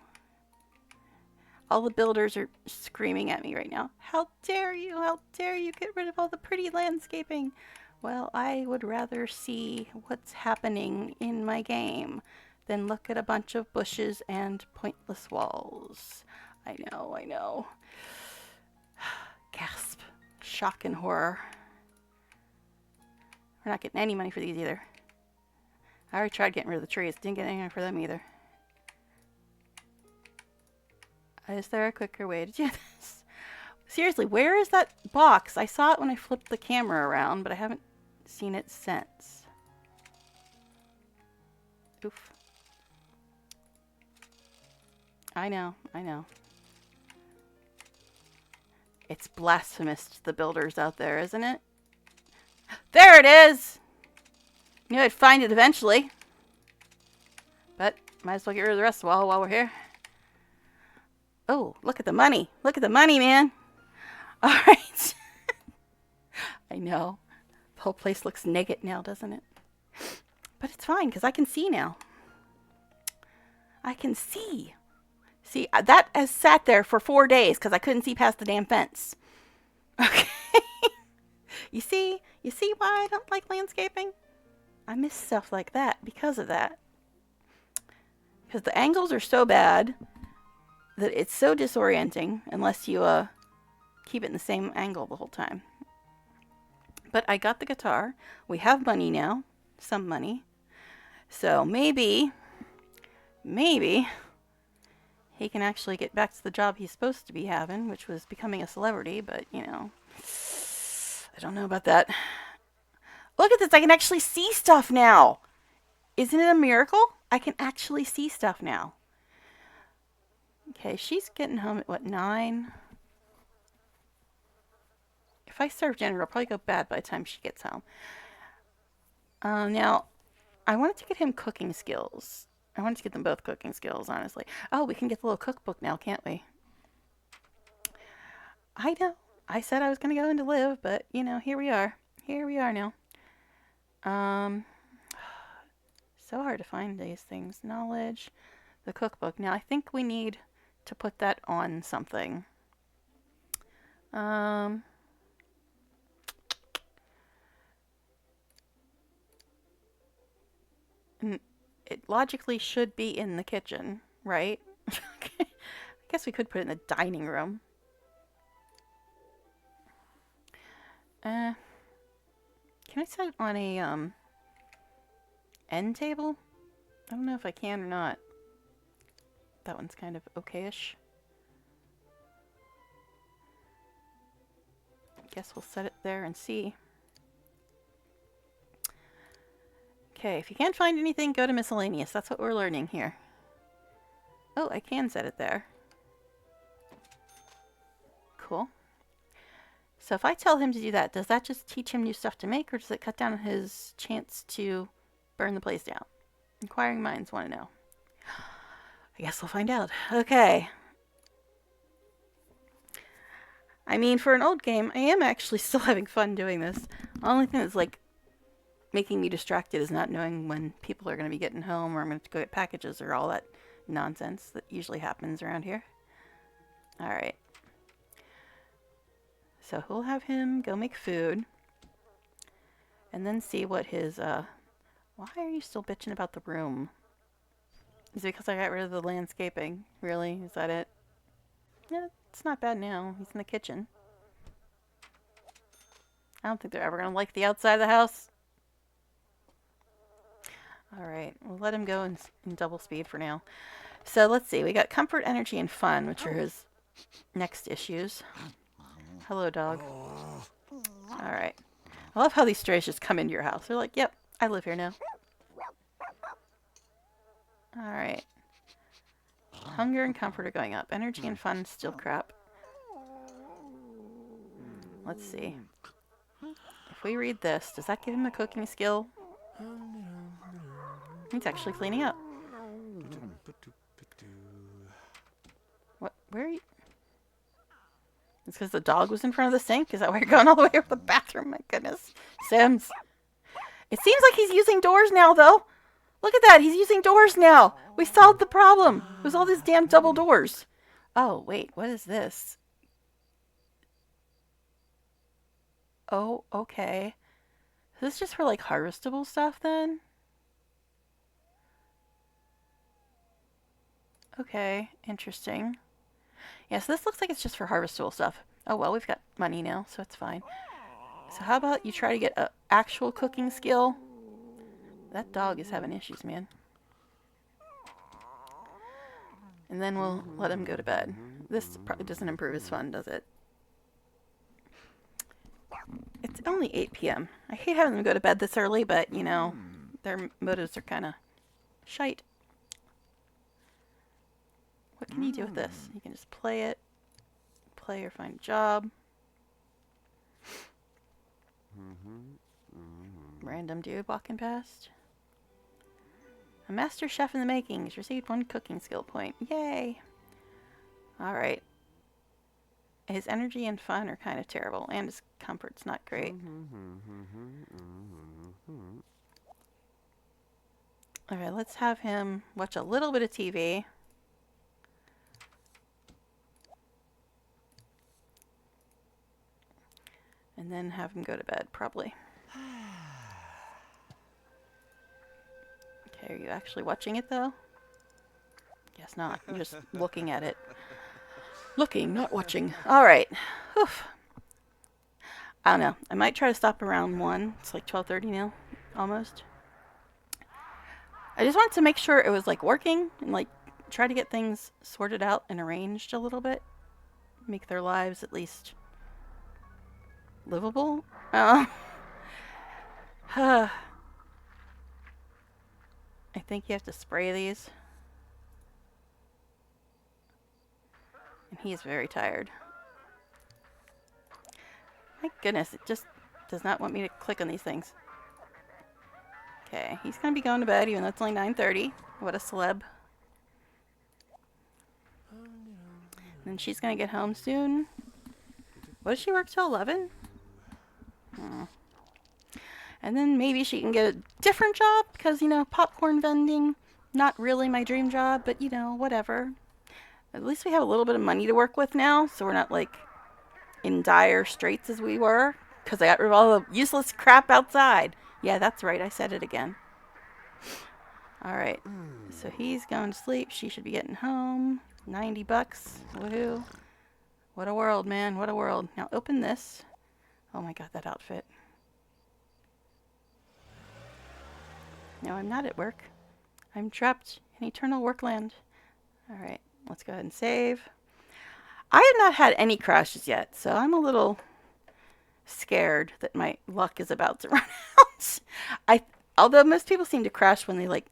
All the builders are screaming at me right now. How dare you? How dare you get rid of all the pretty landscaping? Well, I would rather see what's happening in my game than look at a bunch of bushes and pointless walls. I know, I know. Gasp. Shock and horror. We're not getting any money for these either. I already tried getting rid of the trees. Didn't get anything for them either. Is there a quicker way to do this? Seriously, where is that box? I saw it when I flipped the camera around, but I haven't seen it since. Oof. I know, I know. It's blasphemous to the builders out there, isn't it? There it is! Knew I'd find it eventually. But might as well get rid of the rest of the wall while we're here. Oh, look at the money. Look at the money, man. Alright. I know. The whole place looks naked now, doesn't it? But it's fine, because I can see now. I can see. See, that has sat there for 4 days, because I couldn't see past the damn fence. Okay. You see why I don't like landscaping? I miss stuff like that because of that. Because the angles are so bad that it's so disorienting unless you keep it in the same angle the whole time. But I got the guitar. We have money now. Some money. So maybe he can actually get back to the job he's supposed to be having, which was becoming a celebrity, but, you know, I don't know about that. Look at this. I can actually see stuff now. Isn't it a miracle? I can actually see stuff now. Okay, she's getting home at, what, 9? If I serve dinner, it'll probably go bad by the time she gets home. Now, I wanted to get him cooking skills. I wanted to get them both cooking skills, honestly. Oh, we can get the little cookbook now, can't we? I know. I said I was going to go into live, but, you know, here we are. Here we are now. So hard to find these things. Knowledge, the cookbook. Now, I think we need to put that on something. It logically should be in the kitchen, right? I guess we could put it in the dining room. Can I set it on a end table? I don't know if I can or not. That one's kind of okay-ish. Guess we'll set it there and see. Okay, if you can't find anything, go to miscellaneous. That's what we're learning here. Oh, I can set it there. Cool. So if I tell him to do that, does that just teach him new stuff to make, or does it cut down his chance to burn the place down? Inquiring minds want to know. I guess we'll find out. Okay. I mean, for an old game, I am actually still having fun doing this. The only thing that's like making me distracted is not knowing when people are going to be getting home or I'm going to go get packages or all that nonsense that usually happens around here. All right. So we'll have him go make food and then see what his, why are you still bitching about the room? Is it because I got rid of the landscaping? Really? Is that it? Yeah, it's not bad now. He's in the kitchen. I don't think they're ever going to like the outside of the house. Alright, we'll let him go in double speed for now. So let's see. We got comfort, energy, and fun, which are his next issues. Hello, dog. Alright. I love how these strays just come into your house. They're like, yep, I live here now. Alright. Hunger and comfort are going up. Energy and fun still crap. Let's see. If we read this, does that give him a cooking skill? He's actually cleaning up. What? Where are you? It's because the dog was in front of the sink? Is that why you're going all the way over the bathroom? My goodness. Sims. It seems like he's using doors now, though. Look at that. He's using doors now. We solved the problem. It was all these damn double doors. Oh, wait. What is this? Oh, okay. Is this just for, like, harvestable stuff, then? Okay. Interesting. Yeah, so this looks like it's just for harvestable stuff. Oh, well, we've got money now, so it's fine. So how about you try to get an actual cooking skill? That dog is having issues, man. And then we'll let him go to bed. This probably doesn't improve his fun, does it? It's only 8 p.m. I hate having them go to bed this early, but, you know, their motives are kind of shite. What can you do with this? You can just play it. Play or find a job. Random dude walking past. A master chef in the making has received 1 cooking skill point. Yay! Alright. His energy and fun are kind of terrible, and his comfort's not great. Alright, let's have him watch a little bit of TV. And then have him go to bed, probably. Okay, are you actually watching it, though? Guess not. You're just looking at it. Looking, not watching. Alright. I don't know. I might try to stop around 1. It's like 12:30 now. Almost. I just wanted to make sure it was, like, working. And, like, try to get things sorted out and arranged a little bit. Make their lives at least livable. I think you have to spray these. And he is very tired. My goodness, it just does not want me to click on these things. Okay, he's going to be going to bed even though it's only 9:30. What a celeb. And she's going to get home soon. What does she work till 11? And then maybe she can get a different job because, you know, popcorn vending, not really my dream job, but, you know, whatever. At least we have a little bit of money to work with now, so we're not, like, in dire straits as we were because I got rid of all the useless crap outside. Yeah, that's right. I said it again. All right. So he's going to sleep. She should be getting home. $90. Woohoo. What a world, man. What a world. Now open this. Oh my god, that outfit. No, I'm not at work. I'm trapped in eternal workland. Alright, let's go ahead and save. I have not had any crashes yet, so I'm a little scared that my luck is about to run out. Although most people seem to crash when they, like,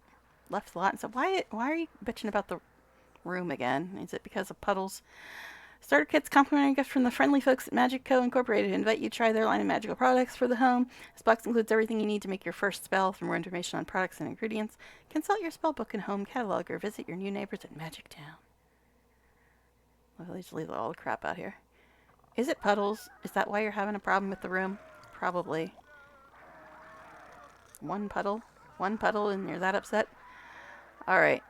left the lot and said, why are you bitching about the room again? Is it because of puddles? Starter kit's complimentary gift from the friendly folks at Magic Co. Incorporated. I invite you to try their line of magical products for the home. This box includes everything you need to make your first spell. For more information on products and ingredients, consult your spellbook and home catalog or visit your new neighbors at Magic Town. Well, they just leave all the crap out here. Is it puddles? Is that why you're having a problem with the room? Probably. One puddle? One puddle and you're that upset? Alright.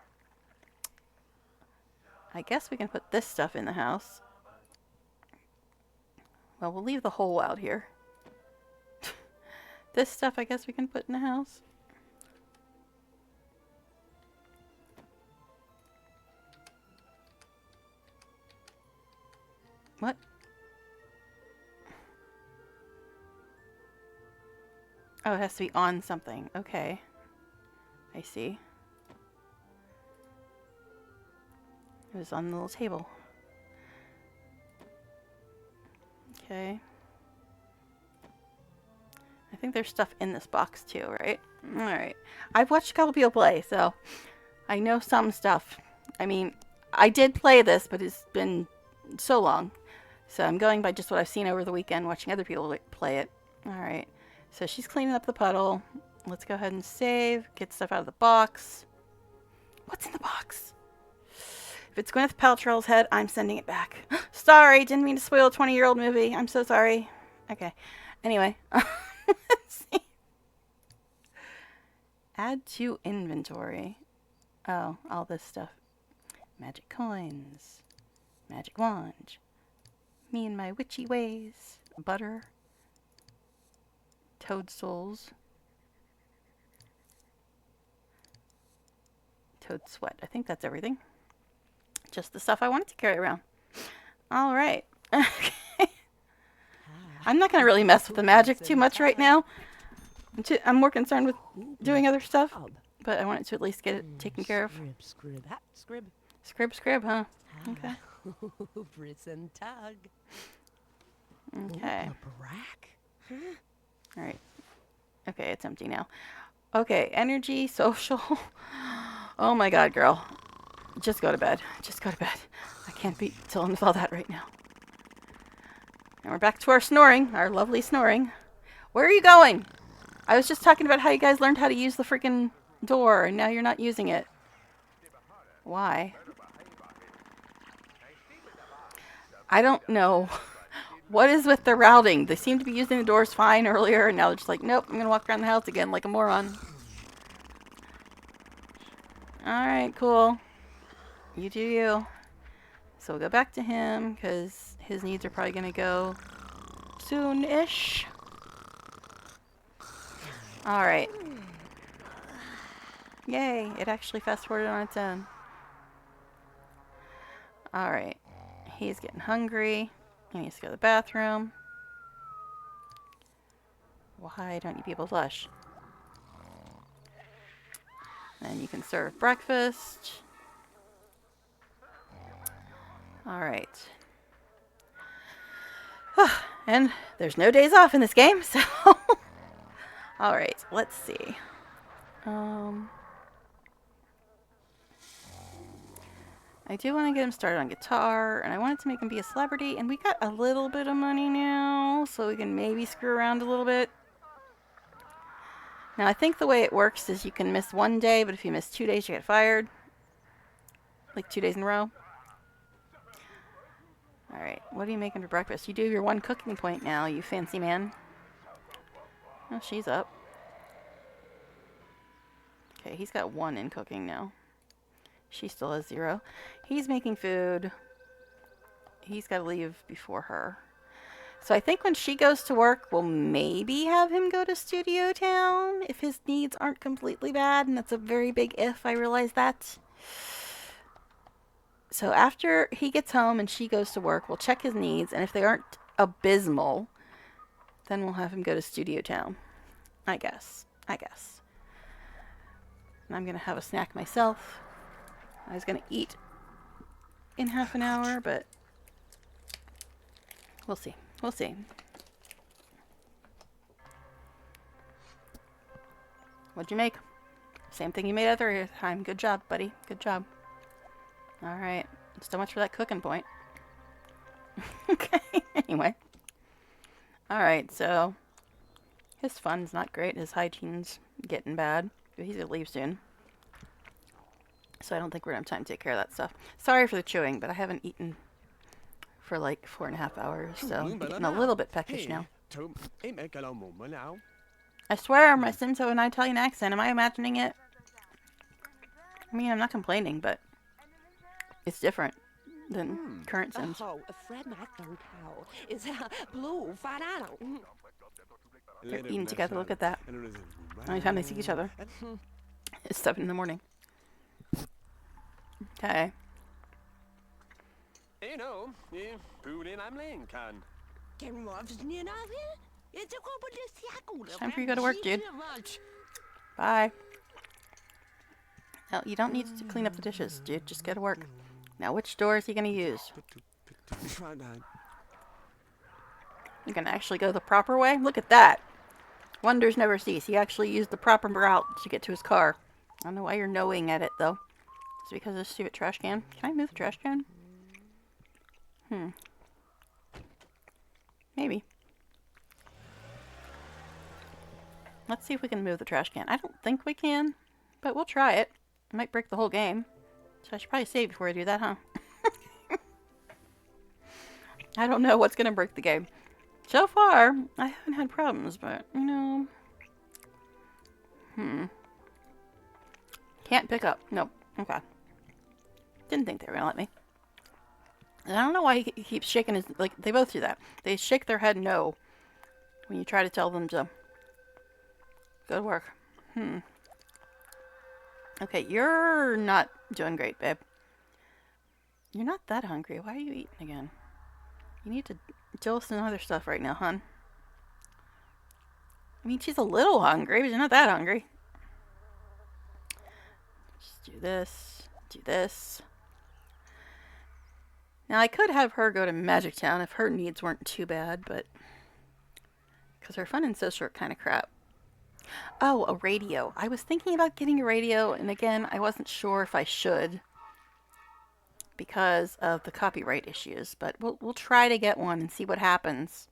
I guess we can put this stuff in the house. Well, we'll leave the hole out here. This stuff I guess we can put in the house. What? Oh, it has to be on something. Okay. I see. It was on the little table. Okay. I think there's stuff in this box too, right? Alright. I've watched a couple people play, so I know some stuff. I mean, I did play this, but it's been so long. So I'm going by just what I've seen over the weekend, watching other people play it. Alright. So she's cleaning up the puddle. Let's go ahead and save. Get stuff out of the box. What's in the box? If it's Gwyneth Paltrow's head, I'm sending it back. Sorry, didn't mean to spoil a 20-year-old movie. I'm so sorry. Okay. Anyway. Let's see. Add to inventory. Oh, all this stuff. Magic coins. Magic wand. Me and my witchy ways. Butter. Toadstools. Toad sweat. I think that's everything. Just the stuff I wanted to carry around. All right. Okay. I'm not going to really mess with the magic too much right now. I'm more concerned with doing other stuff. But I wanted to at least get it taken care of. Scrib, scrib, hat, scrib. Scrib, scrib, huh? Okay. Fritz and tug. Okay. A brack. All right. Okay, it's empty now. Okay, energy, social. Oh my god, girl. Just go to bed. Just go to bed. I can't be dealing with all that right now. And we're back to our snoring, our lovely snoring. Where are you going? I was just talking about how you guys learned how to use the freaking door, and now you're not using it. Why? I don't know. What is with the routing? They seemed to be using the doors fine earlier, and now they're just like, nope, I'm going to walk around the house again like a moron. Alright, cool. You do you. So we'll go back to him, because his needs are probably going to go soon-ish. Alright. Yay, it actually fast-forwarded on its own. Alright. He's getting hungry. He needs to go to the bathroom. Why don't you people flush? Then you can serve breakfast. Alright. And there's no days off in this game, so... Alright, let's see. I do want to get him started on guitar, and I wanted to make him be a celebrity, and we got a little bit of money now, so we can maybe screw around a little bit. Now, I think the way it works is you can miss one day, but if you miss 2 days, you get fired. Like 2 days in a row. Alright, what are you making for breakfast? You do your one cooking point now, you fancy man. Oh, she's up. Okay, he's got 1 in cooking now. She still has 0. He's making food. He's got to leave before her. So I think when she goes to work, we'll maybe have him go to Studio Town if his needs aren't completely bad, and that's a very big if, I realize that. So after he gets home and she goes to work, we'll check his needs, and if they aren't abysmal, then we'll have him go to Studio Town. I guess. And I'm going to have a snack myself. I was going to eat in half an hour, but we'll see. We'll see. What'd you make? Same thing you made other time. Good job, buddy. Good job. Alright. So much for that cooking point. Okay. Anyway. Alright, so his fun's not great. His hygiene's getting bad. He's going to leave soon. So I don't think we're going to have time to take care of that stuff. Sorry for the chewing, but I haven't eaten for like 4.5 hours, so I'm Loom by getting the a little now. bit peckish Hey, now. to ain't make a moment now. I swear I'm listening to an Italian accent. Am I imagining it? I mean, I'm not complaining, but it's different than current Sims. Oh, Fred McDonald is blue fanano. They're eating together. Look at that. Only time they see each other is 7 in the morning. Okay. You know, food in I'm Lincoln. Can Ruffs near now here? It's a couple of It's time for you to go to work, dude. Bye. No, you don't need to clean up the dishes, dude. Just go to work. Now, which door is he going to use? Try that. You're going to actually go the proper way? Look at that. Wonders never cease. He actually used the proper route to get to his car. I don't know why you're knowing at it, though. Is it because of the stupid trash can? Can I move the trash can? Maybe. Let's see if we can move the trash can. I don't think we can, but we'll try it. It might break the whole game. So I should probably save before I do that, huh? I don't know what's going to break the game. So far, I haven't had problems, but, you know... Can't pick up. Nope. Okay. Didn't think they were going to let me. And I don't know why he keeps shaking his... Like, they both do that. They shake their head no when you try to tell them to go to work. Okay, you're not doing great, babe. You're not that hungry. Why are you eating again? You need to deal with some other stuff right now, hon. I mean, she's a little hungry, but she's not that hungry. Just do this. Do this. Now, I could have her go to Magic Town if her needs weren't too bad, but... Because her fun and social are kind of crap. Oh, a radio. I was thinking about getting a radio, and again, I wasn't sure if I should. Because of the copyright issues, but we'll try to get one and see what happens.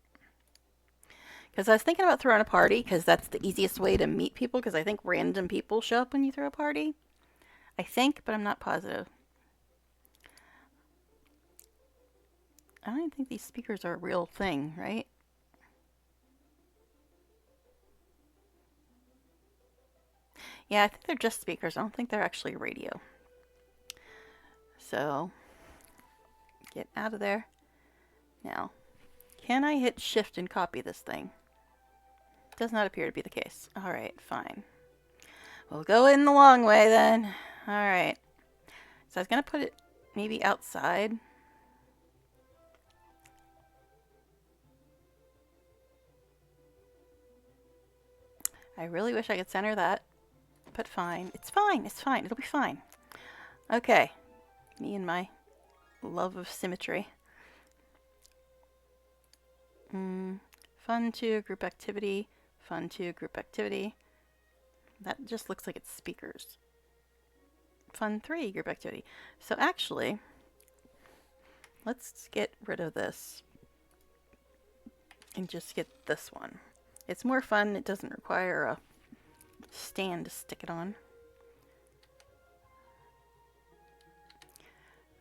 Because I was thinking about throwing a party, because that's the easiest way to meet people, because I think random people show up when you throw a party. I think, but I'm not positive. I don't even think these speakers are a real thing, right? Yeah, I think they're just speakers. I don't think they're actually radio. So, get out of there. Now, can I hit shift and copy this thing? Does not appear to be the case. Alright, fine. We'll go in the long way then. Alright. So I was going to put it maybe outside. I really wish I could center that. But fine. It's fine. It's fine. It'll be fine. Okay. Me and my love of symmetry. Fun 2, group activity. Fun 2, group activity. That just looks like it's speakers. Fun 3, group activity. So actually, let's get rid of this. And just get this one. It's more fun. It doesn't require a stand to stick it on.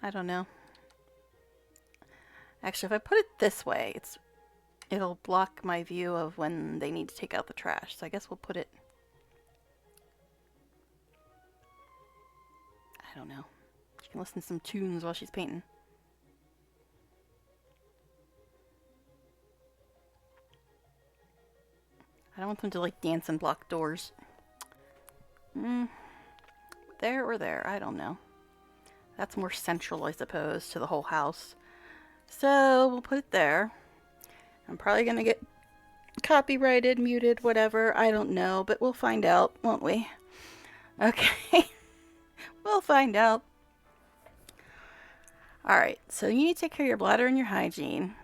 I don't know. Actually, if I put it this way, it'll block my view of when they need to take out the trash. So I guess we'll put it... I don't know. She can listen to some tunes while she's painting. I don't want them to, like, dance and block doors. There or there, I don't know. That's more central, I suppose, to the whole house. So, we'll put it there. I'm probably going to get copyrighted, muted, whatever. I don't know, but we'll find out, won't we? Okay. We'll find out. Alright, so you need to take care of your bladder and your hygiene.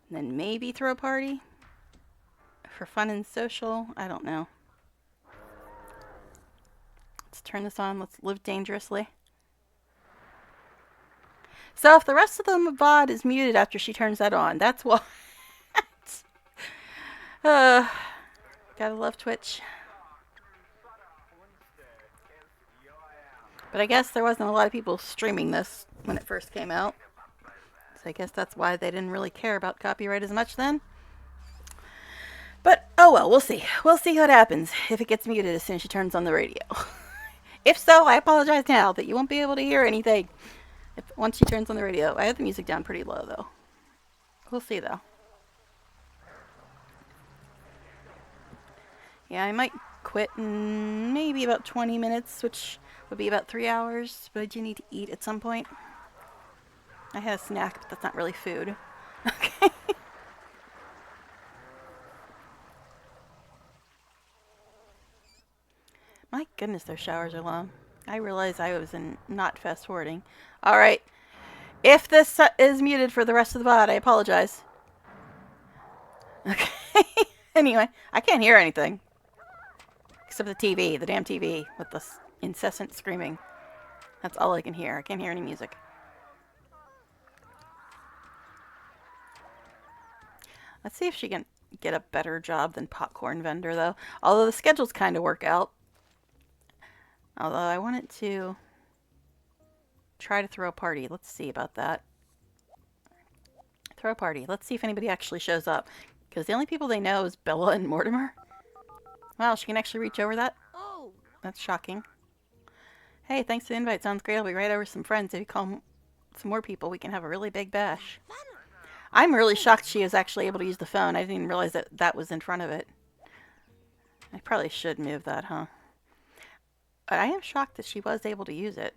And then maybe throw a party. For fun and social, I don't know. Let's turn this on. Let's live dangerously. So if the rest of the VOD is muted after she turns that on, that's what. Gotta love Twitch. But I guess there wasn't a lot of people streaming this when it first came out. So I guess that's why they didn't really care about copyright as much then. But, oh well, we'll see. We'll see what happens if it gets muted as soon as she turns on the radio. If so, I apologize now that you won't be able to hear anything once she turns on the radio. I have the music down pretty low, though. We'll see, though. Yeah, I might quit in maybe about 20 minutes, which would be about 3 hours, but I do need to eat at some point. I had a snack, but that's not really food. Okay. My goodness, their showers are long. I realize I was not fast forwarding. Alright. If this is muted for the rest of the VOD, I apologize. Okay. Anyway, I can't hear anything. Except the TV, the damn TV, with the incessant screaming. That's all I can hear. I can't hear any music. Let's see if she can get a better job than popcorn vendor, though. Although the schedules kind of work out. Although I wanted to try to throw a party. Let's see about that. Throw a party. Let's see if anybody actually shows up. Because the only people they know is Bella and Mortimer. Wow, she can actually reach over that? Oh, That's shocking. Hey, thanks for the invite. Sounds great. I'll be right over with some friends. If you call some more people, we can have a really big bash. I'm really shocked she was actually able to use the phone. I didn't even realize that that was in front of it. I probably should move that, huh? But I am shocked that she was able to use it.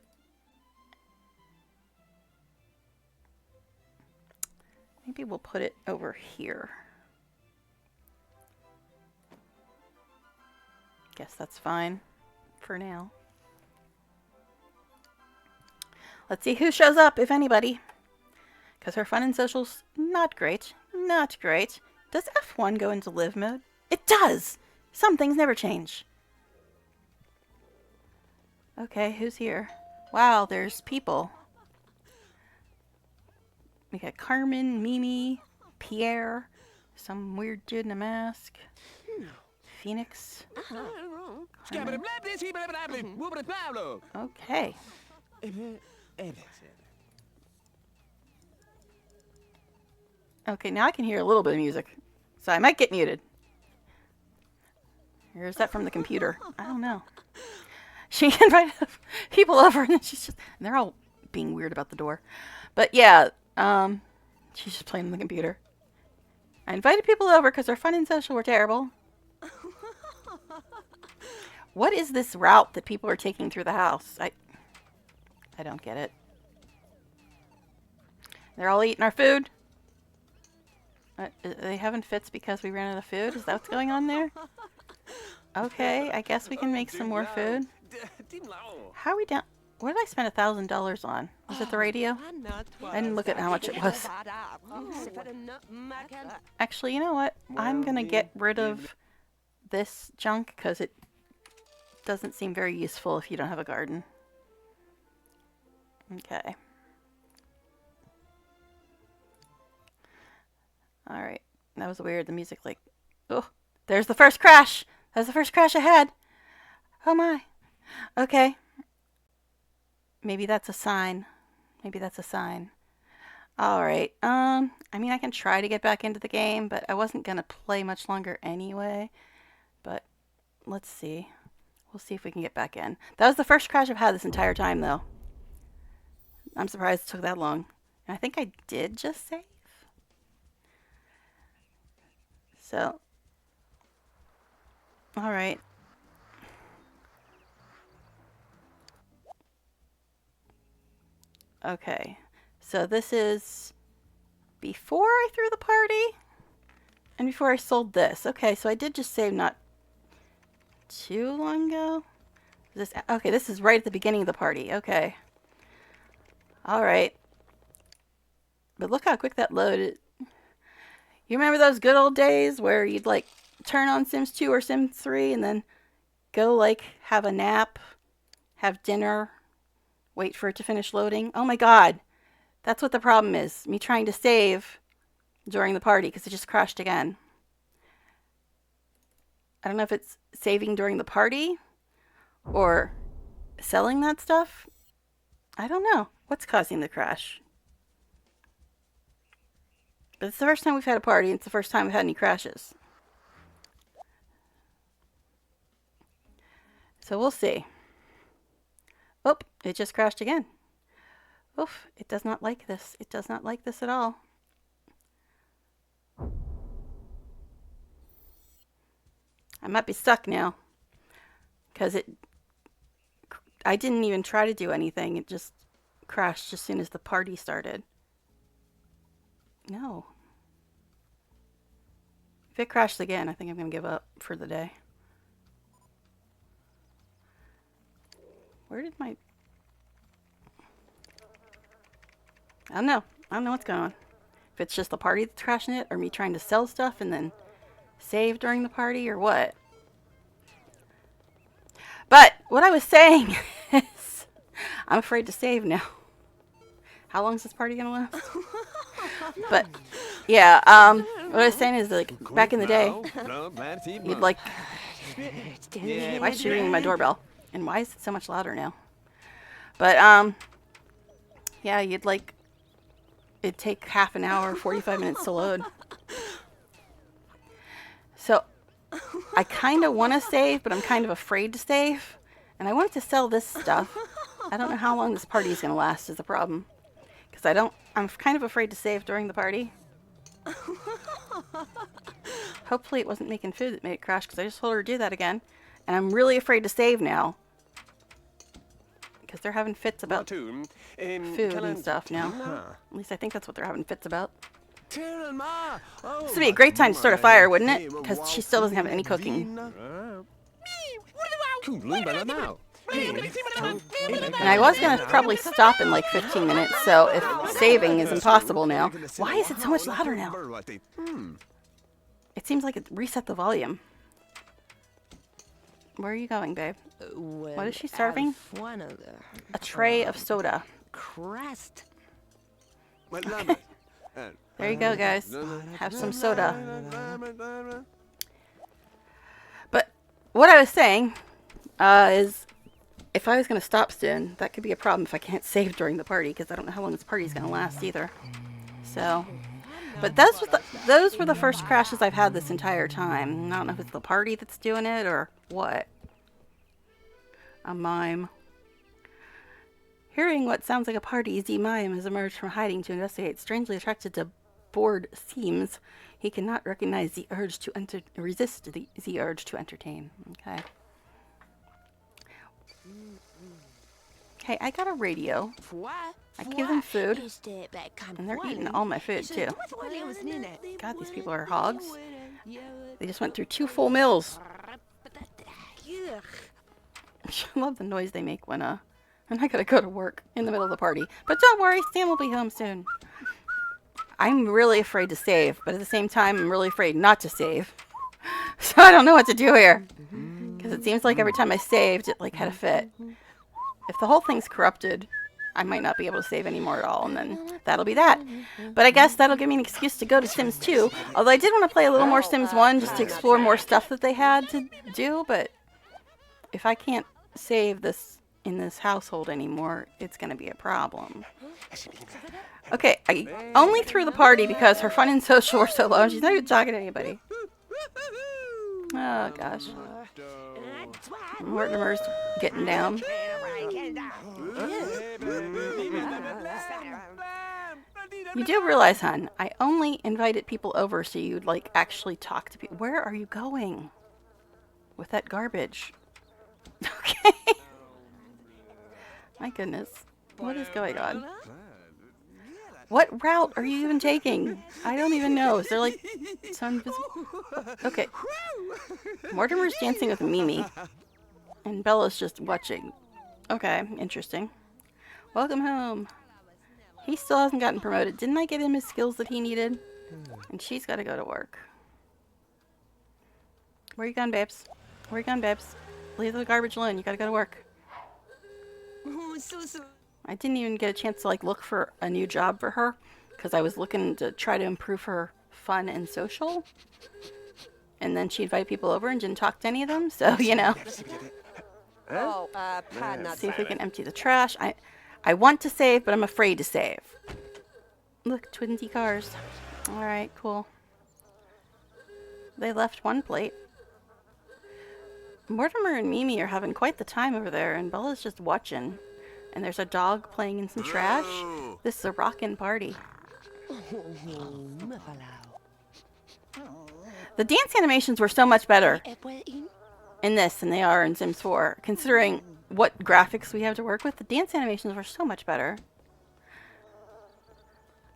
Maybe we'll put it over here. Guess that's fine for now. Let's see who shows up, if anybody. Because her fun and social's not great. Not great. Does F1 go into live mode? It does! Some things never change. Okay, who's here? Wow, there's people. We got Carmen, Mimi, Pierre, some weird dude in a mask, Phoenix. Okay. Okay, now I can hear a little bit of music. So I might get muted. Or is that from the computer? I don't know. She invited people over and then and they're all being weird about the door. But yeah, she's just playing on the computer. I invited people over because our fun and social were terrible. What is this route that people are taking through the house? I don't get it. They're all eating our food. Are they having fits because we ran out of food? Is that what's going on there? Okay, I guess we can make some more food. How are we down? What did I spend $1,000 on? Was it the radio? I didn't look at how much it was. Actually, you know what? I'm gonna get rid of this junk because it doesn't seem very useful if you don't have a garden. Okay. Alright. That was weird. The music like... Oh, there's the first crash! That was the first crash I had! Oh my. Okay. Maybe that's a sign. Maybe that's a sign. Alright. I mean, I can try to get back into the game, but I wasn't gonna play much longer anyway. But, let's see. We'll see if we can get back in. That was the first crash I've had this entire time, though. I'm surprised it took that long. And I think I did just save. So. Alright. Okay. So this is before I threw the party and before I sold this. Okay, so I did just save not too long ago. Okay, this is right at the beginning of the party. Okay. Alright. But look how quick that loaded. You remember those good old days where you'd like turn on Sims 2 or Sims 3 and then go like have a nap, have dinner, wait for it to finish loading? Oh my god. That's what the problem is. Me trying to save during the party because it just crashed again. I don't know if it's saving during the party or selling that stuff. I don't know. What's causing the crash? It's the first time we've had a party. It's the first time we've had any crashes. So we'll see. Oh, it just crashed again. Oof, it does not like this. It does not like this at all. I might be stuck now. Because I didn't even try to do anything. It just crashed as soon as the party started. No. If it crashes again, I think I'm going to give up for the day. Where did my... I don't know. I don't know what's going on. If it's just the party that's crashing it, or me trying to sell stuff and then save during the party, or what. But what I was saying is, I'm afraid to save now. How long is this party gonna last? But yeah, what I was saying is, like, back in the day, you'd like... Why is she ringing my doorbell? And why is it so much louder now? But yeah, you'd like... It'd take half an hour, 45 minutes to load. So I kind of want to save, but I'm kind of afraid to save. And I wanted to sell this stuff. I don't know how long this party is going to last is the problem. Because I'm kind of afraid to save during the party. Hopefully it wasn't making food that made it crash, because I just told her to do that again. And I'm really afraid to save now. Because they're having fits about food and stuff now. At least I think that's what they're having fits about. This would be a great time to start a fire, wouldn't it? Because she still doesn't have any cooking. And I was going to probably stop in like 15 minutes, so if saving is impossible now. Why is it so much louder now? It seems like it reset the volume. Where are you going, babe? Well, What is she serving? One of the A tray of soda. crust. Okay. There you go, guys. Have some soda. But what I was saying is, if I was going to stop soon, that could be a problem if I can't save during the party, because I don't know how long this party is going to last either. So, but those were the first crashes I've had this entire time. I don't know if it's the party that's doing it or what. A mime. Hearing what sounds like a party, Z Mime has emerged from hiding to investigate. Strangely attracted to bored seams, he cannot recognize the urge to resist the urge to entertain. Okay. Okay, I got a radio. I give them food, and they're eating all my food too. God, these people are hogs. They just went through 2 full meals. I love the noise they make when and I gotta go to work in the middle of the party. But don't worry, Sam will be home soon. I'm really afraid to save, but at the same time, I'm really afraid not to save. So I don't know what to do here. Because it seems like every time I saved, it like had a fit. If the whole thing's corrupted, I might not be able to save anymore at all, and then that'll be that. But I guess that'll give me an excuse to go to Sims 2. Although I did want to play a little more Sims 1 just to explore more stuff that they had to do, but if I can't save this in this household anymore, it's going to be a problem. Okay, I only threw the party because her fun and social were so low. She's not even talking to anybody. Oh, gosh. Mortimer's getting down. You do realize, hon, I only invited people over so you'd, like, actually talk to people. Where are you going with that garbage? Okay. My goodness. What is going on? What route are you even taking? I don't even know. Is there like some invisible... Okay. Mortimer's dancing with Mimi. And Bella's just watching. Okay, interesting. Welcome home. He still hasn't gotten promoted. Didn't I give him his skills that he needed? And she's got to go to work. Where you going, babes? Where you going, babes? Leave the garbage alone. You got to go to work. I didn't even get a chance to like look for a new job for her because I was looking to try to improve her fun and social. And then she invited people over and didn't talk to any of them. So, you know. Oh, See if we can empty the trash. I want to save, but I'm afraid to save. Look, twinsy cars. Alright, cool. They left one plate. Mortimer and Mimi are having quite the time over there, and Bella's just watching. And there's a dog playing in some trash. This is a rockin' party. The dance animations were so much better in this than they are in Sims 4. Considering what graphics we have to work with, the dance animations were so much better.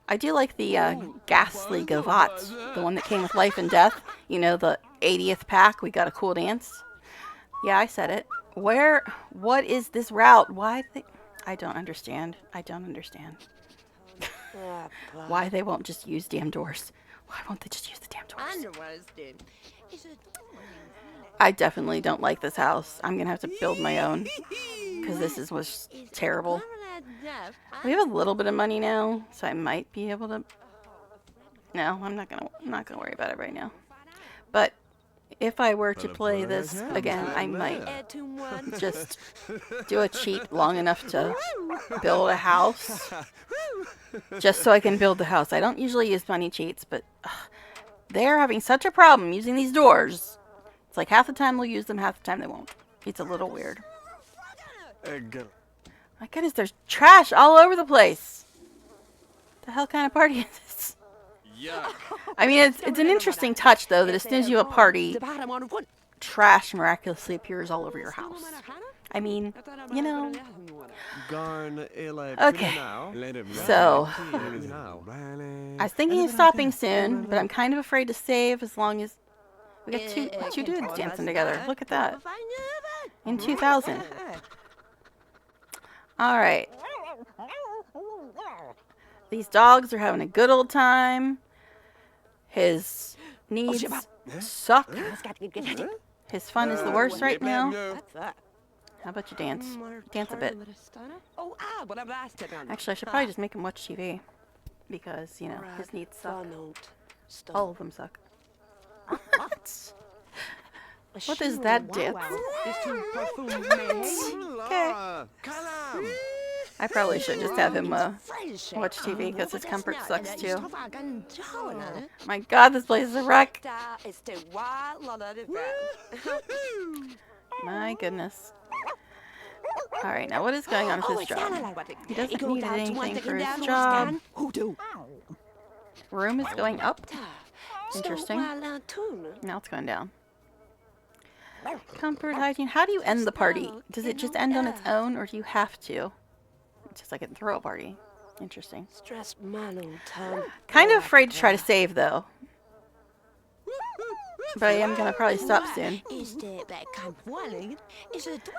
I do like the Ghastly Gavots, the one that came with Life and Death. You know, the 80th pack, we got a cool dance. Yeah, I said it. What is this route? Why I don't understand. I don't understand. Why they won't just use damn doors. Why won't they just use the damn doors? I definitely don't like this house. I'm gonna have to build my own. Because this was terrible. We have a little bit of money now, so I might be able to... No, I'm not gonna worry about it right now. But if I were to play this again, I might just do a cheat long enough to build a house. Just so I can build the house. I don't usually use money cheats, but they're having such a problem using these doors. It's like half the time they'll use them, half the time they won't. It's a little weird. My goodness, there's trash all over the place. The hell kind of party is this? Yuck. I mean, it's an interesting touch, though, that as soon as you have a party, trash miraculously appears all over your house. I mean, you know. Okay, so I was thinking of stopping soon, but I'm kind of afraid to save as long as we got two dudes dancing together. Look at that. In 2000. All right. These dogs are having a good old time. His needs suck. His fun is the worst right now. How about you dance? Dance a bit. Actually, I should probably just make him watch TV. Because, you know, his needs suck. All of them suck. What is that dance? Okay. I probably should just have him watch TV because his comfort sucks too. My god, this place is a wreck. My goodness. Alright, now what is going on with his job? He doesn't need anything for his job. Room is going up. Interesting. Now it's going down. Comfort, hygiene. How do you end the party? Does it just end on its own, or do you have to? It's just like a throw party. Interesting. Kind of afraid to try to save, though. But I am going to probably stop soon.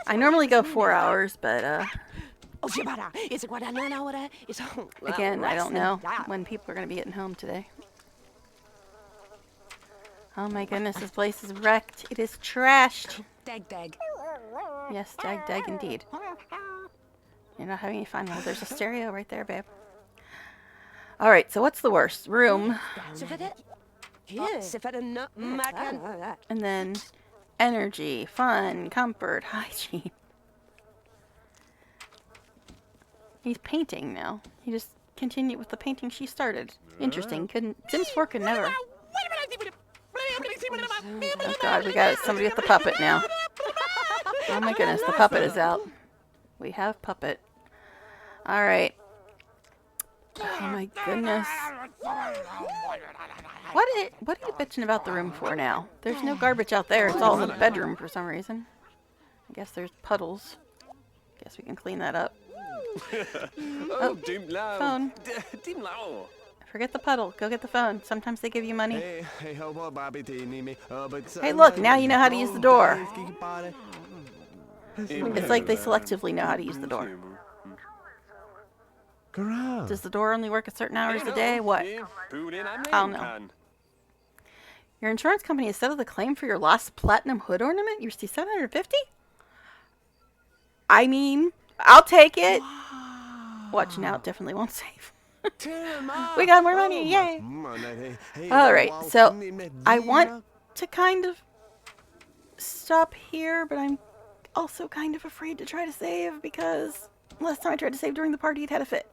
I normally go 4 hours, but again, I don't know when people are going to be getting home today. Oh my goodness, this place is wrecked. It is trashed. Dag. Yes, dag indeed. You're not having any fun. Well, there's a stereo right there, babe. Alright, so what's the worst? Room. And then energy, fun, comfort, hygiene. He's painting now. He just continued with the painting she started. Interesting. Sims 4 could never. Oh god, we got somebody with the puppet now. Oh my goodness, the puppet is out. We have puppet. Alright. Oh my goodness. What are you bitching about the room for now? There's no garbage out there. It's all in the bedroom for some reason. I guess there's puddles. Guess we can clean that up. Oh, phone. Forget the puddle. Go get the phone. Sometimes they give you money. Hey, look, now you know how to use the door. It's like they selectively know how to use the door. Does the door only work at certain hours a day? What? I don't know. Your insurance company has settled the claim for your lost platinum hood ornament? You received $750? I mean, I'll take it. Watch now, it definitely won't save. We got more money, yay! Alright, so I want to kind of stop here, but I'm also kind of afraid to try to save because last time I tried to save during the party it had a fit.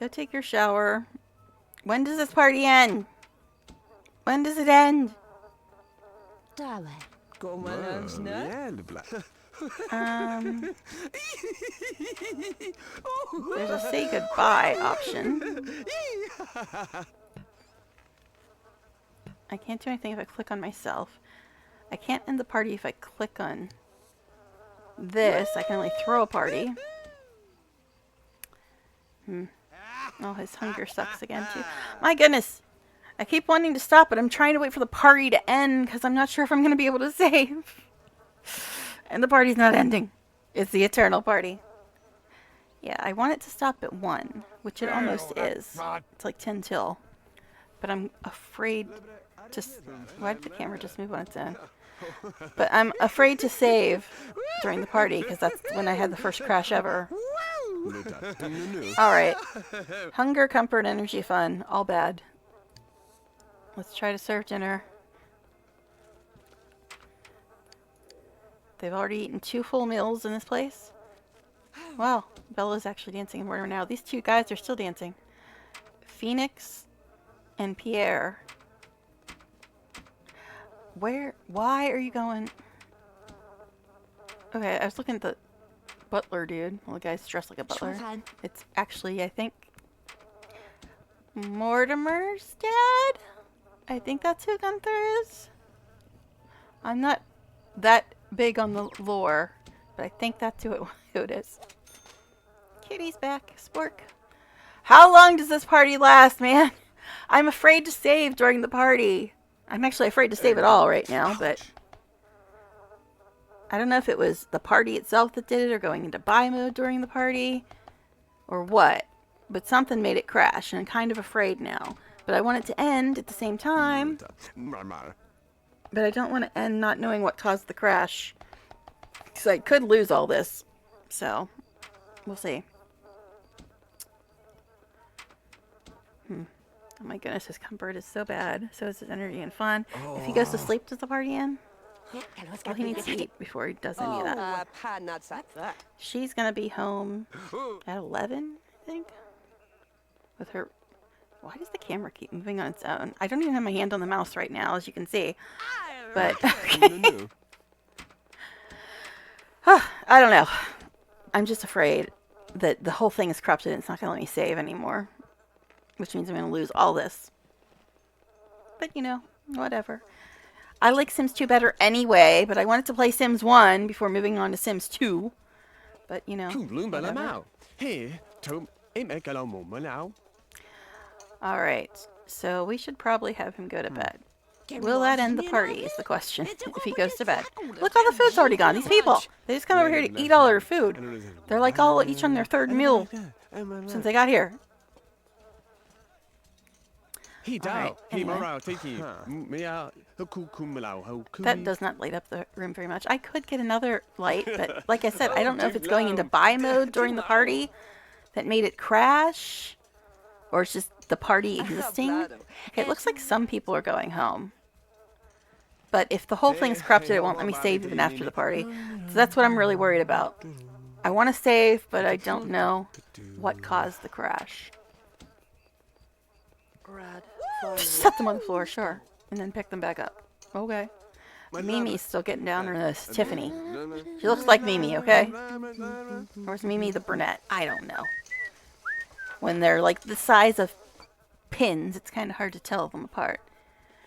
Go take your shower. When does this party end? When does it end? Darling. Kom maar aan, snel. Hjälpla. There's a say goodbye option. I can't do anything if I click on myself. I can't end the party if I click on this. I can only throw a party. Oh, his hunger sucks again too. My goodness. I keep wanting to stop, but I'm trying to wait for the party to end because I'm not sure if I'm going to be able to save. And the party's not ending. It's the eternal party. Yeah, I want it to stop at 1, which it almost is. It's like 10 till. But I'm afraid to... Why did the camera just move on its own? But I'm afraid to save during the party because that's when I had the first crash ever. Alright. Hunger, comfort, energy, fun. All bad. Let's try to serve dinner. They've already eaten 2 full meals in this place. Wow, Bella's actually dancing more now. These 2 guys are still dancing. Phoenix and Pierre. Why are you going? Okay, I was looking at the butler dude. Well, the guy's dressed like a butler. Fine. It's actually, I think, Mortimer's dad? I think that's who Gunther is. I'm not that big on the lore, but I think that's who it is. Kitty's back. Spork. How long does this party last, man? I'm afraid to save during the party. I'm actually afraid to save it all right now, but I don't know if it was the party itself that did it or going into buy mode during the party or what, but something made it crash and I'm kind of afraid now. But I want it to end at the same time. But I don't want to end not knowing what caused the crash. Because I could lose all this. So, we'll see. Oh my goodness, his comfort is so bad. So is his energy and fun. If he goes to sleep, does the party end? Well, he needs to eat before he does any of that. She's going to be home at 11, I think. With her... Why does the camera keep moving on its own? I don't even have my hand on the mouse right now, as you can see. But, okay. I don't know. I'm just afraid that the whole thing is corrupted and it's not going to let me save anymore. Which means I'm going to lose all this. But, you know, whatever. I like Sims 2 better anyway, but I wanted to play Sims 1 before moving on to Sims 2. But, you know. whatever. Hey, Tom, Alright, so we should probably have him go to bed. Will that end the party is the question, if he goes to bed. Look, all the food's already gone. These people, they just come over here to eat all their food. They're like all each on their 3rd meal since they got here. Alright, anyway. That does not light up the room very much. I could get another light, but like I said, I don't know if it's going into buy mode during the party that made it crash. Or it's just the party existing. Okay, it looks like some people are going home. But if the whole thing's corrupted, it won't let me save even after the party. So that's what I'm really worried about. I want to save, but I don't know what caused the crash. Just set them on the floor, sure. And then pick them back up. Okay. Mimi's still getting down on this. Tiffany. She looks like Mimi, okay? Or is Mimi the brunette? I don't know. When they're like the size of pins, it's kind of hard to tell them apart.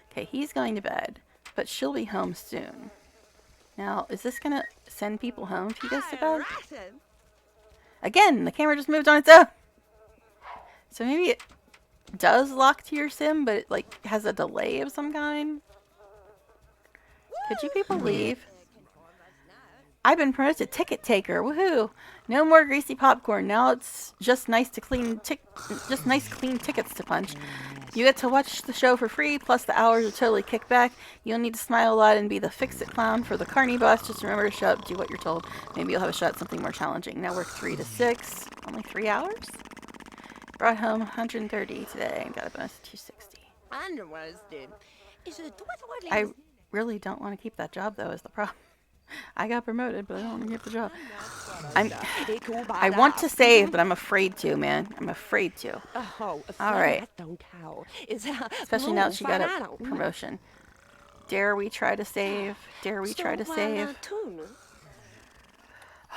Okay, he's going to bed, but she'll be home soon. Now, is this going to send people home if he goes to bed? Again, the camera just moved on its own. So maybe it does lock to your sim, but it like has a delay of some kind. Could you people leave? I've been promoted to ticket taker. Woohoo! No more greasy popcorn. Now it's just nice to clean clean tickets to punch. You get to watch the show for free, plus the hours are totally kicked back. You'll need to smile a lot and be the fix-it clown for the carny boss. Just remember to show up, do what you're told. Maybe you'll have a shot at something more challenging. Now work 3 to 6. Only 3 hours? Brought home 130 today and got a bonus of 260. I really don't want to keep that job, though, is the problem. I got promoted, but I don't want to keep the job. I want to save, but I'm afraid to, man. I'm afraid to. Oh, All right. Especially now that she got a promotion. Dare we try to save? Dare we try to save?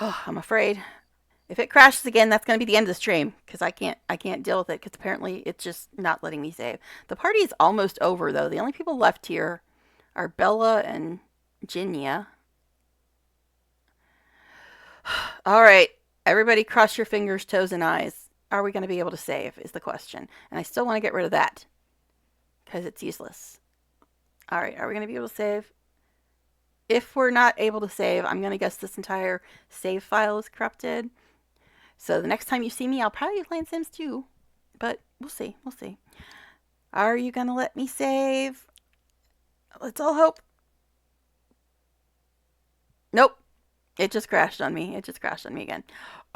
Oh, I'm afraid. If it crashes again, that's going to be the end of the stream because I can't deal with it because apparently it's just not letting me save. The party is almost over though. The only people left here are Bella and Jinya. All right, everybody cross your fingers, toes, and eyes. Are we going to be able to save is the question. And I still want to get rid of that because it's useless. All right, are we going to be able to save? If we're not able to save, I'm going to guess this entire save file is corrupted. So the next time you see me, I'll probably be playing Sims 2. But we'll see. We'll see. Are you going to let me save? Let's all hope. Nope. It just crashed on me. It just crashed on me again.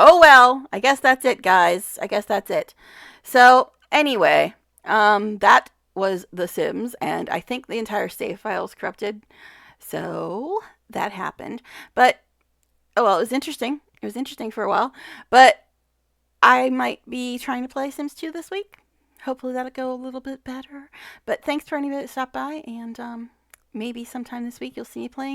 Oh well. I guess that's it, guys. I guess that's it. So anyway, that was The Sims. And I think the entire save file is corrupted. So that happened. But, oh well, it was interesting. It was interesting for a while, but I might be trying to play Sims 2 this week. Hopefully that'll go a little bit better. But thanks for anybody that stopped by, and maybe sometime this week you'll see me playing